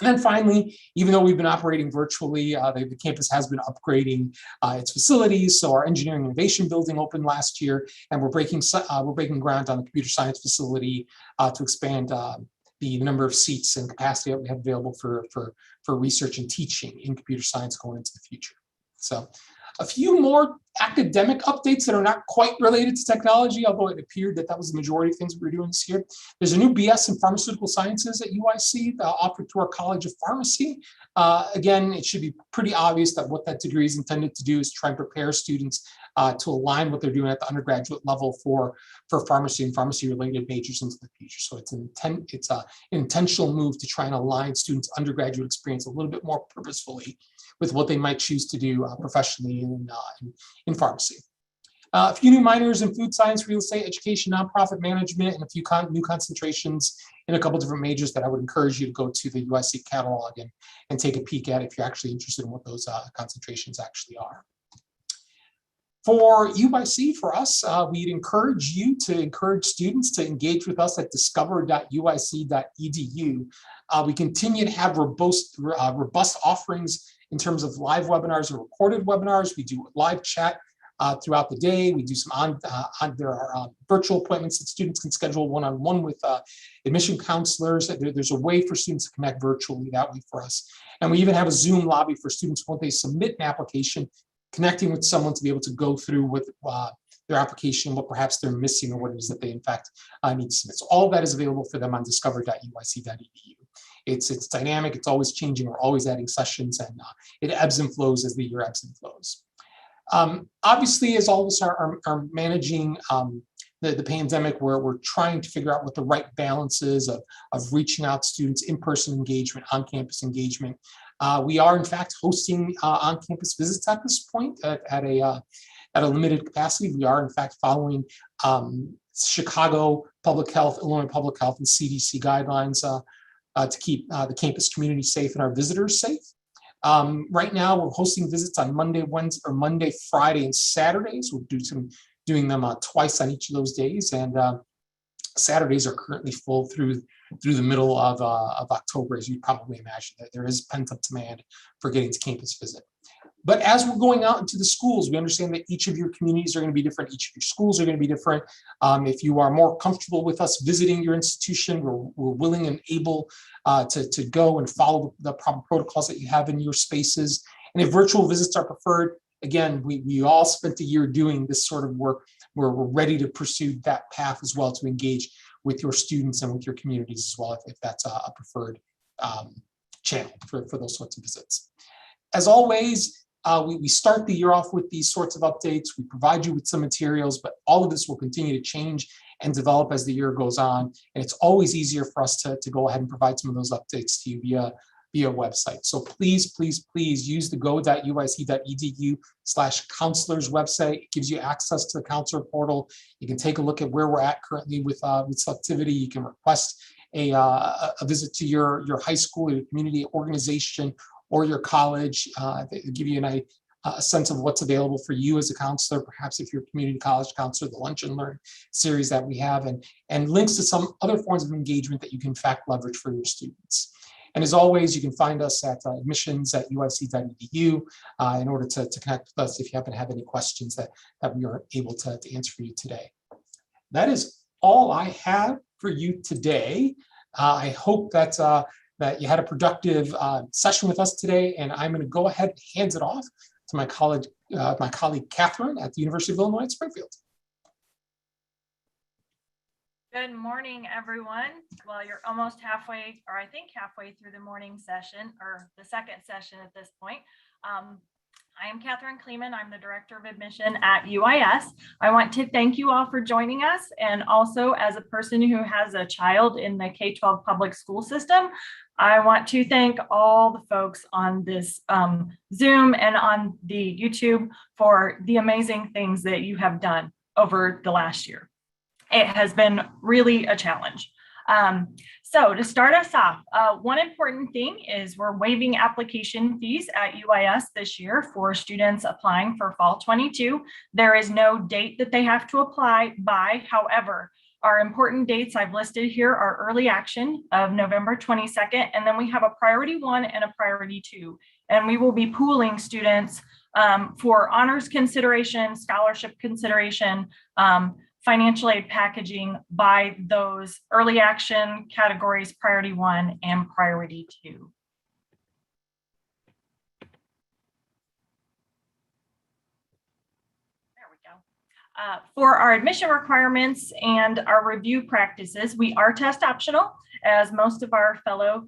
And then finally, even though we've been operating virtually, the campus has been upgrading its facilities. So our engineering innovation building opened last year, and we're breaking ground on the computer science facility to expand the number of seats and capacity that we have available for research and teaching in computer science going into the future. So a few more academic updates that are not quite related to technology, although it appeared that was the majority of things we were doing this year. There's a new BS in pharmaceutical sciences at UIC offered through our College of Pharmacy. Again, it should be pretty obvious that what that degree is intended to do is try and prepare students to align what they're doing at the undergraduate level for pharmacy and pharmacy-related majors into the future. So it's an intentional move to try and align students' undergraduate experience a little bit more purposefully with what they might choose to do professionally in pharmacy. A few new minors in food science, real estate, education, nonprofit management, and a few new concentrations in a couple different majors that I would encourage you to go to the UIC catalog and take a peek at if you're actually interested in what those concentrations actually are. For UIC, for us, we'd encourage you to encourage students to engage with us at discover.uic.edu. We continue to have robust offerings in terms of live webinars and recorded webinars. We do live chat throughout the day. We do some there are virtual appointments that students can schedule one-on-one with admission counselors. There's a way for students to connect virtually that way for us. And we even have a Zoom lobby for students when they submit an application, connecting with someone to be able to go through with their application, what perhaps they're missing or what it is that they in fact need to submit. So all of that is available for them on discover.uic.edu. It's dynamic, it's always changing, we're always adding sessions, and it ebbs and flows as the year ebbs and flows. Obviously, as all of us are managing the pandemic, where we're trying to figure out what the right balance is of reaching out to students, in-person engagement, on-campus engagement. We are in fact hosting on-campus visits at this point at a limited capacity. We are in fact following Chicago Public Health, Illinois Public Health, and CDC guidelines to keep the campus community safe and our visitors safe. Right now, we're hosting visits on Monday, Wednesday, or Monday, Friday, and Saturdays. We'll doing them twice on each of those days, and Saturdays are currently full through the middle of October, as you probably imagine. That there is pent-up demand for getting to campus visit. But as we're going out into the schools, we understand that each of your communities are going to be different. Each of your schools are going to be different. If you are more comfortable with us visiting your institution, we're willing and able to go and follow the proper protocols that you have in your spaces. And if virtual visits are preferred, again, we all spent a year doing this sort of work. We're ready to pursue that path as well, to engage with your students and with your communities as well, if that's a preferred channel for those sorts of visits. As always, we start the year off with these sorts of updates. We provide you with some materials, but all of this will continue to change and develop as the year goes on. And it's always easier for us to go ahead and provide some of those updates to you via website. So please, please, please use the go.uic.edu/counselors website. It gives you access to the counselor portal. You can take a look at where we're at currently with selectivity. You can request a visit to your high school, your community organization, or your college. They give you a sense of what's available for you as a counselor, perhaps if you're a community college counselor, the Lunch and Learn series that we have, and links to some other forms of engagement that you can in fact leverage for your students. And as always, you can find us at admissions@uic.edu in order to connect with us if you happen to have any questions that we are able to answer for you today. That is all I have for you today. I hope that you had a productive session with us today, and I'm going to go ahead and hand it off to my colleague Catherine at the University of Illinois at Springfield. Good morning, everyone. Well, you're almost halfway, or I think halfway through the morning session, or the second session at this point. I am Catherine Kleeman. I'm the Director of Admission at UIS. I want to thank you all for joining us. And also, as a person who has a child in the K-12 public school system, I want to thank all the folks on this Zoom and on the YouTube for the amazing things that you have done over the last year. It has been really a challenge. So to start us off, one important thing is we're waiving application fees at UIS this year for students applying for fall 22. There is no date that they have to apply by. However, our important dates I've listed here are early action of November 22nd, and then we have a priority 1 and a priority 2. And we will be pooling students for honors consideration, scholarship consideration, financial aid packaging by those early action categories, priority 1 and priority 2. There we go. For our admission requirements and our review practices, we are test optional, as most of our fellow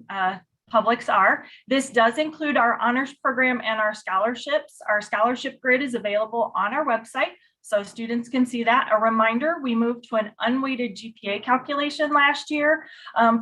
publics are. This does include our honors program and our scholarships. Our scholarship grid is available on our website, so students can see that. A reminder, we moved to an unweighted GPA calculation last year.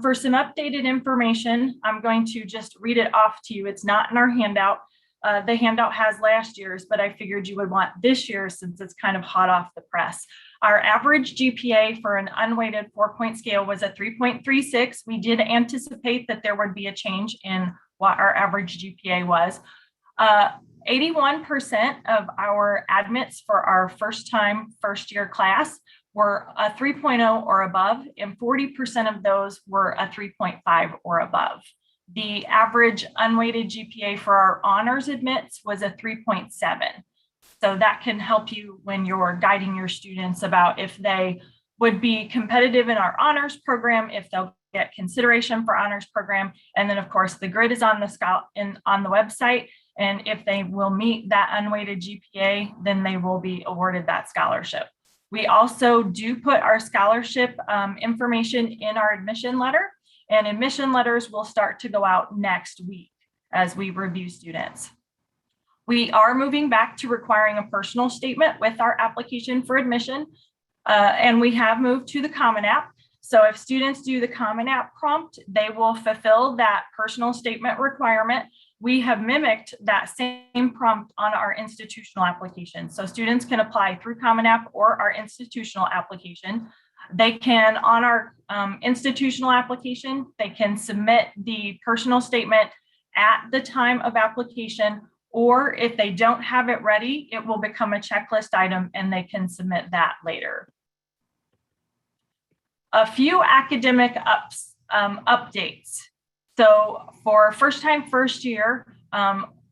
For some updated information, I'm going to just read it off to you. It's not in our handout. The handout has last year's, but I figured you would want this year's since it's kind of hot off the press. Our average GPA for an unweighted 4-point scale was a 3.36. We did anticipate that there would be a change in what our average GPA was. 81% of our admits for our first year class were a 3.0 or above, and 40% of those were a 3.5 or above. The average unweighted GPA for our honors admits was a 3.7. So that can help you when you're guiding your students about if they would be competitive in our honors program, if they'll get consideration for honors program. And then of course the grid is on the website. And if they will meet that unweighted GPA, then they will be awarded that scholarship. We also do put our scholarship information in our admission letter, and admission letters will start to go out next week as we review students. We are moving back to requiring a personal statement with our application for admission, and we have moved to the Common App. So if students do the Common App prompt, they will fulfill that personal statement requirement. We have mimicked that same prompt on our institutional application. So students can apply through Common App or our institutional application. They can, on our institutional application, they can submit the personal statement at the time of application, or if they don't have it ready, it will become a checklist item and they can submit that later. A few academic updates. So for first time, first year,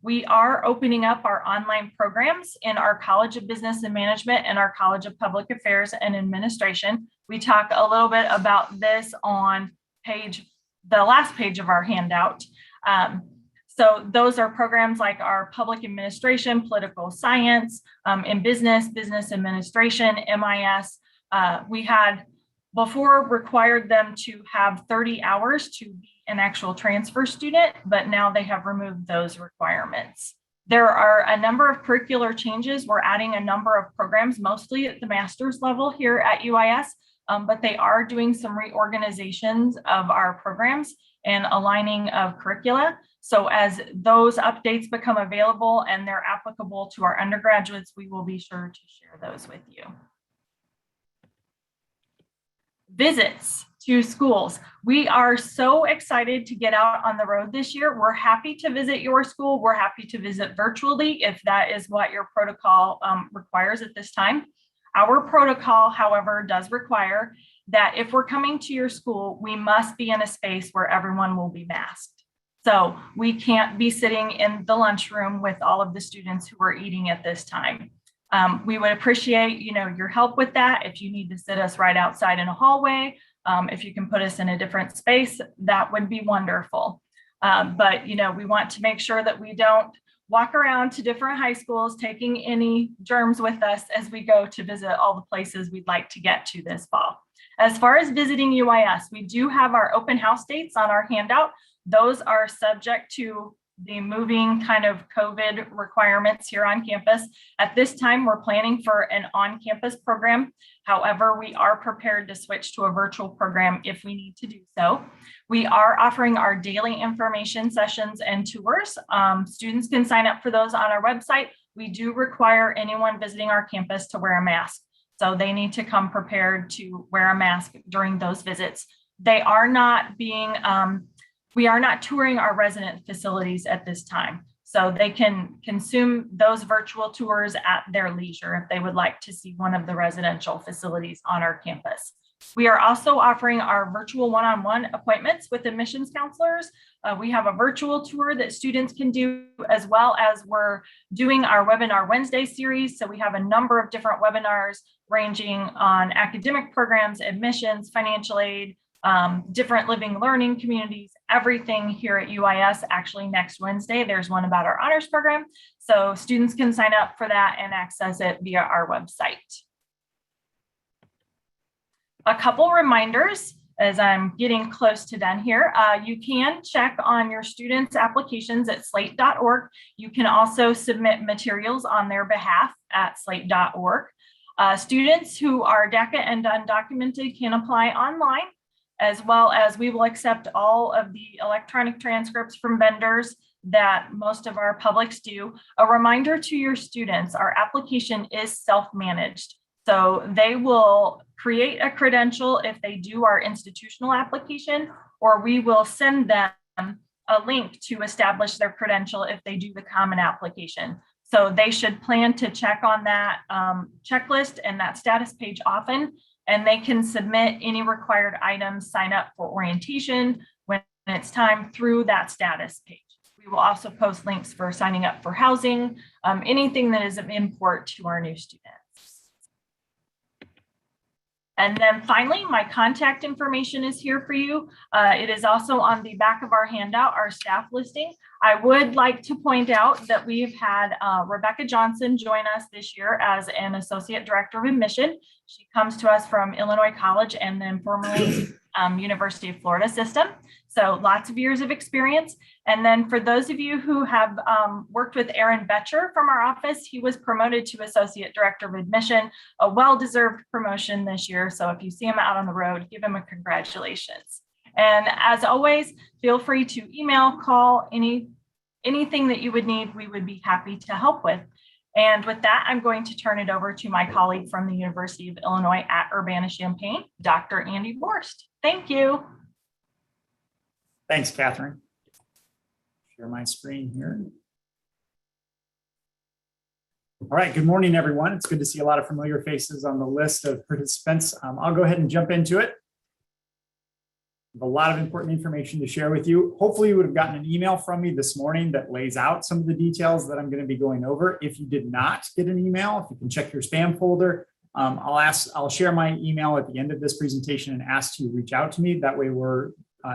we are opening up our online programs in our College of Business and Management and our College of Public Affairs and Administration. We talk a little bit about this on the last page of our handout. So those are programs like our Public Administration, Political Science, in Business, Business Administration, MIS. We had before required them to have 30 hours to be an actual transfer student, but now they have removed those requirements. There are a number of curricular changes. We're adding a number of programs, mostly at the master's level here at UIS, but they are doing some reorganizations of our programs and aligning of curricula. So as those updates become available and they're applicable to our undergraduates, we will be sure to share those with you. Visits to schools. We are so excited to get out on the road this year. We're happy to visit your school. We're happy to visit virtually if that is what your protocol requires at this time. Our protocol, however, does require that if we're coming to your school, we must be in a space where everyone will be masked. So we can't be sitting in the lunchroom with all of the students who are eating at this time. We would appreciate, your help with that. If you need to sit us right outside in a hallway, if you can put us in a different space, that would be wonderful. But, we want to make sure that we don't walk around to different high schools taking any germs with us as we go to visit all the places we'd like to get to this fall. As far as visiting UIS, we do have our open house dates on our handout. Those are subject to the moving kind of COVID requirements here on campus. At this time, we're planning for an on-campus program. However, we are prepared to switch to a virtual program if we need to do so. We are offering our daily information sessions and tours. Students can sign up for those on our website. We do require anyone visiting our campus to wear a mask. So they need to come prepared to wear a mask during those visits. They are not being, we are not touring our resident facilities at this time. So they can consume those virtual tours at their leisure if they would like to see one of the residential facilities on our campus. We are also offering our virtual one-on-one appointments with admissions counselors. We have a virtual tour that students can do, as well as we're doing our Webinar Wednesday series. So we have a number of different webinars ranging on academic programs, admissions, financial aid, different living learning communities, everything here at UIS. Actually, next Wednesday, there's one about our honors program. So students can sign up for that and access it via our website. A couple reminders as I'm getting close to done here. You can check on your students' applications at slate.org. You can also submit materials on their behalf at slate.org. Students who are DACA and undocumented can apply online, as well as we will accept all of the electronic transcripts from vendors that most of our publics do. A reminder to your students, our application is self-managed. So they will create a credential if they do our institutional application, or we will send them a link to establish their credential if they do the common application. So they should plan to check on that checklist and that status page often, and they can submit any required items, sign up for orientation when it's time through that status page. We will also post links for signing up for housing, anything that is of import to our new students. And then finally, my contact information is here for you. It is also on the back of our handout, our staff listing. I would like to point out that we've had Rebecca Johnson join us this year as an Associate Director of Admission. She comes to us from Illinois College and then formerly University of Florida system. So lots of years of experience. And then for those of you who have worked with Aaron Betcher from our office, he was promoted to Associate Director of Admission, a well-deserved promotion this year. So if you see him out on the road, give him a congratulations. And as always, feel free to email, call, anything that you would need, we would be happy to help with. And with that, I'm going to turn it over to my colleague from the University of Illinois at Urbana-Champaign, Dr. Andy Borst. Thank you. Thanks, Catherine. Share my screen here. All right, good morning, everyone. It's good to see a lot of familiar faces on the list of participants. I'll go ahead and jump into it. A lot of important information to share with you. Hopefully you would have gotten an email from me this morning that lays out some of the details that I'm going to be going over. If you did not get an email, if you can check your spam folder, I'll share my email at the end of this presentation and ask you to reach out to me. That way we're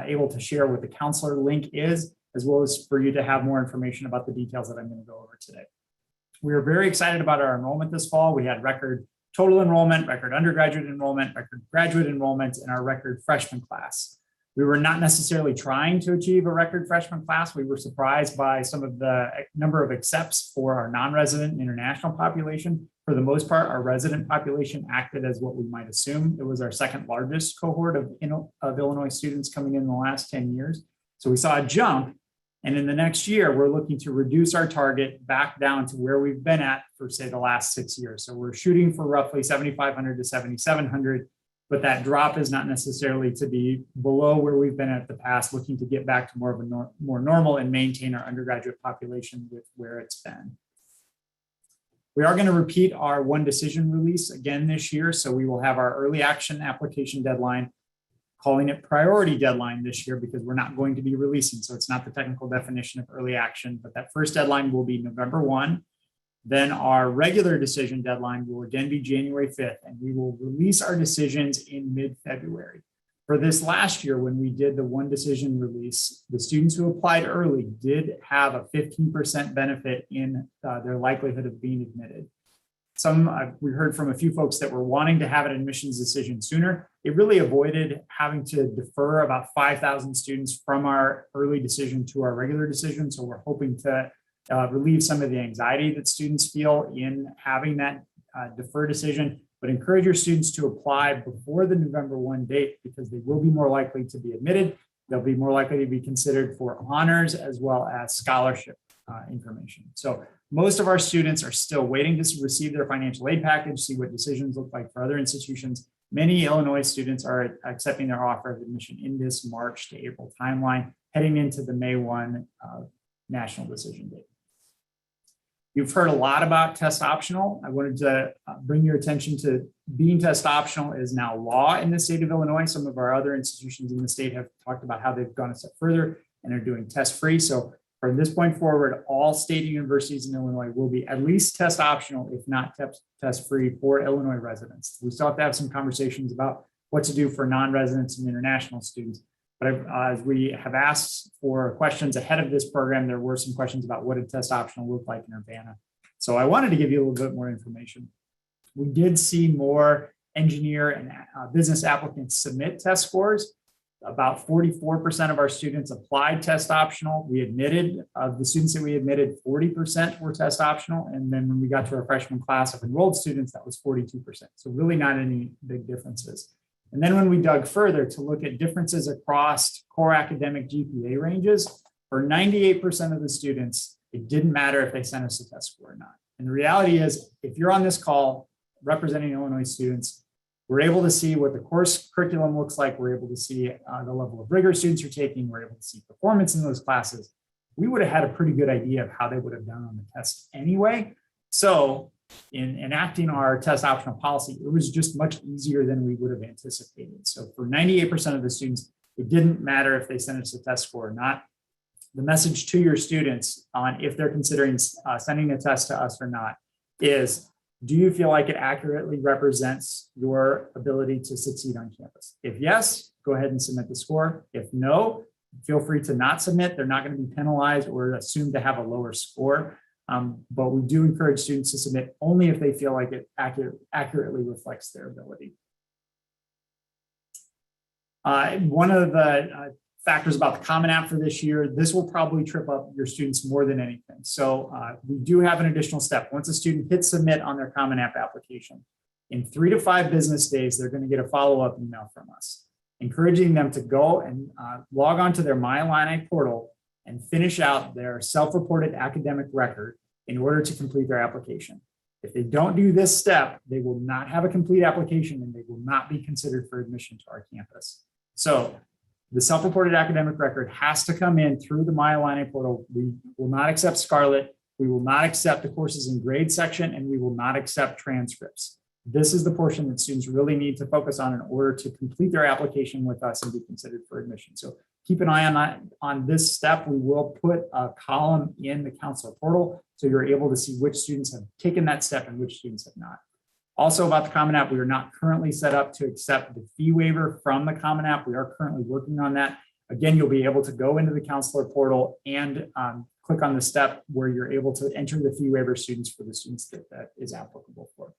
able to share what the counselor link is, as well as for you to have more information about the details that I'm going to go over today. We are very excited about our enrollment this fall. We had record total enrollment, record undergraduate enrollment, record graduate enrollment, and our record freshman class. We were not necessarily trying to achieve a record freshman class. We were surprised by some of the number of accepts for our non-resident international population. For the most part, our resident population acted as what we might assume. It was our second largest cohort of Illinois students coming in the last 10 years. So we saw a jump. And in the next year, we're looking to reduce our target back down to where we've been at for, say, the last 6 years. So we're shooting for roughly 7,500 to 7,700. But that drop is not necessarily to be below where we've been at the past, looking to get back to more of a more normal and maintain our undergraduate population with where it's been. We are going to repeat our one decision release again this year. So we will have our early action application deadline, calling it priority deadline this year because we're not going to be releasing. So it's not the technical definition of early action, but that first deadline will be November 1. Then our regular decision deadline will again be January 5th, and we will release our decisions in mid-February. For this last year, when we did the one decision release, the students who applied early did have a 15% benefit in their likelihood of being admitted. We heard from a few folks that were wanting to have an admissions decision sooner. It really avoided having to defer about 5,000 students from our early decision to our regular decision. So we're hoping to relieve some of the anxiety that students feel in having that defer decision, but encourage your students to apply before the November 1 date because they will be more likely to be admitted. They'll be more likely to be considered for honors as well as scholarship information. So most of our students are still waiting to receive their financial aid package, see what decisions look like for other institutions. Many Illinois students are accepting their offer of admission in this March to April timeline, heading into the May 1 national decision date. You've heard a lot about test optional. I wanted to bring your attention to being test optional is now law in the state of Illinois. Some of our other institutions in the state have talked about how they've gone a step further and are doing test free. So from this point forward, all state universities in Illinois will be at least test optional, if not test free for Illinois residents. We still have to have some conversations about what to do for non-residents and international students. But as we have asked for questions ahead of this program, there were some questions about what did test optional look like in Urbana. So I wanted to give you a little bit more information. We did see more engineer and business applicants submit test scores. About 44% of our students applied test optional. We admitted, of the students that we admitted, 40% were test optional. And then when we got to our freshman class of enrolled students, that was 42%. So really not any big differences. And then when we dug further to look at differences across core academic GPA ranges, for 98% of the students, it didn't matter if they sent us a test score or not. And the reality is, if you're on this call representing Illinois students, we're able to see what the course curriculum looks like. We're able to see the level of rigor students are taking. We're able to see performance in those classes. We would have had a pretty good idea of how they would have done on the test anyway. So in enacting our test optional policy, it was just much easier than we would have anticipated. So for 98% of the students, it didn't matter if they sent us a test score or not. The message to your students on if they're considering sending a test to us or not is, do you feel like it accurately represents your ability to succeed on campus? If yes, go ahead and submit the score. If no, feel free to not submit. They're not going to be penalized or assumed to have a lower score. But we do encourage students to submit only if they feel like it accurately reflects their ability. One of the factors about the Common App for this year, this will probably trip up your students more than anything. So we do have an additional step. Once a student hits submit on their Common App application, in 3 to 5 business days, they're going to get a follow-up email from us, encouraging them to go and log on to their My Illini portal and finish out their self-reported academic record in order to complete their application. If they don't do this step, they will not have a complete application and they will not be considered for admission to our campus. So the self-reported academic record has to come in through the My Illini portal. We will not accept Scarlet. We will not accept the courses and grade section, and we will not accept transcripts. This is the portion that students really need to focus on in order to complete their application with us and be considered for admission. So keep an eye on this step. We will put a column in the counselor portal so you're able to see which students have taken that step and which students have not. Also about the Common App, we are not currently set up to accept the fee waiver from the Common App. We are currently working on that. Again, you'll be able to go into the counselor portal and click on the step where you're able to enter the fee waiver students for the students that is applicable for.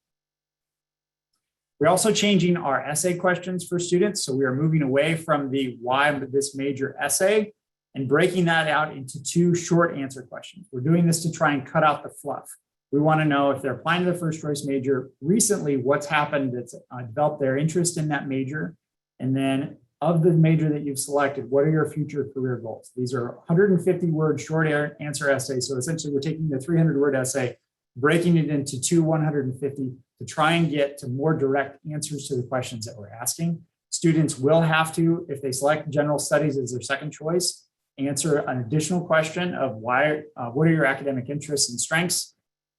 We're also changing our essay questions for students. So we are moving away from the why this major essay and breaking that out into 2 short answer questions. We're doing this to try and cut out the fluff. We want to know if they're applying to the first choice major recently, what's happened that's developed their interest in that major. And then of the major that you've selected, what are your future career goals? These are 150-word short answer essays. So essentially we're taking the 300-word essay, breaking it into 2 150 to try and get to more direct answers to the questions that we're asking. Students will have to, if they select general studies as their second choice, answer an additional question of why, what are your academic interests and strengths?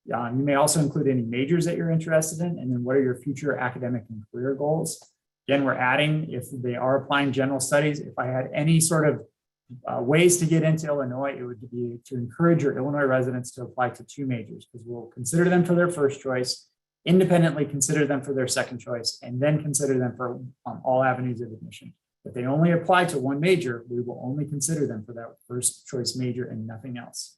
You may also include any majors that you're interested in, and then what are your future academic and career goals? Again, we're adding, if they are applying general studies, if I had any sort of ways to get into Illinois, it would be to encourage your Illinois residents to apply to 2 majors, because we'll consider them for their first choice, independently consider them for their second choice, and then consider them for all avenues of admission. If they only apply to 1 major, we will only consider them for that first choice major and nothing else.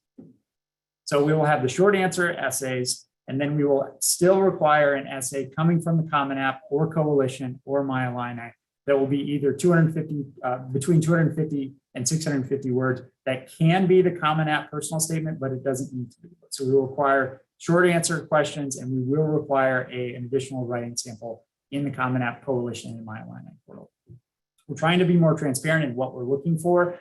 So we will have the short answer essays, and then we will still require an essay coming from the Common App or Coalition or My Illini that will be either 250, between 250 and 650 words. That can be the Common App personal statement, but it doesn't need to be. So we will require short answer questions, and we will require an additional writing sample in the Common App, Coalition, and My Illini portal. We're trying to be more transparent in what we're looking for.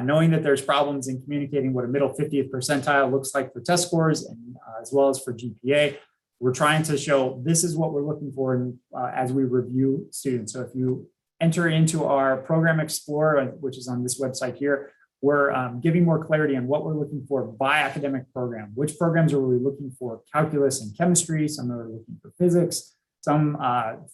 Knowing that there's problems in communicating what a middle 50th percentile looks like for test scores and as well as for GPA, we're trying to show this is what we're looking for as we review students. So if you enter into our Program Explorer, which is on this website here, we're giving more clarity on what we're looking for by academic program. Which programs are we looking for? Calculus and chemistry, some are looking for physics. Some,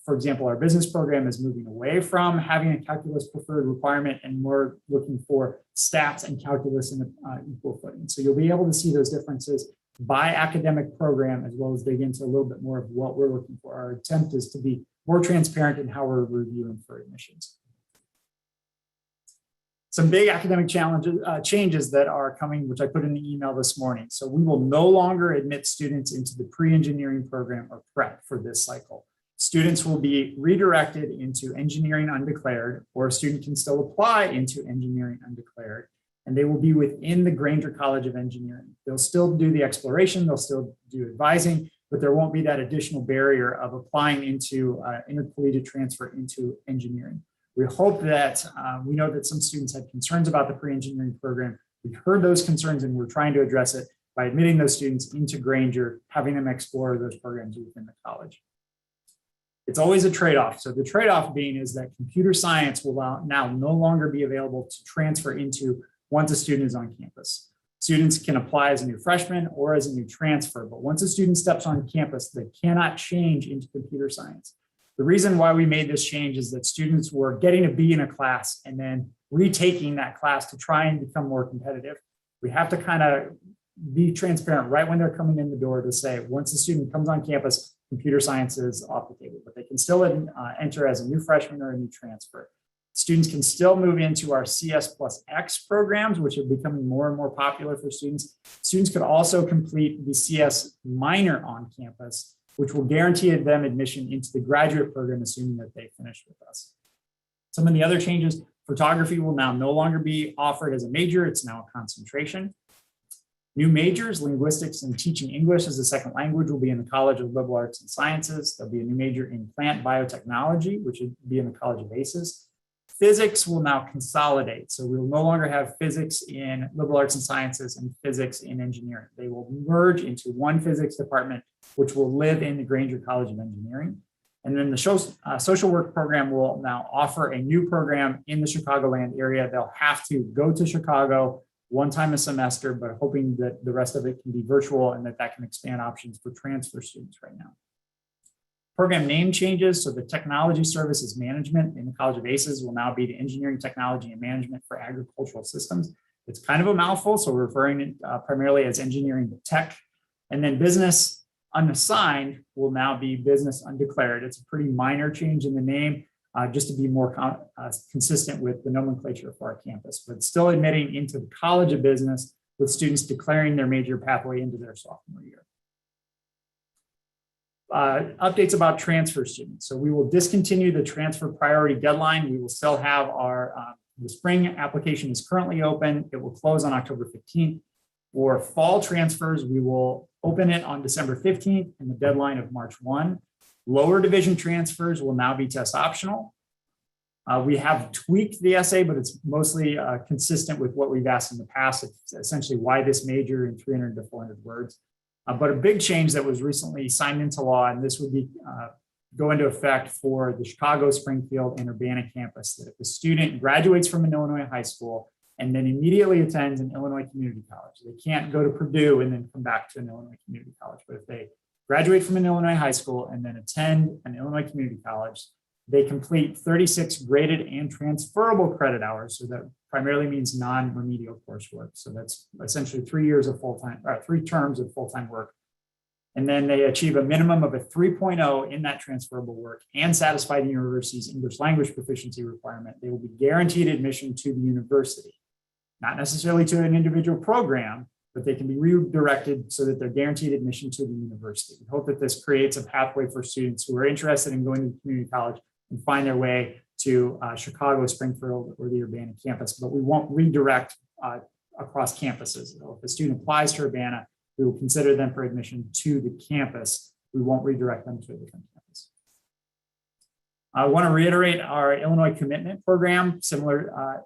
for example, our business program is moving away from having a calculus preferred requirement and more looking for stats and calculus in equal footing. So you'll be able to see those differences by academic program, as well as dig into a little bit more of what we're looking for. Our attempt is to be more transparent in how we're reviewing for admissions. Some big academic changes that are coming, which I put in the email this morning. So we will no longer admit students into the pre-engineering program or prep for this cycle. Students will be redirected into engineering undeclared, or a student can still apply into engineering undeclared, and they will be within the Granger College of Engineering. They'll still do the exploration, they'll still do advising, but there won't be that additional barrier of applying into intercollegiate transfer into engineering. We hope that, we know that some students had concerns about the pre-engineering program. We've heard those concerns and we're trying to address it by admitting those students into Granger, having them explore those programs within the college. It's always a trade-off. So the trade-off being is that computer science will now no longer be available to transfer into once a student is on campus. Students can apply as a new freshman or as a new transfer, but once a student steps on campus, they cannot change into computer science. The reason why we made this change is that students were getting a B in a class and then retaking that class to try and become more competitive. We have to kind of be transparent right when they're coming in the door to say, once a student comes on campus, computer science is off the table, but they can still enter as a new freshman or a new transfer. Students can still move into our CS+X programs, which are becoming more and more popular for students. Students could also complete the CS minor on campus, which will guarantee them admission into the graduate program, assuming that they finish with us. Some of the other changes, photography will now no longer be offered as a major, it's now a concentration. New majors, linguistics and teaching English as a second language will be in the College of Liberal Arts and Sciences. There'll be a new major in plant biotechnology, which would be in the College of ACES. Physics will now consolidate. So we will no longer have physics in liberal arts and sciences and physics in engineering. They will merge into one physics department, which will live in the Granger College of Engineering. And then the social work program will now offer a new program in the Chicagoland area. They'll have to go to Chicago one time a semester, but hoping that the rest of it can be virtual and that can expand options for transfer students right now. Program name changes, so the Technology Services Management in the College of ACES will now be the Engineering, Technology, and Management for Agricultural Systems. It's kind of a mouthful, so we're referring to primarily as Engineering Tech. And then Business Unassigned will now be Business Undeclared. It's a pretty minor change in the name, just to be more consistent with the nomenclature for our campus, but still admitting into the College of Business with students declaring their major pathway into their sophomore year. Updates about transfer students. So we will discontinue the transfer priority deadline. We will still have our, the spring application is currently open. It will close on October 15th. For fall transfers, we will open it on December 15th and the deadline of March 1. Lower division transfers will now be test optional. We have tweaked the essay, but it's mostly consistent with what we've asked in the past. It's essentially why this major in 300 to 400 words. But a big change that was recently signed into law, and this would be go into effect for the Chicago, Springfield, and Urbana campus, that if a student graduates from an Illinois high school and then immediately attends an Illinois community college, they can't go to Purdue and then come back to an Illinois community college. But if they graduate from an Illinois high school and then attend an Illinois community college, they complete 36 graded and transferable credit hours. So that primarily means non-remedial coursework. So that's essentially 3 years of full-time, 3 terms of full-time work. And then they achieve a minimum of a 3.0 in that transferable work and satisfy the university's English language proficiency requirement. They will be guaranteed admission to the university, not necessarily to an individual program, but they can be redirected so that they're guaranteed admission to the university. We hope that this creates a pathway for students who are interested in going to the community college and find their way to Chicago, Springfield, or the Urbana campus, but we won't redirect across campuses. If a student applies to Urbana, we will consider them for admission to the campus. We won't redirect them to a different campus. I want to reiterate our Illinois Commitment Program. Similar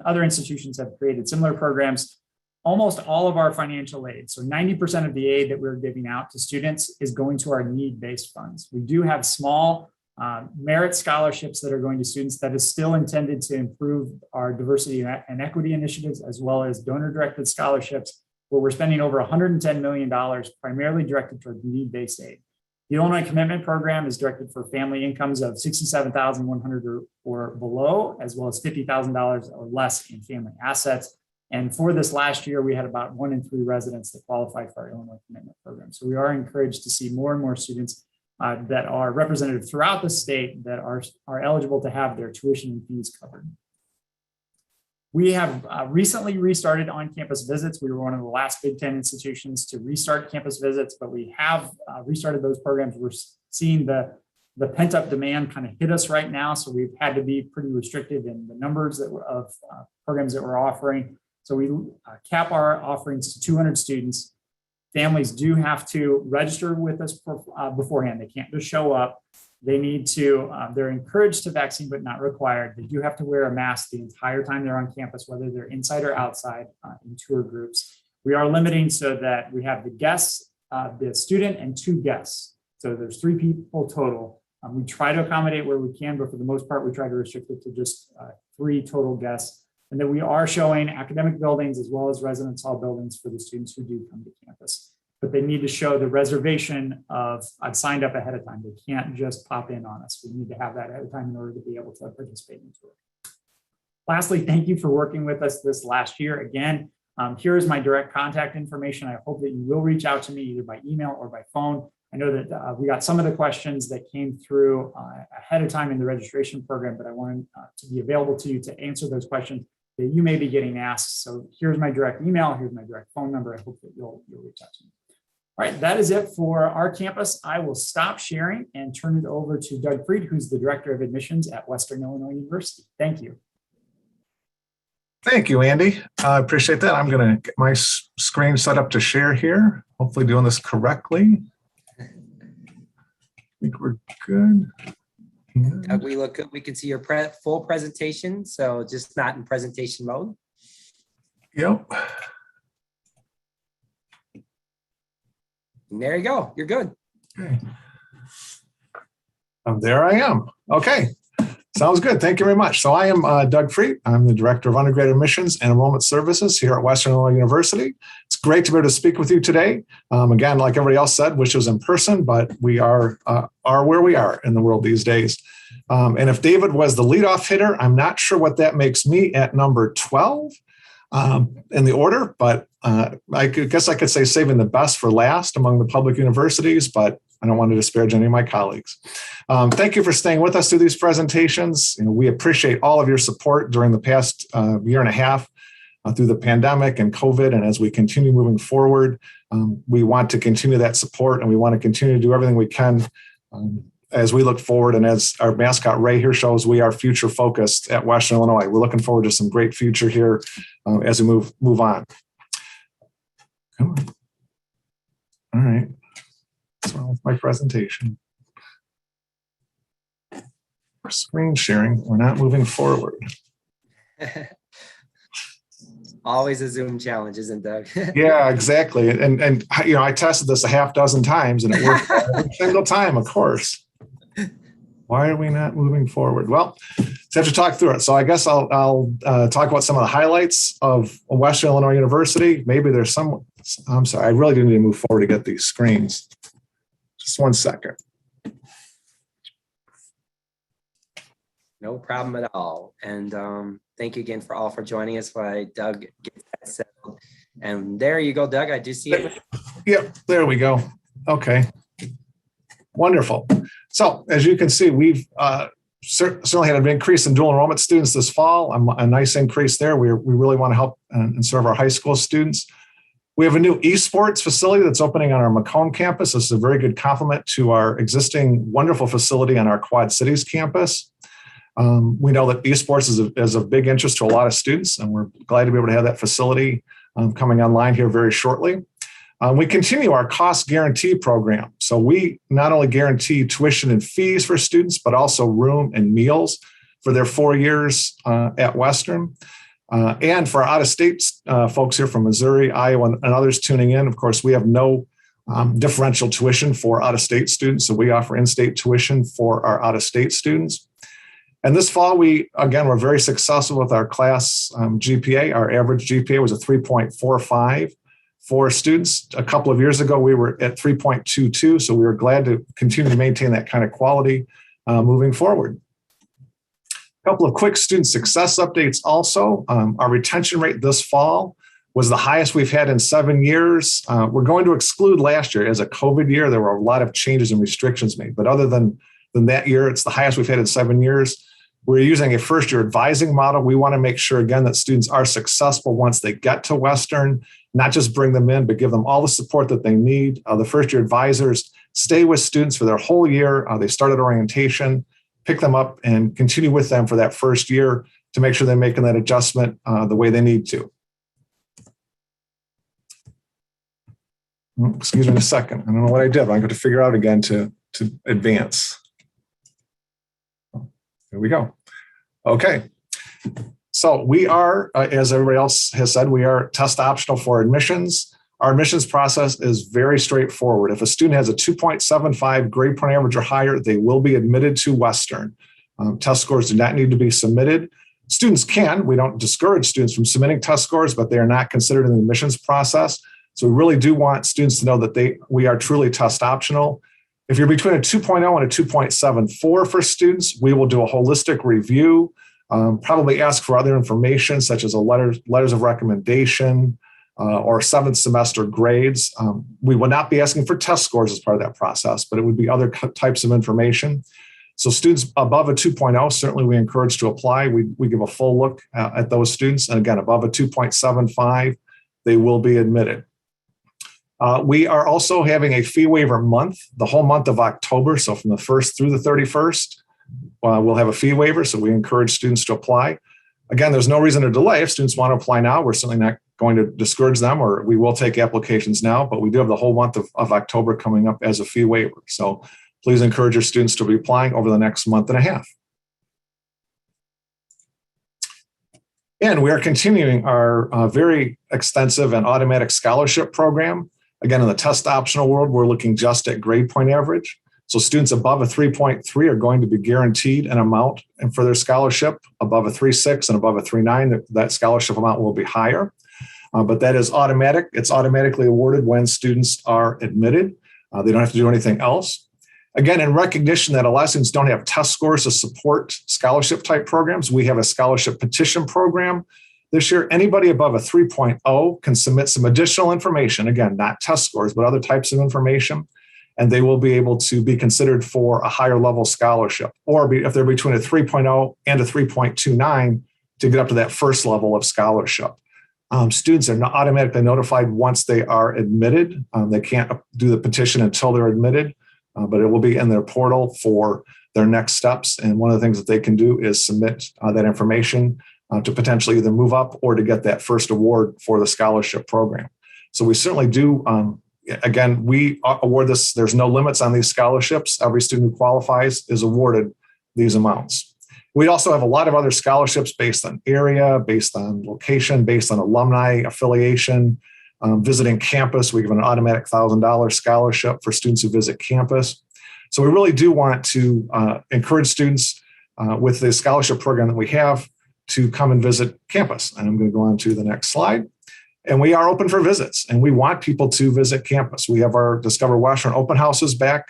other institutions have created similar programs. Almost all of our financial aid, so 90% of the aid that we're giving out to students is going to our need-based funds. We do have small merit scholarships that are going to students that is still intended to improve our diversity and equity initiatives, as well as donor-directed scholarships, where we're spending over $110 million primarily directed toward need-based aid. The Illinois Commitment Program is directed for family incomes of $67,100 or below, as well as $50,000 or less in family assets. And for this last year, we had about 1 in 3 residents that qualified for our Illinois Commitment Program. So we are encouraged to see more and more students that are represented throughout the state that are eligible to have their tuition and fees covered. We have recently restarted on-campus visits. We were one of the last Big Ten institutions to restart campus visits, but we have restarted those programs. We're seeing the pent-up demand kind of hit us right now, so we've had to be pretty restrictive in the numbers of programs that we're offering. So we cap our offerings to 200 students. Families do have to register with us beforehand. They can't just show up. They need to, they're encouraged to vaccine, but not required. They do have to wear a mask the entire time they're on campus, whether they're inside or outside in tour groups. We are limiting so that we have the guests, the student and 2 guests. So there's 3 people total. We try to accommodate where we can, but for the most part, we try to restrict it to just 3 total guests. And then we are showing academic buildings as well as residence hall buildings for the students who do come to campus. But they need to show the reservation of, I've signed up ahead of time. They can't just pop in on us. We need to have that ahead of time in order to be able to participate in the tour. Lastly, thank you for working with us this last year. Again, here is my direct contact information. I hope that you will reach out to me either by email or by phone. I know that we got some of the questions that came through ahead of time in the registration program, but I wanted to be available to you to answer those questions that you may be getting asked. So here's my direct email, here's my direct phone number. I hope that you'll reach out to me. All right, that is it for our campus. I will stop sharing and turn it over to Doug Freed, who's the Director of Admissions at Western Illinois University. Thank you. Thank you, Andy. I appreciate that. I'm going to get my screen set up to share here. Hopefully doing this correctly. I think we're good. Doug, we look good. We can see your full presentation, so just not in presentation mode. Yep. And there you go. You're good. Okay. There I am. Okay. Sounds good. Thank you very much. So I am Doug Freet. I'm the Director of Undergraduate Admissions and Enrollment Services here at Western Illinois University. It's great to be able to speak with you today. Again, like everybody else said, wish it was in person, but we are where we are in the world these days. And if David was the leadoff hitter, I'm not sure what that makes me at number 12 in the order, but I guess I could say saving the best for last among the public universities, but I don't want to disparage any of my colleagues. Thank you for staying with us through these presentations. We appreciate all of your support during the past year and a half through the pandemic and COVID. And as we continue moving forward, we want to continue that support and we want to continue to do everything we can as we look forward. And as our mascot Ray here shows, we are future focused at Western Illinois. We're looking forward to some great future here as we move on. Come on. All right. What's wrong with my presentation? Screen sharing, we're not moving forward. Always a Zoom challenge, isn't it, Doug? Yeah, exactly. And you know, I tested this a half dozen times and it worked every single time, of course. Why are we not moving forward? Well, just have to talk through it. So I guess I'll talk about some of the highlights of Western Illinois University. Maybe there's some, I'm sorry, I really do need to move forward to get these screens. Just one second. No problem at all. And thank you again for all for joining us while Doug gets that settled. And there you go, Doug. I do see it. Yep, there we go. Okay. Wonderful. So as you can see, we've certainly had an increase in dual enrollment students this fall, a nice increase there. We really want to help and serve our high school students. We have a new esports facility that's opening on our Macomb campus. This is a very good complement to our existing wonderful facility on our Quad Cities campus. We know that esports is of big interest to a lot of students, and we're glad to be able to have that facility coming online here very shortly. We continue our cost guarantee program. So we not only guarantee tuition and fees for students, but also room and meals for their 4 years at Western. And for our out-of-state folks here from Missouri, Iowa, and others tuning in, of course, we have no differential tuition for out-of-state students. So we offer in-state tuition for our out-of-state students. And this fall, we're very successful with our class GPA. Our average GPA was a 3.45 for students. A couple of years ago, we were at 3.22. So we were glad to continue to maintain that kind of quality moving forward. A couple of quick student success updates also. Our retention rate this fall was the highest we've had in 7 years. We're going to exclude last year as a COVID year. There were a lot of changes and restrictions made, but other than that year, it's the highest we've had in 7 years. We're using a first-year advising model. We want to make sure, again, that students are successful once they get to Western, not just bring them in, but give them all the support that they need. The first-year advisors stay with students for their whole year. They start at orientation, pick them up, and continue with them for that first year to make sure they're making that adjustment the way they need to. Excuse me a second. I don't know what I did, but I'm going to figure out again to advance. Here we go. Okay. So we are, as everybody else has said, we are test optional for admissions. Our admissions process is very straightforward. If a student has a 2.75 grade point average or higher, they will be admitted to Western. Test scores do not need to be submitted. Students can. We don't discourage students from submitting test scores, but they are not considered in the admissions process. So we really do want students to know that we are truly test optional. If you're between a 2.0 and a 2.74 for students, we will do a holistic review, probably ask for other information such as letters of recommendation or 7th semester grades. We will not be asking for test scores as part of that process, but it would be other types of information. So students above a 2.0, certainly we encourage to apply. We give a full look at those students. And again, above a 2.75, they will be admitted. We are also having a fee waiver month, the whole month of October. So from the 1st through the 31st, we'll have a fee waiver. So we encourage students to apply. Again, there's no reason to delay. If students want to apply now, we're certainly not going to discourage them, or we will take applications now, but we do have the whole month of October coming up as a fee waiver. So please encourage your students to be applying over the next month and a half. And we are continuing our very extensive and automatic scholarship program. Again, in the test optional world, we're looking just at grade point average. So students above a 3.3 are going to be guaranteed an amount for their scholarship. Above a 3.6 and above a 3.9, that scholarship amount will be higher. But that is automatic. It's automatically awarded when students are admitted. They don't have to do anything else. Again, in recognition that a lot of students don't have test scores to support scholarship type programs, we have a scholarship petition program. This year, anybody above a 3.0 can submit some additional information. Again, not test scores, but other types of information. And they will be able to be considered for a higher level scholarship, or if they're between a 3.0 and a 3.29 to get up to that first level of scholarship. Students are not automatically notified once they are admitted. They can't do the petition until they're admitted, but it will be in their portal for their next steps. And one of the things that they can do is submit that information to potentially either move up or to get that first award for the scholarship program. So we certainly do, again, we award this, there's no limits on these scholarships. Every student who qualifies is awarded these amounts. We also have a lot of other scholarships based on area, based on location, based on alumni affiliation, visiting campus. We give an automatic $1,000 scholarship for students who visit campus. So we really do want to encourage students with the scholarship program that we have to come and visit campus. And I'm going to go on to the next slide. And we are open for visits, and we want people to visit campus. We have our Discover Washburn open houses back.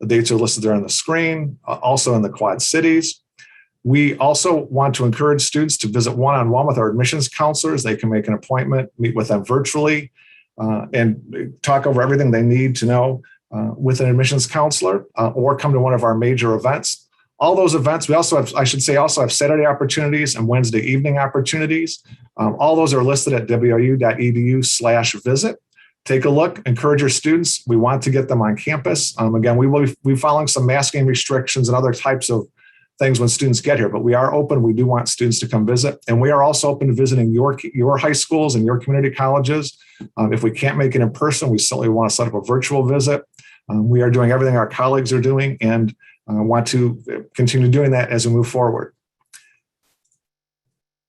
The dates are listed there on the screen, also in the Quad Cities. We also want to encourage students to visit one-on-one with our admissions counselors. They can make an appointment, meet with them virtually, and talk over everything they need to know with an admissions counselor, or come to one of our major events. All those events, we also have, I should say, also have Saturday opportunities and Wednesday evening opportunities. All those are listed at wru.edu/visit. Take a look, encourage your students. We want to get them on campus. Again, we will be following some masking restrictions and other types of things when students get here, but we are open. We do want students to come visit. And we are also open to visiting your high schools and your community colleges. If we can't make it in person, we certainly want to set up a virtual visit. We are doing everything our colleagues are doing, and want to continue doing that as we move forward.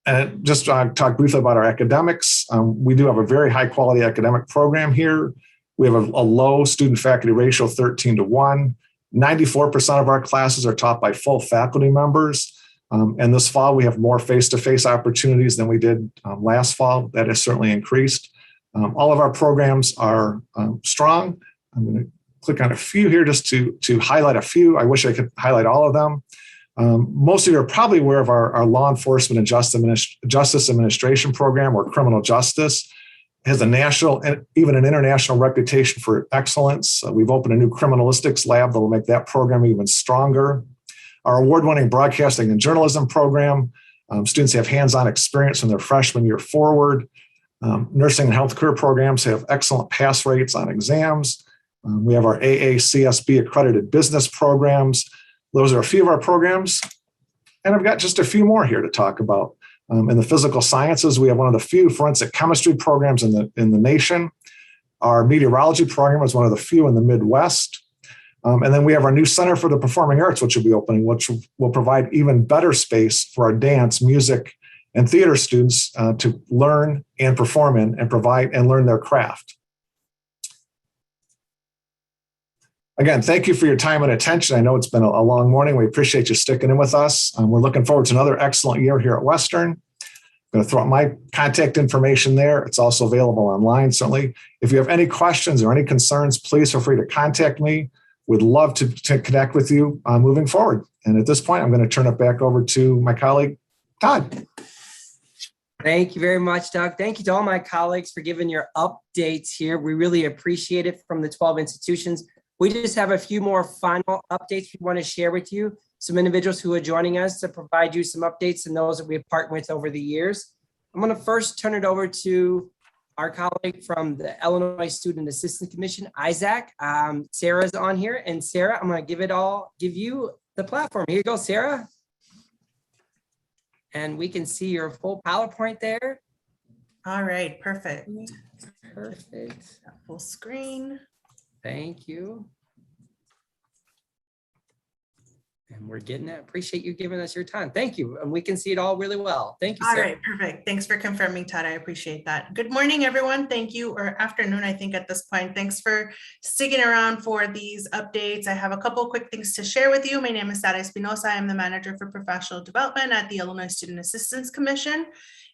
And just talk briefly about our academics. We do have a very high quality academic program here. We have a low student faculty ratio, 13:1. 94% of our classes are taught by full faculty members. And this fall, we have more face-to-face opportunities than we did last fall. That has certainly increased. All of our programs are strong. I'm going to click on a few here just to highlight a few. I wish I could highlight all of them. Most of you are probably aware of our law enforcement and justice administration program, or criminal justice. It has a national and even an international reputation for excellence. We've opened a new criminalistics lab that will make that program even stronger. Our award-winning broadcasting and journalism program, students have hands-on experience from their freshman year forward. Nursing and health career programs have excellent pass rates on exams. We have our AACSB accredited business programs. Those are a few of our programs. And I've got just a few more here to talk about. In the physical sciences, we have one of the few forensic chemistry programs in the nation. Our meteorology program is one of the few in the Midwest. And then we have our new Center for the Performing Arts, which will be opening, which will provide even better space for our dance, music, and theater students to learn and perform in and provide and learn their craft. Again, thank you for your time and attention. I know it's been a long morning. We appreciate you sticking in with us. We're looking forward to another excellent year here at Western. I'm going to throw out my contact information there. It's also available online, certainly. If you have any questions or any concerns, please feel free to contact me. We'd love to connect with you moving forward. And at this point, I'm going to turn it back over to my colleague, Todd. Thank you very much, Doug. Thank you to all my colleagues for giving your updates here. We really appreciate it from the 12 institutions. We just have a few more final updates we want to share with you. Some individuals who are joining us to provide you some updates and those that we've partnered with over the years. I'm going to first turn it over to our colleague from the Illinois Student Assistance Commission, Isaac. Sarah's on here, and Sarah, I'm going to give you the platform. Here you go, Sarah. And we can see your full PowerPoint there. All right, perfect. Perfect. Full screen. Thank you. And we're getting it. Appreciate you giving us your time. Thank you. And we can see it all really well. Thank you, All Sarah. right, perfect. Thanks for confirming, Todd. I appreciate that. Good morning, everyone. Thank you, or afternoon, I think at this point. Thanks for sticking around for these updates. I have a couple quick things to share with you. My name is Sara Espinosa. I'm the Manager for Professional Development at the Illinois Student Assistance Commission.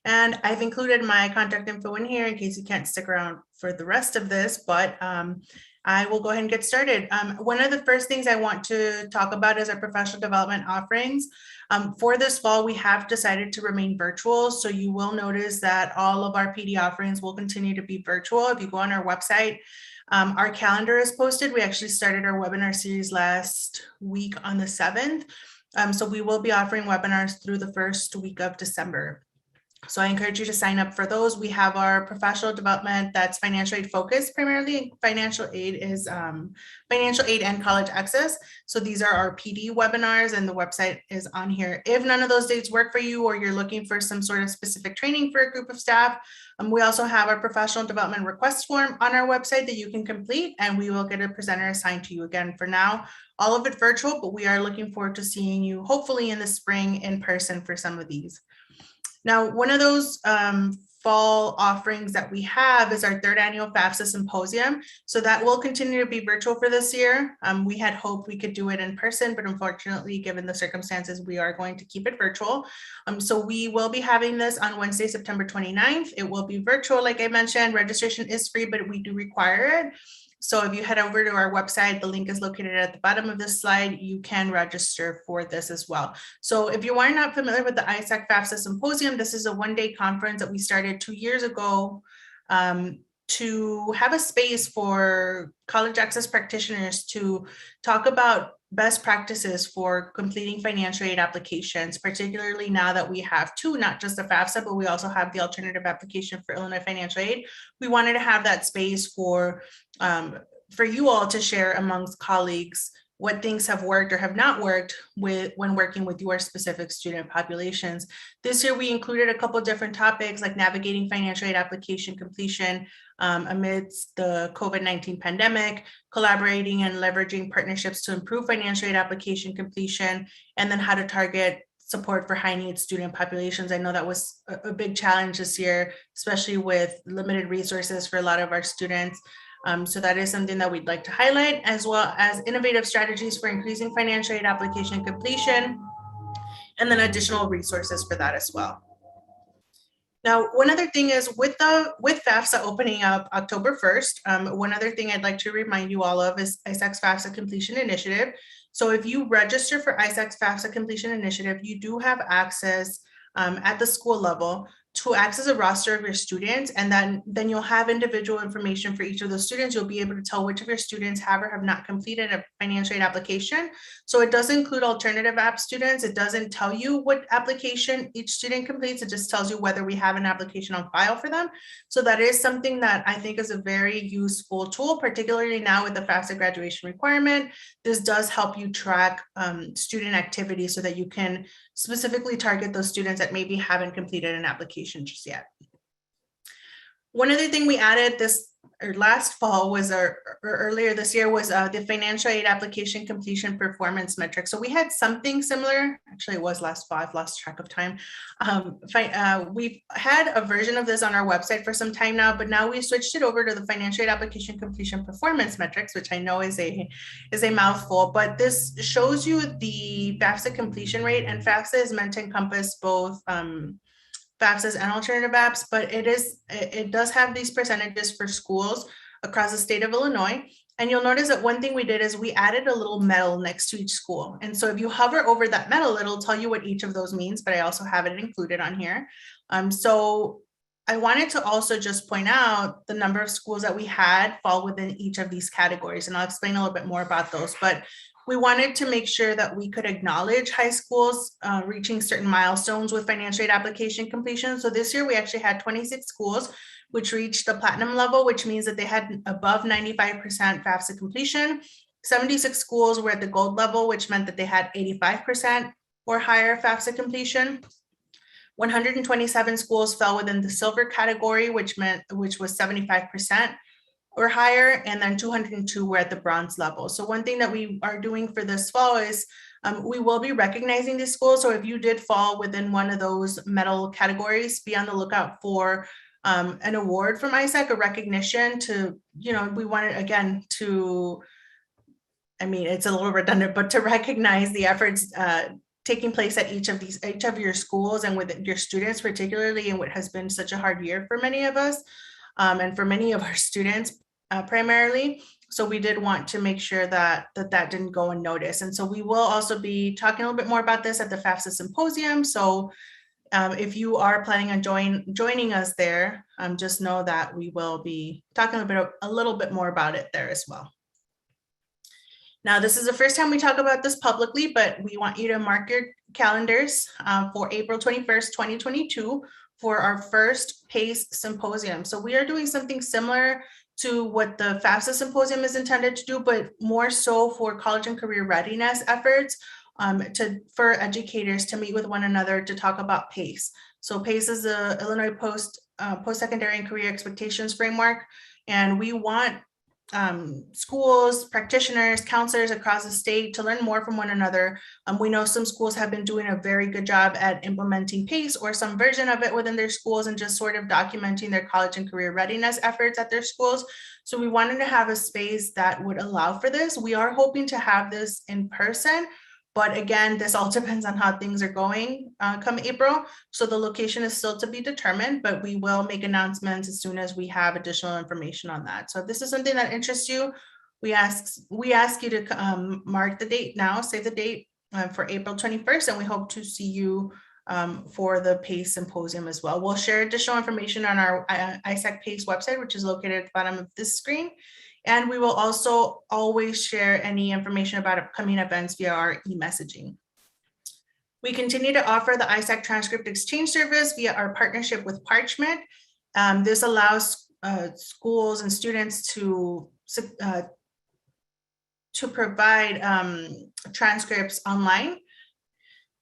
And I've included my contact info in here in case you can't stick around for the rest of this, but I will go ahead and get started. One of the first things I want to talk about is our professional development offerings. For this fall, we have decided to remain virtual. So you will notice that all of our PD offerings will continue to be virtual. If you go on our website, our calendar is posted. We actually started our webinar series last week on the 7th. So we will be offering webinars through the first week of December. So I encourage you to sign up for those. We have our professional development that's financial aid focused primarily. Financial aid is financial aid and college access. So these are our PD webinars and the website is on here. If none of those dates work for you or you're looking for some sort of specific training for a group of staff, we also have our professional development request form on our website that you can complete and we will get a presenter assigned to you. Again, for now, all of it virtual, but we are looking forward to seeing you hopefully in the spring in person for some of these. Now, one of those fall offerings that we have is our 3rd annual FAFSA symposium. So that will continue to be virtual for this year. We had hoped we could do it in person, but unfortunately, given the circumstances, we are going to keep it virtual. So we will be having this on Wednesday, September 29th. It will be virtual, like I mentioned. Registration is free, but we do require it. So if you head over to our website, the link is located at the bottom of this slide. You can register for this as well. So if you are not familiar with the ISAC FAFSA Symposium, this is a one-day conference that we started 2 years ago to have a space for college access practitioners to talk about best practices for completing financial aid applications, particularly now that we have two, not just the FAFSA, but we also have the alternative application for Illinois financial aid. We wanted to have that space for you all to share amongst colleagues what things have worked or have not worked when working with your specific student populations. This year, we included a couple of different topics like navigating financial aid application completion amidst the COVID-19 pandemic, collaborating and leveraging partnerships to improve financial aid application completion, and then how to target support for high needs student populations. I know that was a big challenge this year, especially with limited resources for a lot of our students. So that is something that we'd like to highlight, as well as innovative strategies for increasing financial aid application completion, and then additional resources for that as well. Now, one other thing is with FAFSA opening up October 1st, one other thing I'd like to remind you all of is ISAC's FAFSA Completion Initiative. So if you register for ISAC's FAFSA Completion Initiative, you do have access at the school level to access a roster of your students, and then you'll have individual information for each of those students. You'll be able to tell which of your students have or have not completed a financial aid application. So it does include alternative app students. It doesn't tell you what application each student completes. It just tells you whether we have an application on file for them. So that is something that I think is a very useful tool, particularly now with the FAFSA graduation requirement. This does help you track student activity so that you can specifically target those students that maybe haven't completed an application just yet. One other thing we added last fall was earlier this year was the financial aid application completion performance metric. So we had something similar. Actually, it was last fall. I've lost track of time. We've had a version of this on our website for some time now, but now we switched it over to the financial aid application completion performance metrics, which I know is a mouthful. But this shows you the FAFSA completion rate, and FAFSA is meant to encompass both FAFSAs and alternative apps, but it does have these percentages for schools across the state of Illinois. And you'll notice that one thing we did is we added a little medal next to each school. And so if you hover over that medal, it'll tell you what each of those means, but I also have it included on here. So I wanted to also just point out the number of schools that we had fall within each of these categories. And I'll explain a little bit more about those, but we wanted to make sure that we could acknowledge high schools reaching certain milestones with financial aid application completion. So this year we actually had 26 schools which reached the platinum level, which means that they had above 95% FAFSA completion. 76 schools were at the gold level, which meant that they had 85% or higher FAFSA completion. 127 schools fell within the silver category, which was 75% or higher, and then 202 were at the bronze level. So one thing that we are doing for this fall is we will be recognizing these schools. So if you did fall within one of those medal categories, be on the lookout for an award from ISAC, a recognition to, we wanted again to, I mean, it's a little redundant, but to recognize the efforts taking place at each of your schools and with your students, particularly in what has been such a hard year for many of us and for many of our students primarily. So we did want to make sure that didn't go unnoticed. And so we will also be talking a little bit more about this at the FAFSA Symposium. So if you are planning on joining us there, just know that we will be talking a little bit more about it there as well. Now, this is the first time we talk about this publicly, but we want you to mark your calendars for April 21st, 2022 for our first PACE Symposium. So we are doing something similar to what the FAFSA Symposium is intended to do, but more so for college and career readiness efforts for educators to meet with one another to talk about PACE. So PACE is the Illinois Post-Secondary and Career Expectations Framework, and we want schools, practitioners, counselors across the state to learn more from one another. We know some schools have been doing a very good job at implementing PACE or some version of it within their schools and just sort of documenting their college and career readiness efforts at their schools. So we wanted to have a space that would allow for this. We are hoping to have this in person, but again, this all depends on how things are going come April. So the location is still to be determined, but we will make announcements as soon as we have additional information on that. So if this is something that interests you, we ask you to mark the date now, save the date for April 21st, and we hope to see you for the PACE Symposium as well. We'll share additional information on our ISAC PACE website, which is located at the bottom of this screen. And we will also always share any information about upcoming events via our e-messaging. We continue to offer the ISAC transcript exchange service via our partnership with Parchment. This allows schools and students to provide transcripts online.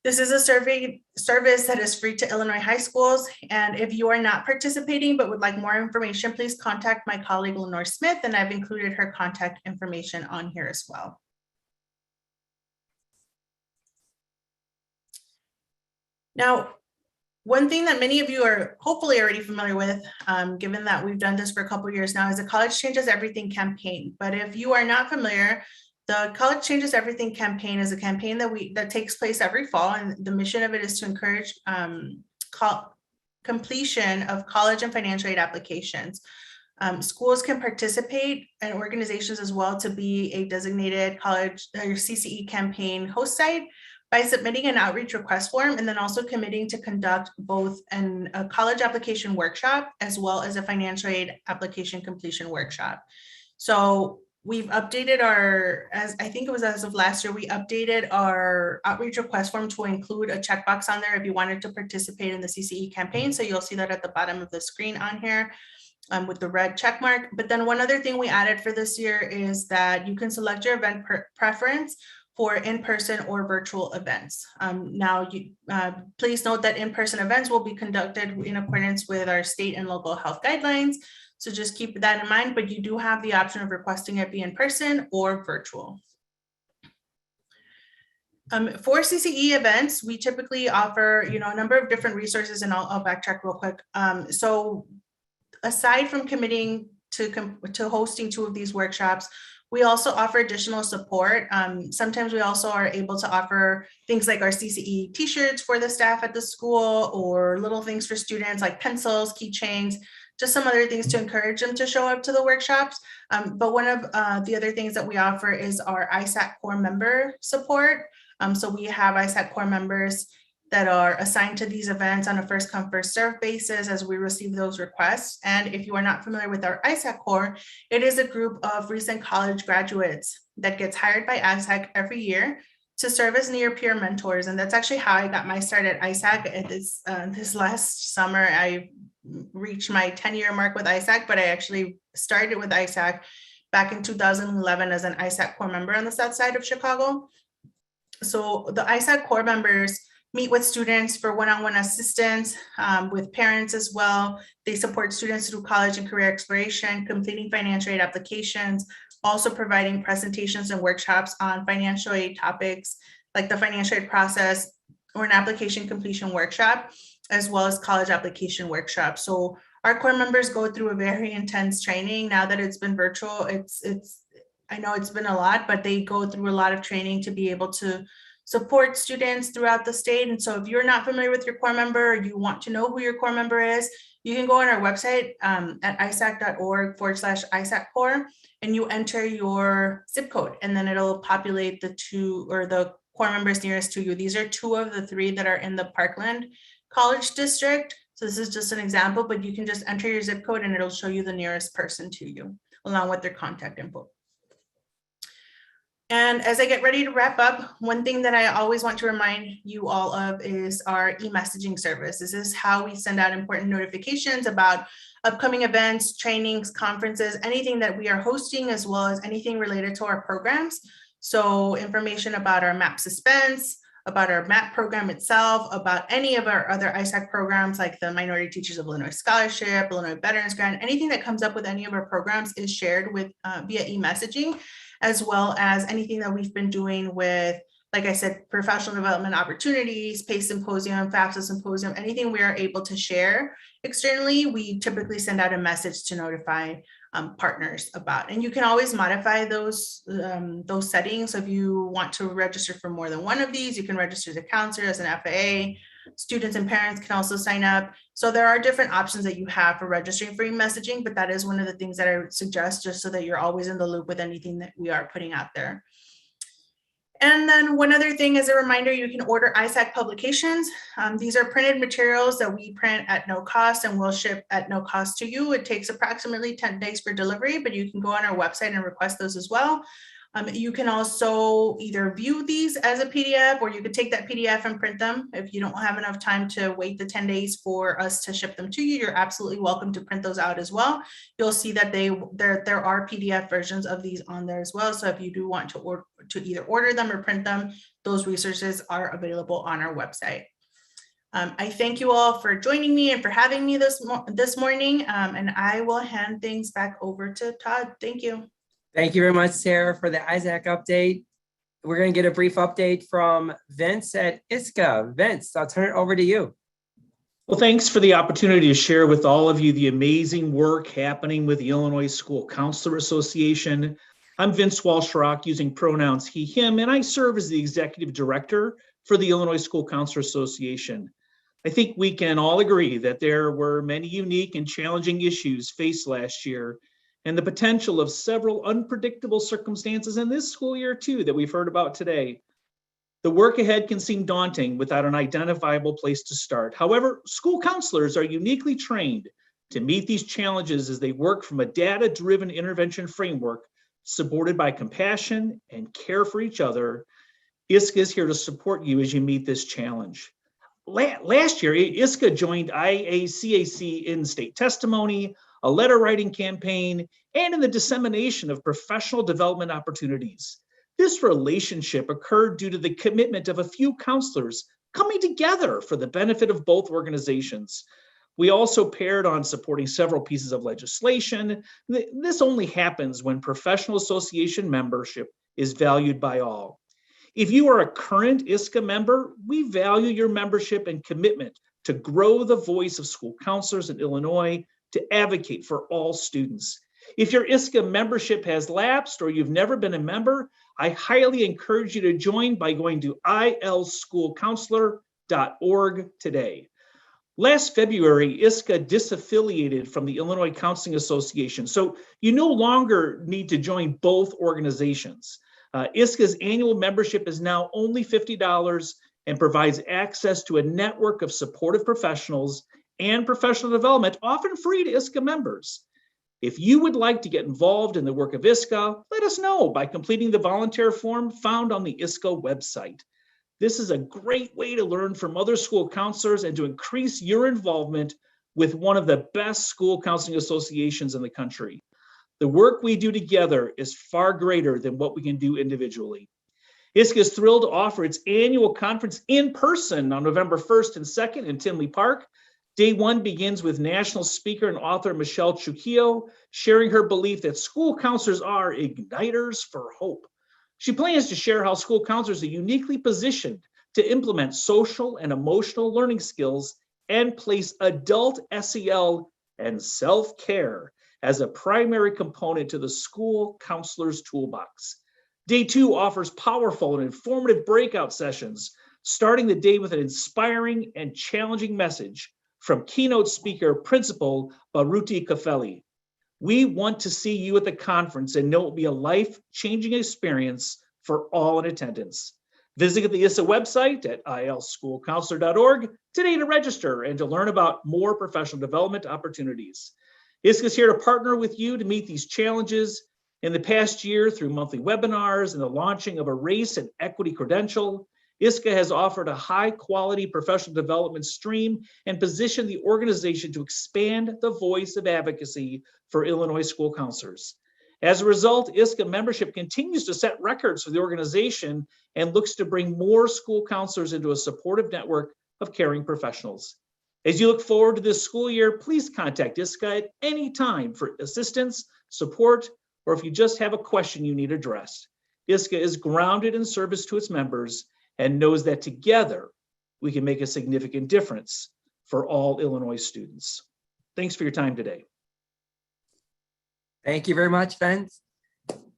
This is a service that is free to Illinois high schools. And if you are not participating but would like more information, please contact my colleague, Lenore Smith, and I've included her contact information on here as well. Now, one thing that many of you are hopefully already familiar with, given that we've done this for a couple of years now, is the College Changes Everything campaign. But if you are not familiar, the College Changes Everything campaign is a campaign that takes place every fall, and the mission of it is to encourage completion of college and financial aid applications. Schools can participate and organizations as well to be a designated college or CCE campaign host site by submitting an outreach request form and then also committing to conduct both a college application workshop as well as a financial aid application completion workshop. So we've updated as of last year, we updated our outreach request form to include a checkbox on there if you wanted to participate in the CCE campaign. So you'll see that at the bottom of the screen on here with the red check mark. But then one other thing we added for this year is that you can select your event preference for in-person or virtual events. Please note that in-person events will be conducted in accordance with our state and local health guidelines. So just keep that in mind, but you do have the option of requesting it be in person or virtual. For CCE events, we typically offer, a number of different resources, and I'll backtrack real quick. So aside from committing to hosting 2 of these workshops, we also offer additional support. Sometimes we also are able to offer things like our CCE t-shirts for the staff at the school, or little things for students like pencils, keychains, just some other things to encourage them to show up to the workshops. But one of the other things that we offer is our ISAC core member support. So we have ISAC core members that are assigned to these events on a first come, first serve basis as we receive those requests. And if you are not familiar with our ISAC core, it is a group of recent college graduates that gets hired by ISAC every year to serve as near peer mentors. And that's actually how I got my start at ISAC. This last summer, I reach my 10-year mark with ISAC, but I actually started with ISAC back in 2011 as an ISAC core member on the south side of Chicago. So the ISAC core members meet with students for one-on-one assistance, with parents as well. They support students through college and career exploration, completing financial aid applications, also providing presentations and workshops on financial aid topics like the financial aid process or an application completion workshop, as well as college application workshops. So our core members go through a very intense training. Now that it's been virtual, I know it's been a lot, but they go through a lot of training to be able to support students throughout the state. And so if you're not familiar with your core member, or you want to know who your core member is, you can go on our website at isac.org/ISAC core, and you enter your zip code, and then it'll populate the core members nearest to you. These are 2 of the 3 that are in the Parkland College District. So this is just an example, but you can just enter your zip code and it'll show you the nearest person to you, along with their contact info. And as I get ready to wrap up, one thing that I always want to remind you all of is our e-messaging service. This is how we send out important notifications about upcoming events, trainings, conferences, anything that we are hosting, as well as anything related to our programs. So information about our MAP suspense, about our MAP program itself, about any of our other ISAC programs like the Minority Teachers of Illinois Scholarship, Illinois Veterans Grant, anything that comes up with any of our programs is shared with via e-messaging, as well as anything that we've been doing with, like I said, professional development opportunities, PACE Symposium, FAFSA Symposium, anything we are able to share externally, we typically send out a message to notify partners about. And you can always modify those settings. So if you want to register for more than one of these, you can register as a counselor, as an FAA. Students and parents can also sign up. So there are different options that you have for registering for messaging, but that is one of the things that I would suggest, just so that you're always in the loop with anything that we are putting out there. And then one other thing, as a reminder, you can order ISAC publications. These are printed materials that we print at no cost and will ship at no cost to you. It takes approximately 10 days for delivery, but you can go on our website and request those as well. You can also either view these as a PDF, or you could take that PDF and print them. If you don't have enough time to wait the 10 days for us to ship them to you, you're absolutely welcome to print those out as well. You'll see that there are PDF versions of these on there as well. So if you do want to either order them or print them, those resources are available on our website. I thank you all for joining me and for having me this morning, and I will hand things back over to Todd. Thank you. Thank you very much, Sarah, for the ISAC update. We're going to get a brief update from Vince at ISCA. Vince, I'll turn it over to you. Well, thanks for the opportunity to share with all of you the amazing work happening with the Illinois School Counselor Association. I'm Vince Walsh-Rock, using pronouns he, him, and I serve as the Executive Director for the Illinois School Counselor Association. I think we can all agree that there were many unique and challenging issues faced last year, and the potential of several unpredictable circumstances in this school year too that we've heard about today. The work ahead can seem daunting without an identifiable place to start. However, school counselors are uniquely trained to meet these challenges as they work from a data-driven intervention framework supported by compassion and care for each other. ISCA is here to support you as you meet this challenge. Last year, ISCA joined IACAC in state testimony, a letter writing campaign, and in the dissemination of professional development opportunities. This relationship occurred due to the commitment of a few counselors coming together for the benefit of both organizations. We also paired on supporting several pieces of legislation. This only happens when professional association membership is valued by all. If you are a current ISCA member, we value your membership and commitment to grow the voice of school counselors in Illinois, to advocate for all students. If your ISCA membership has lapsed or you've never been a member, I highly encourage you to join by going to ilschoolcounselor.org today. Last February, ISCA disaffiliated from the Illinois Counseling Association, so you no longer need to join both organizations. ISCA's annual membership is now only $50 and provides access to a network of supportive professionals and professional development, often free to ISCA members. If you would like to get involved in the work of ISCA, let us know by completing the volunteer form found on the ISCA website. This is a great way to learn from other school counselors and to increase your involvement with one of the best school counseling associations in the country. The work we do together is far greater than what we can do individually. ISCA is thrilled to offer its annual conference in person on November 1st and 2nd in Tinley Park. Day one begins with national speaker and author Michelle Trujillo sharing her belief that school counselors are igniters for hope. She plans to share how school counselors are uniquely positioned to implement social and emotional learning skills and place adult SEL and self-care as a primary component to the school counselor's toolbox. Day two offers powerful and informative breakout sessions, starting the day with an inspiring and challenging message from keynote speaker Principal Baruti Kafeli. We want to see you at the conference and know it will be a life-changing experience for all in attendance. Visit the ISSA website at ilschoolcounselor.org today to register and to learn about more professional development opportunities. ISCA is here to partner with you to meet these challenges. In the past year, through monthly webinars and the launching of a race and equity credential, ISCA has offered a high-quality professional development stream and positioned the organization to expand the voice of advocacy for Illinois school counselors. As a result, ISCA membership continues to set records for the organization and looks to bring more school counselors into a supportive network of caring professionals. As you look forward to this school year, please contact ISCA at any time for assistance, support, or if you just have a question you need addressed. ISCA is grounded in service to its members and knows that together we can make a significant difference for all Illinois students. Thanks for your time today. Thank you very much, Vince.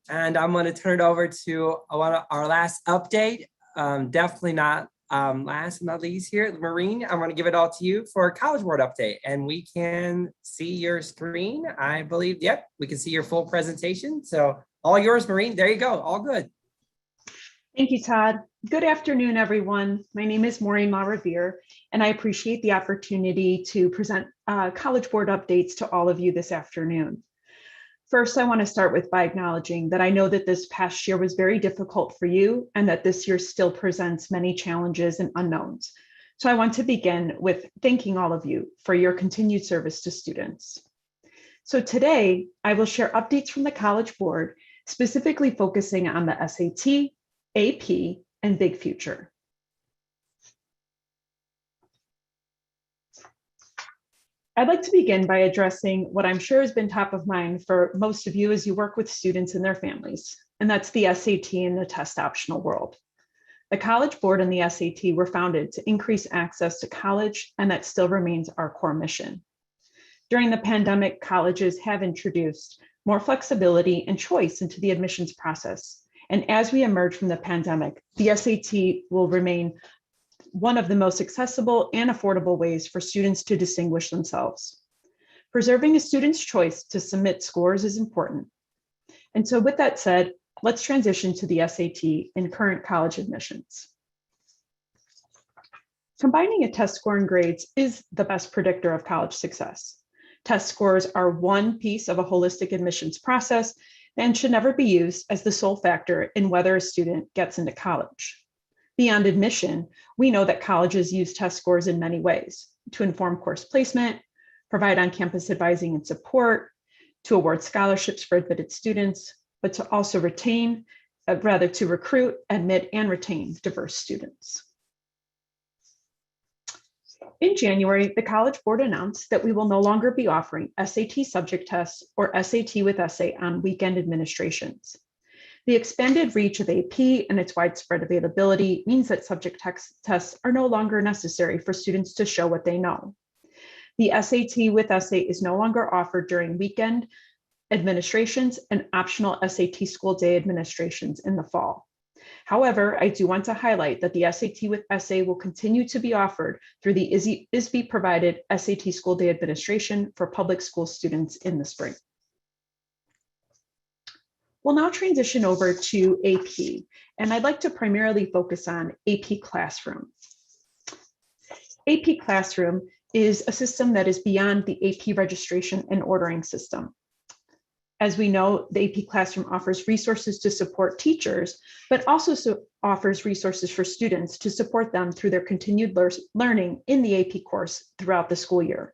And I'm going to turn it over to our last update. Definitely not last but not least here, Maureen. I'm going to give it all to you for a College Board update. And we can see your screen, I believe. Yep, we can see your full presentation. So all yours, Maureen. There you go. All good. Thank you, Todd. Good afternoon, everyone. My name is Maureen LaRevere, and I appreciate the opportunity to present College Board updates to all of you this afternoon. First, I want to start by acknowledging that I know that this past year was very difficult for you and that this year still presents many challenges and unknowns. So I want to begin with thanking all of you for your continued service to students. So today, I will share updates from the College Board, specifically focusing on the SAT, AP, and Big Future. I'd like to begin by addressing what I'm sure has been top of mind for most of you as you work with students and their families, and that's the SAT and the test optional world. The College Board and the SAT were founded to increase access to college, and that still remains our core mission. During the pandemic, colleges have introduced more flexibility and choice into the admissions process. And as we emerge from the pandemic, the SAT will remain one of the most accessible and affordable ways for students to distinguish themselves. Preserving a student's choice to submit scores is important. And so with that said, let's transition to the SAT in current college admissions. Combining a test score and grades is the best predictor of college success. Test scores are one piece of a holistic admissions process and should never be used as the sole factor in whether a student gets into college. Beyond admission, we know that colleges use test scores in many ways: to inform course placement, provide on-campus advising and support, to award scholarships for admitted students, but to also to recruit, admit, and retain diverse students. In January, the College Board announced that we will no longer be offering SAT subject tests or SAT with essay on weekend administrations. The expanded reach of AP and its widespread availability means that subject tests are no longer necessary for students to show what they know. The SAT with essay is no longer offered during weekend administrations and optional SAT school day administrations in the fall. However, I do want to highlight that the SAT with essay will continue to be offered through the ISB-provided SAT school day administration for public school students in the spring. We'll now transition over to AP, and I'd like to primarily focus on AP Classroom. AP Classroom is a system that is beyond the AP registration and ordering system. As we know, the AP Classroom offers resources to support teachers, but also offers resources for students to support them through their continued learning in the AP course throughout the school year.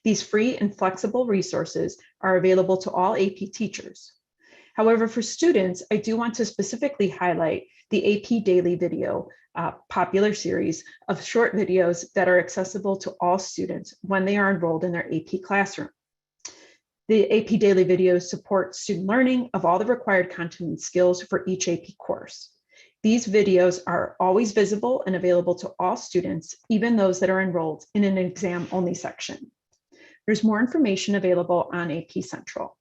These free and flexible resources are available to all AP teachers. However, for students, I do want to specifically highlight the AP Daily Video popular series of short videos that are accessible to all students when they are enrolled in their AP classroom. The AP Daily Videos support student learning of all the required content and skills for each AP course. These videos are always visible and available to all students, even those that are enrolled in an exam-only section. There's more information available on AP Central.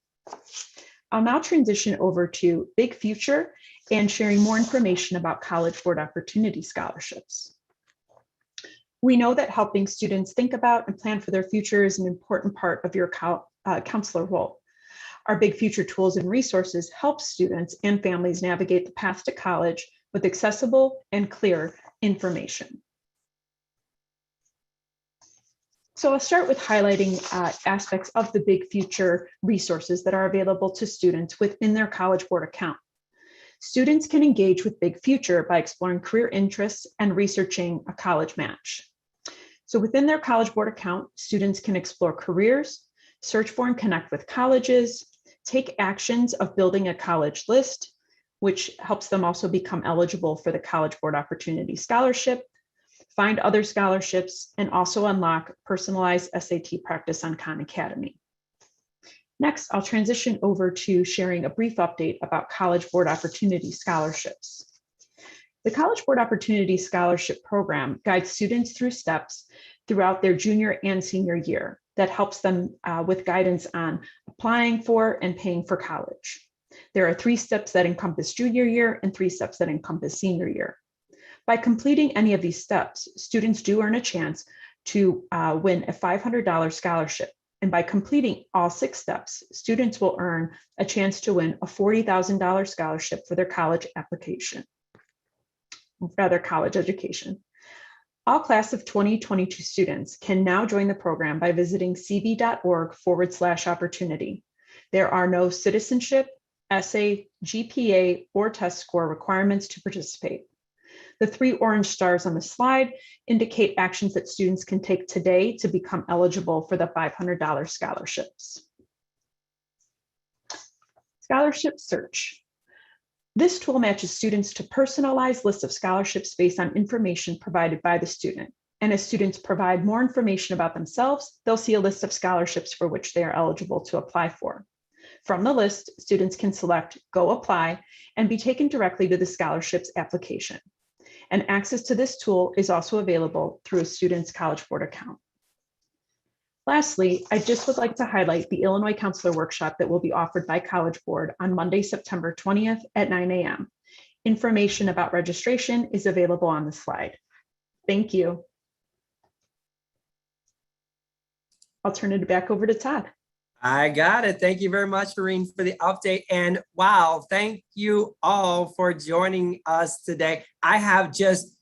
I'll now transition over to Big Future and sharing more information about College Board Opportunity Scholarships. We know that helping students think about and plan for their future is an important part of your counselor role. Our Big Future tools and resources help students and families navigate the path to college with accessible and clear information. So I'll start with highlighting aspects of the Big Future resources that are available to students within their College Board account. Students can engage with Big Future by exploring career interests and researching a college match. So within their College Board account, students can explore careers, search for and connect with colleges, take actions of building a college list, which helps them also become eligible for the College Board Opportunity Scholarship, find other scholarships, and also unlock personalized SAT practice on Khan Academy. Next, I'll transition over to sharing a brief update about College Board Opportunity Scholarships. The College Board Opportunity Scholarship Program guides students through steps throughout their junior and senior year that helps them with guidance on applying for and paying for college. There are 3 steps that encompass junior year and 3 steps that encompass senior year. By completing any of these steps, students do earn a chance to win a $500 scholarship. And by completing all 6 steps, students will earn a chance to win a $40,000 scholarship for their college education. All class of 2022 students can now join the program by visiting cb.org/opportunity. There are no citizenship, essay, GPA, or test score requirements to participate. The 3 orange stars on the slide indicate actions that students can take today to become eligible for the $500 scholarships. Scholarship Search. This tool matches students to personalized lists of scholarships based on information provided by the student. And as students provide more information about themselves, they'll see a list of scholarships for which they are eligible to apply for. From the list, students can select Go Apply and be taken directly to the scholarships application. And access to this tool is also available through a student's College Board account. Lastly, I just would like to highlight the Illinois Counselor Workshop that will be offered by College Board on Monday, September 20th at 9 a.m. Information about registration is available on the slide. Thank you. I'll turn it back over to Todd. I got it. Thank you very much, Maureen, for the update. And wow, thank you all for joining us today. I have just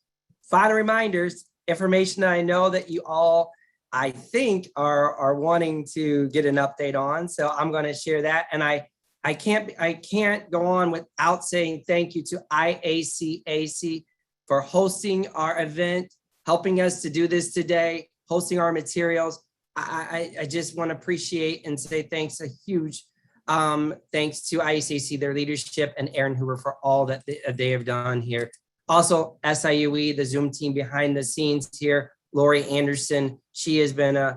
final reminders, information that I know that you all, I think, are wanting to get an update on. So I'm going to share that. And I can't go on without saying thank you to IACAC for hosting our event, helping us to do this today, hosting our materials. I just want to appreciate and say thanks, a huge thanks to IACC, their leadership, and Aaron Hoover for all that they have done here. Also, SIUE, the Zoom team behind the scenes here, Lori Anderson, she has been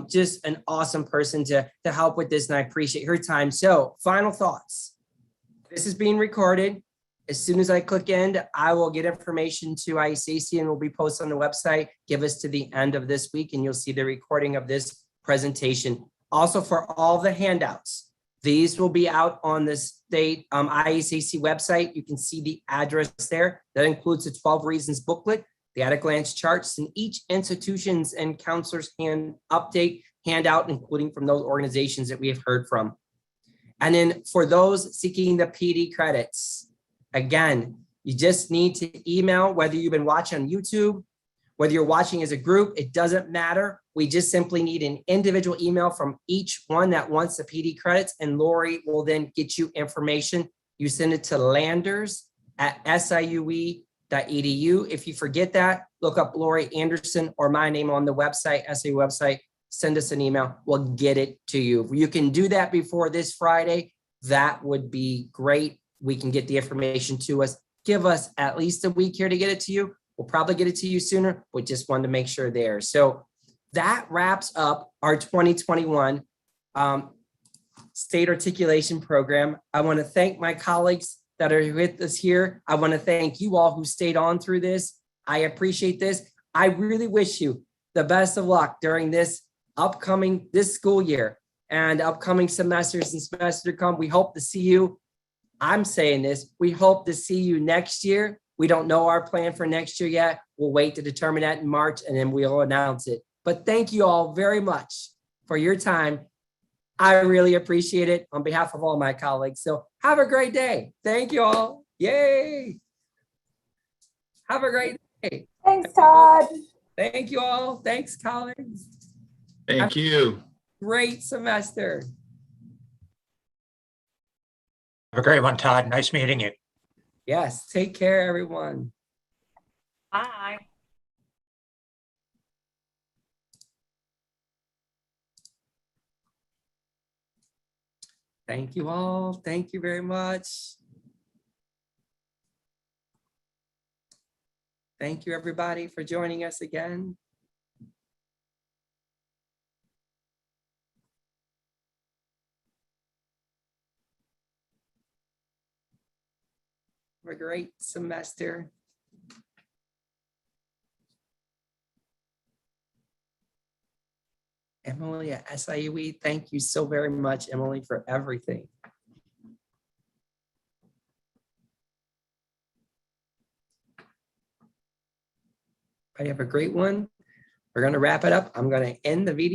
just an awesome person to help with this, and I appreciate her time. So, final thoughts. This is being recorded. As soon as I click end, I will get information to IACC and will be posted on the website. Give us to the end of this week and you'll see the recording of this presentation. Also, for all the handouts, these will be out on the state IACC website. You can see the address there. That includes the 12 Reasons booklet, the at-a-glance charts, and each institution's and counselor's handout, including from those organizations that we have heard from. And then for those seeking the PD credits, again, you just need to email, whether you've been watching on YouTube, whether you're watching as a group, it doesn't matter. We just simply need an individual email from each one that wants the PD credits, and Lori will then get you information. You send it to landers@siue.edu. If you forget that, look up Lori Anderson or my name on the website, SIU website, send us an email. We'll get it to you. If you can do that before this Friday, that would be great. We can get the information to us. Give us at least a week here to get it to you. We'll probably get it to you sooner. We just wanted to make sure there. So that wraps up our 2021 state articulation program. I want to thank my colleagues that are with us here. I want to thank you all who stayed on through this. I appreciate this. I really wish you the best of luck during this school year and upcoming semesters and semester to come. We hope to see you. I'm saying this, we hope to see you next year. We don't know our plan for next year yet. We'll wait to determine that in March and then we'll announce it. But thank you all very much for your time. I really appreciate it on behalf of all my colleagues. So have a great day. Thank you all. Yay. Have a great day. Thanks, Todd. Thank you all. Thanks, colleagues. Thank you. Great semester. Have a great one, Todd. Nice meeting you. Yes, take care, everyone. Bye. Thank you all. Thank you very much. Thank you, everybody, for joining us again. Have a great semester. Emily at SIUE, thank you so very much, Emily, for everything. Everybody have a great one. We're going to wrap it up. I'm going to end the meeting.